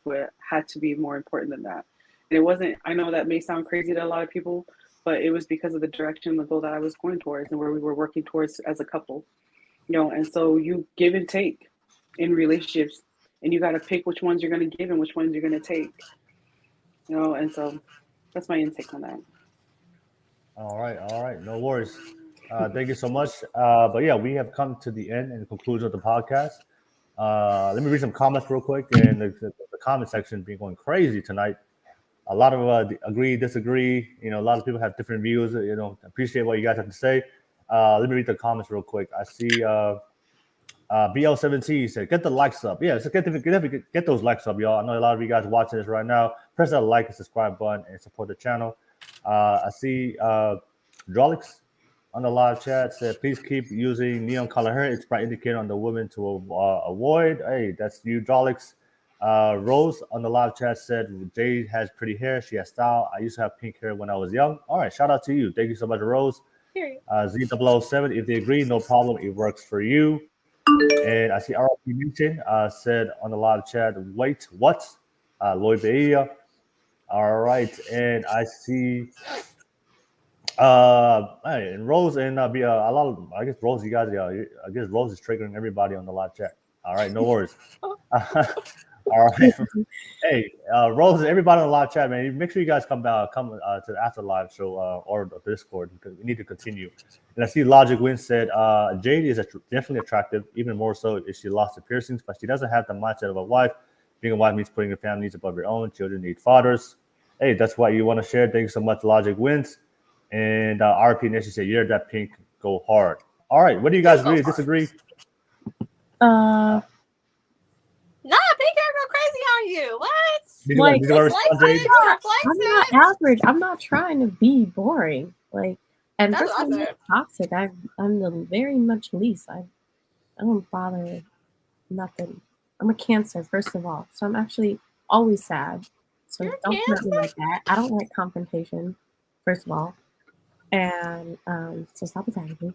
had to be more important than that. And it wasn't, I know that may sound crazy to a lot of people, but it was because of the direction, the goal that I was going towards and where we were working towards as a couple. You know, and so you give and take in relationships, and you got to pick which ones you're going to give and which ones you're going to take. You know, and so that's my intake on that. All right, no worries. Thank you so much. But yeah, we have come to the end and conclusion of the podcast. Let me read some comments real quick. And the comment section been going crazy tonight. A lot of agree, disagree. You know, a lot of people have different views. You know, appreciate what you guys have to say. Let me read the comments real quick. I see BL17 said, get the likes up. Yeah, so get those likes up, y'all. I know a lot of you guys watching this right now. Press that like and subscribe button and support the channel. I see Drolix on the live chat said, please keep using neon color hair. It's bright indicator on the woman to avoid. Hey, that's you, Drolix. Rose on the live chat said, Jade has pretty hair. She has style. I used to have pink hair when I was young. All right, shout out to you. Thank you so much, Rose. Z007, if they agree, no problem. It works for you. And I see RP Newton said on the live chat, wait, what? Lloyd Bahia. All right, and I see and Rose and be a lot of, I guess Rose, you guys, I guess Rose is triggering everybody on the live chat. All right, no worries. All right. Hey, Rose, everybody in the live chat, man. Make sure you guys come to the after live show or the Discord because we need to continue. And I see Logic Win said Jade is definitely attractive, even more so if she lost her piercings, but she doesn't have the mindset of a wife. Being a wife means putting your family needs above your own. Children need fathers. Hey, that's what you want to share. Thank you so much, Logic Wins. And RP Nation said, "Yeah, that pink go hard." All right, what do you guys agree? Disagree? Nah, pink hair go crazy on you. What? Like, did you respond, Jade? I'm not average. I'm not trying to be boring. Like, and That's first what I I'm not said. toxic. I'm the very much least. I don't bother nothing. I'm a Cancer, first of all, so I'm actually always sad. So You're a don't hurt me Cancer? like that. I don't like confrontation, first of all, and so stop attacking me.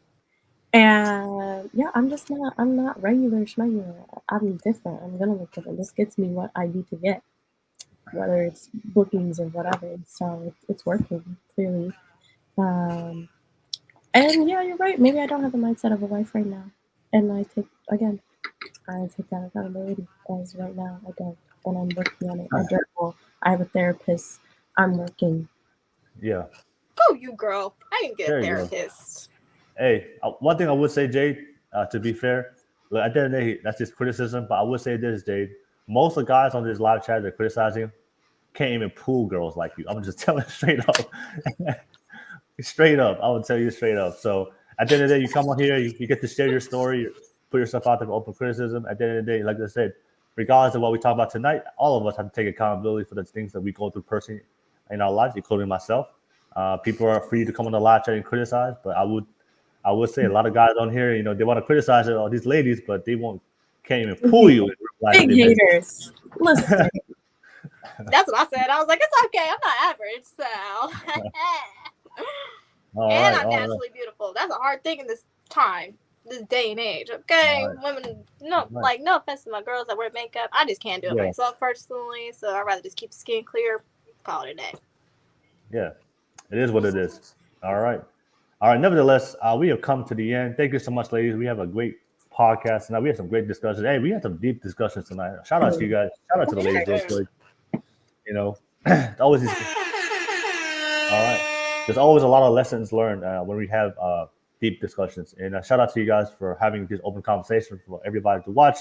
And yeah, I'm not regular schmegular. I'm different. I'm gonna look different. This gets me what I need to get, whether it's bookings or whatever. So it's working clearly. And yeah, you're right. Maybe I don't have the mindset of a wife right now. And I take that accountability as right now I don't. And I'm working on it. I don't know. I have a therapist. I'm working. Yeah. Go you, girl. I didn't get There a you go. therapist. Hey, one thing I would say, Jade, to be fair, look, at the end of the day, that's just criticism. But I would say this, Jade. Most of the guys on this live chat that are criticizing can't even pull girls like you. I'm just telling straight up. Straight up. I would tell you straight up. So at the end of the day, you come on here, you get to share your story, you put yourself out there for open criticism. At the end of the day, like I said, regardless of what we talk about tonight, all of us have to take accountability for the things that we go through personally in our lives, including myself. People are free to come on the live chat and criticize, but I would say a lot of guys on here, they want to criticize all these ladies, but they can't even pull you. Big haters. Listen. That's what I said. I was like, it's okay. I'm not average, so. And I'm naturally beautiful. That's a hard thing in this time, this day and age. Okay, women, no offense to my girls that wear makeup. I just can't do it myself personally, so I'd rather just keep the skin clear, call it a day. Yeah, it is what it is. All right. Nevertheless, we have come to the end. Thank you so much, ladies. We have a great podcast tonight. We had some great discussions. Hey, we had some deep discussions tonight. Shout out to you guys. Shout out to the ladies real quick. Always. All right. There's always a lot of lessons learned when we have deep discussions. And shout out to you guys for having this open conversation for everybody to watch.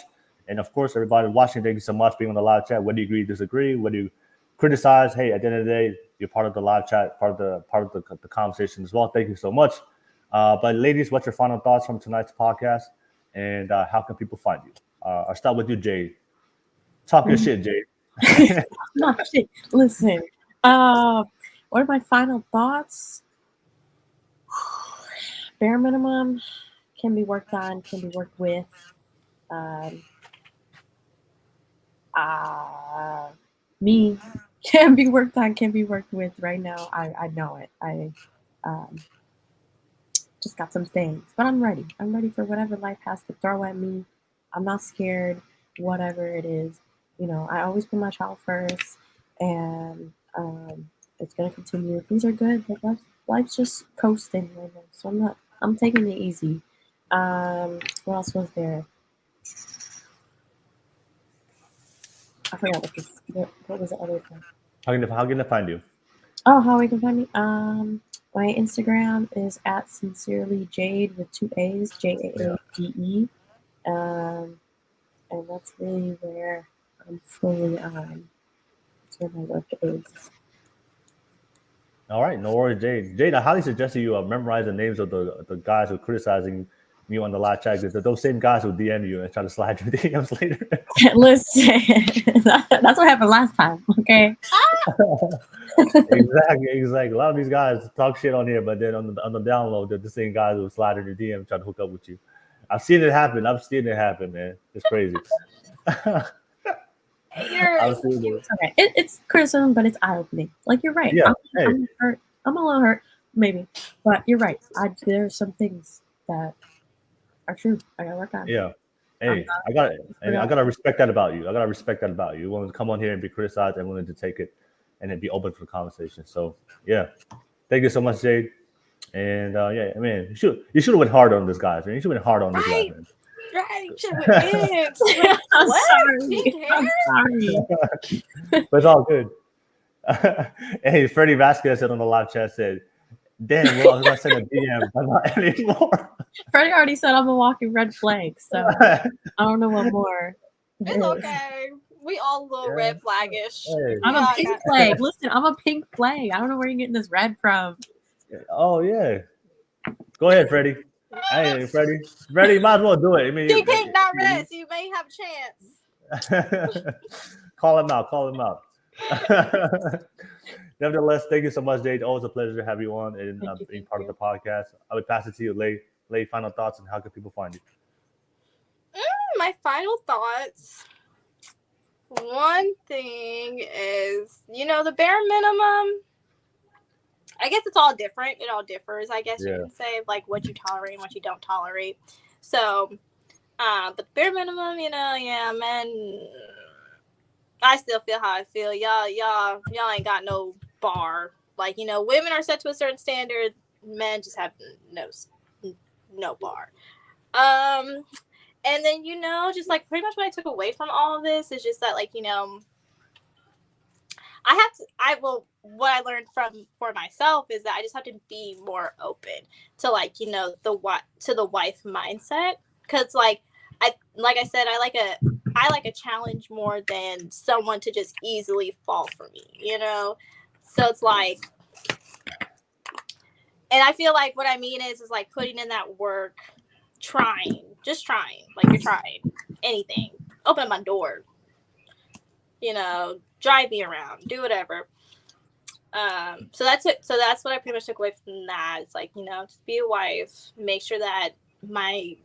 And of course, everybody watching, thank you so much for being on the live chat. Whether you agree, disagree, whether you criticize, hey, at the end of the day, you're part of the live chat, part of the conversation as well. Thank you so much. But ladies, what's your final thoughts from tonight's podcast? And how can people find you? I'll start with you, Jade. Talk your shit, Jade. No shit. Listen. What are my final thoughts? Bare minimum can be worked on, can be worked with. Me can be worked on, can be worked with right now. I know it. I just got some things, but I'm ready. I'm ready for whatever life has to throw at me. I'm not scared, whatever it is. I always put my child first, and it's gonna continue. Things are good, but life's just coasting right now. So I'm taking it easy. What else was there? I forgot what was the other thing. How can I find you? Oh, how we can find me? My Instagram is @sincerelyjade with 2 A's, JAADE. And that's really where I'm fully on. That's where my work is. All right, no worries, Jade. Jade, I highly suggest you memorize the names of the guys who are criticizing you on the live chat, because those same guys who DM you and try to slide your DMs later. Listen, that's what happened last time, okay? Exactly. A lot of these guys talk shit on here, but then on the download, they're the same guys who slide in your DM trying to hook up with you. I've seen it happen, man. It's crazy. Okay. It's criticism, but it's eye-opening. Like, you're right. Yeah. I'm hurt. I'm a little hurt, maybe, but you're right. There are some things that are true. I gotta work on. Yeah. Hey, I gotta respect that about you. You want to come on here and be criticized and willing to take it and then be open for the conversation. So yeah, thank you so much, Jade. And you should have went hard on this guy. Man. You should have went hard on this guy. Man. Right, shit with ends. Like, I'm what? sorry. Pink hair? I'm sorry. But it's all good. Hey, Freddie Vasquez said on the live chat said, "Damn, well, I was gonna send a DM, but not anymore." Freddie already said I'm a walking red flag, so I don't know what more. It's okay. We all a little red flaggish. Hey. I'm a Yeah, pink got- flag. Listen, I'm a pink flag. I don't know where you're getting this red from. Oh yeah. Go ahead, Freddie. Hey, Freddie. Freddie, you might as well do it. I mean, Pink, pink, not red, so you may have a chance. call him out. Call him out. Nevertheless, thank you so much, Jade. Always a pleasure to have you on and being part of the podcast. I would pass it to you, Lay. Final thoughts and how can people find you? My final thoughts. One thing is, the bare minimum. I guess it's all different. It all differs. I guess you can say like what you tolerate and what you don't tolerate. So, the bare minimum, man. I still feel how I feel. Y'all ain't got no bar. Like, women are set to a certain standard. Men just have no bar. And then, just like pretty much what I took away from all of this is just that, like, what I learned for myself is that I just have to be more open to, like, the wife mindset. Cause like I said, I like a challenge more than someone to just easily fall for me, So it's like, and I feel like what I mean is like putting in that work, just trying, like you're trying anything, open my door, drive me around, do whatever. So that's it. So that's what I pretty much took away from that. It's like, just be a wife, make sure that my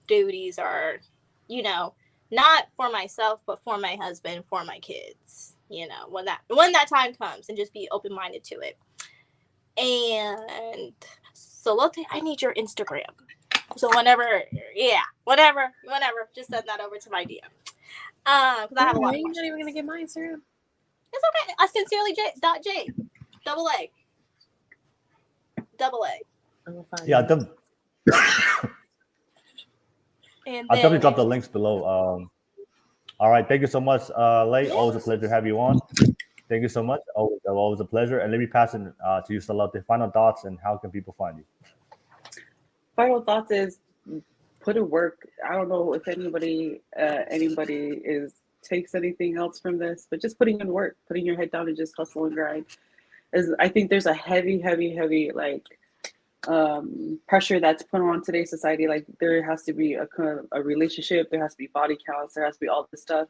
duties are, not for myself, but for my husband, for my kids, when that time comes, and just be open-minded to it. And Salote, I need your Instagram. So whenever, just send that over to my DM. Because I have a lot of You're not even gonna get my Instagram. It's okay. I sincerely Jade. Double A. Yeah, And I'll definitely drop the links below. All right, thank you so much, Lay. Always a pleasure to have you on. Thank you so much. Always a pleasure. And let me pass it to you, Salote. Final thoughts and how can people find you? Final thoughts is put in work. I don't know if anybody takes anything else from this, but just putting in work, putting your head down and just hustle and grind. I think there's a heavy like pressure that's put on today's society. Like there has to be a relationship, there has to be body counts, there has to be all this stuff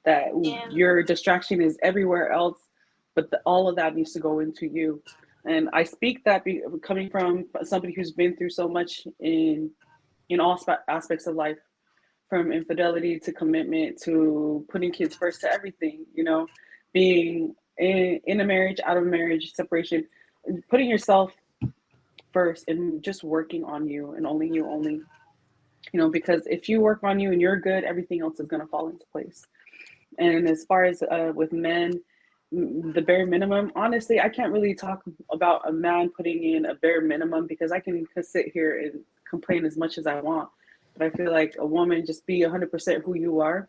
that your distraction is everywhere else, but all of that needs to go into you. And I speak that coming from somebody who's been through so much in all aspects of life, from infidelity to commitment to putting kids first to everything, being in a marriage, out of a marriage, separation, putting yourself first and just working on you and only you, because if you work on you and you're good, everything else is going to fall into place. And as far as with men, the bare minimum, honestly, I can't really talk about a man putting in a bare minimum because I can sit here and complain as much as I want. But I feel like a woman, just be 100% who you are.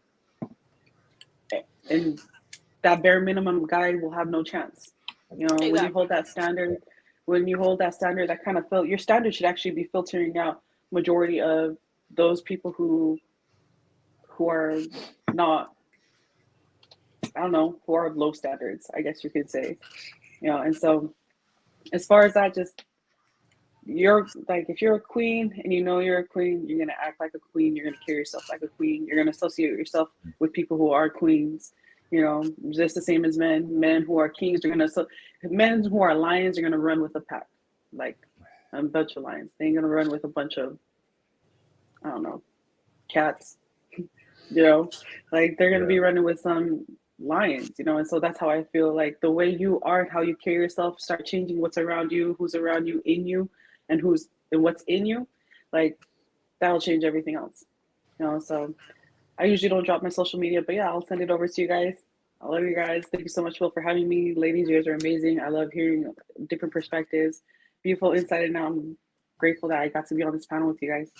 And that bare minimum guy will have no chance. Exactly. When you hold that standard, that kind of your standard should actually be filtering out majority of those people who are not, I don't know, who are low standards, I guess you could say, and so as far as that, just you're like, if you're a queen and you're a queen, you're going to act like a queen, you're going to carry yourself like a queen, you're going to associate yourself with people who are queens, just the same as men who are kings, men who are lions are going to run with a pack, like a bunch of lions. They ain't going to run with a bunch of, I don't know, cats, like they're going to be running with some lions, and so that's how I feel like the way you are and how you carry yourself, start changing what's around you, who's around you, in you, and what's in you, like that'll change everything else, so I usually don't drop my social media, but yeah, I'll send it over to you guys. I love you guys. Thank you so much, Phil, for having me. Ladies, you guys are amazing. I love hearing different perspectives, beautiful insight, and I'm grateful that I got to be on this panel with you guys.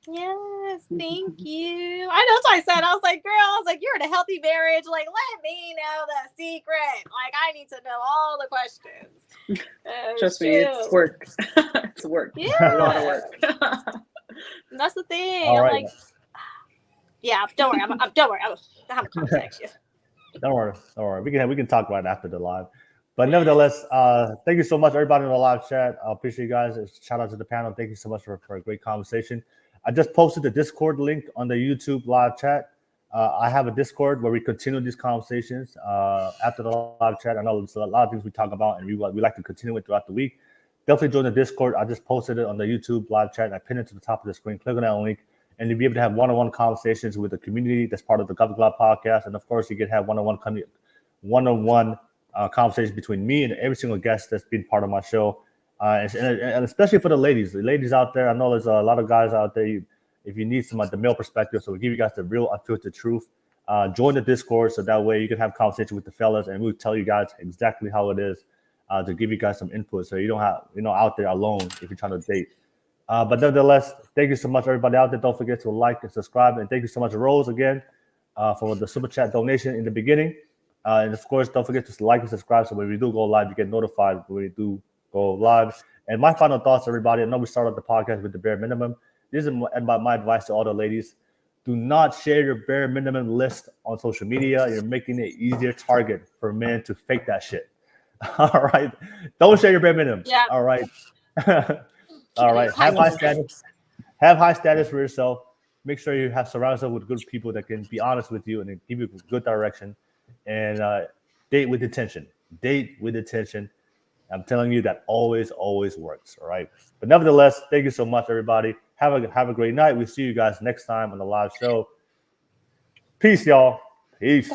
Yes, thank you. I know that's what I said. I was like, girl, I was like, you're in a healthy marriage. Like, let me know the secret. Like, I need to know all the questions. Trust me, it's work. It's work. Yeah. A lot of work. That's the thing. All I'm right. like, yeah, don't worry. Don't worry. I'm gonna contact you. Don't worry. We can talk right after the live. But nevertheless, thank you so much, everybody in the live chat. I appreciate you guys. Shout out to the panel. Thank you so much for a great conversation. I just posted the Discord link on the YouTube live chat. I have a Discord where we continue these conversations after the live chat. I know there's a lot of things we talk about, and we like to continue it throughout the week. Definitely join the Discord. I just posted it on the YouTube live chat, and I pinned it to the top of the screen. Click on that link, and you'll be able to have one-on-one conversations with the community that's part of the Cover Club podcast. And of course, you can have one-on-one conversations between me and every single guest that's been part of my show. And especially for the ladies out there. I know there's a lot of guys out there. If you need some the male perspective, so we give you guys the real unfiltered truth. Join the Discord so that way you can have conversation with the fellas, and we'll tell you guys exactly how it is to give you guys some input, so you don't have out there alone if you're trying to date. But nevertheless, thank you so much, everybody out there. Don't forget to like and subscribe, and thank you so much, Rose, again for the super chat donation in the beginning. And of course, don't forget to like and subscribe, so when we do go live, you get notified when we do go live. And my final thoughts, everybody. I know we started the podcast with the bare minimum. This is my advice to all the ladies. Do not share your bare minimum list on social media. You're making it easier target for men to fake that shit. All right. Don't share your bare minimum. Yeah. All right. All right. Have high status. Have high status for yourself. Make sure you have surround yourself with good people that can be honest with you and give you good direction. And date with intention. Date with intention. I'm telling you that always works. All right. But nevertheless, thank you so much, everybody. Have a great night. We'll see you guys next time on the live show. Peace, y'all. Peace.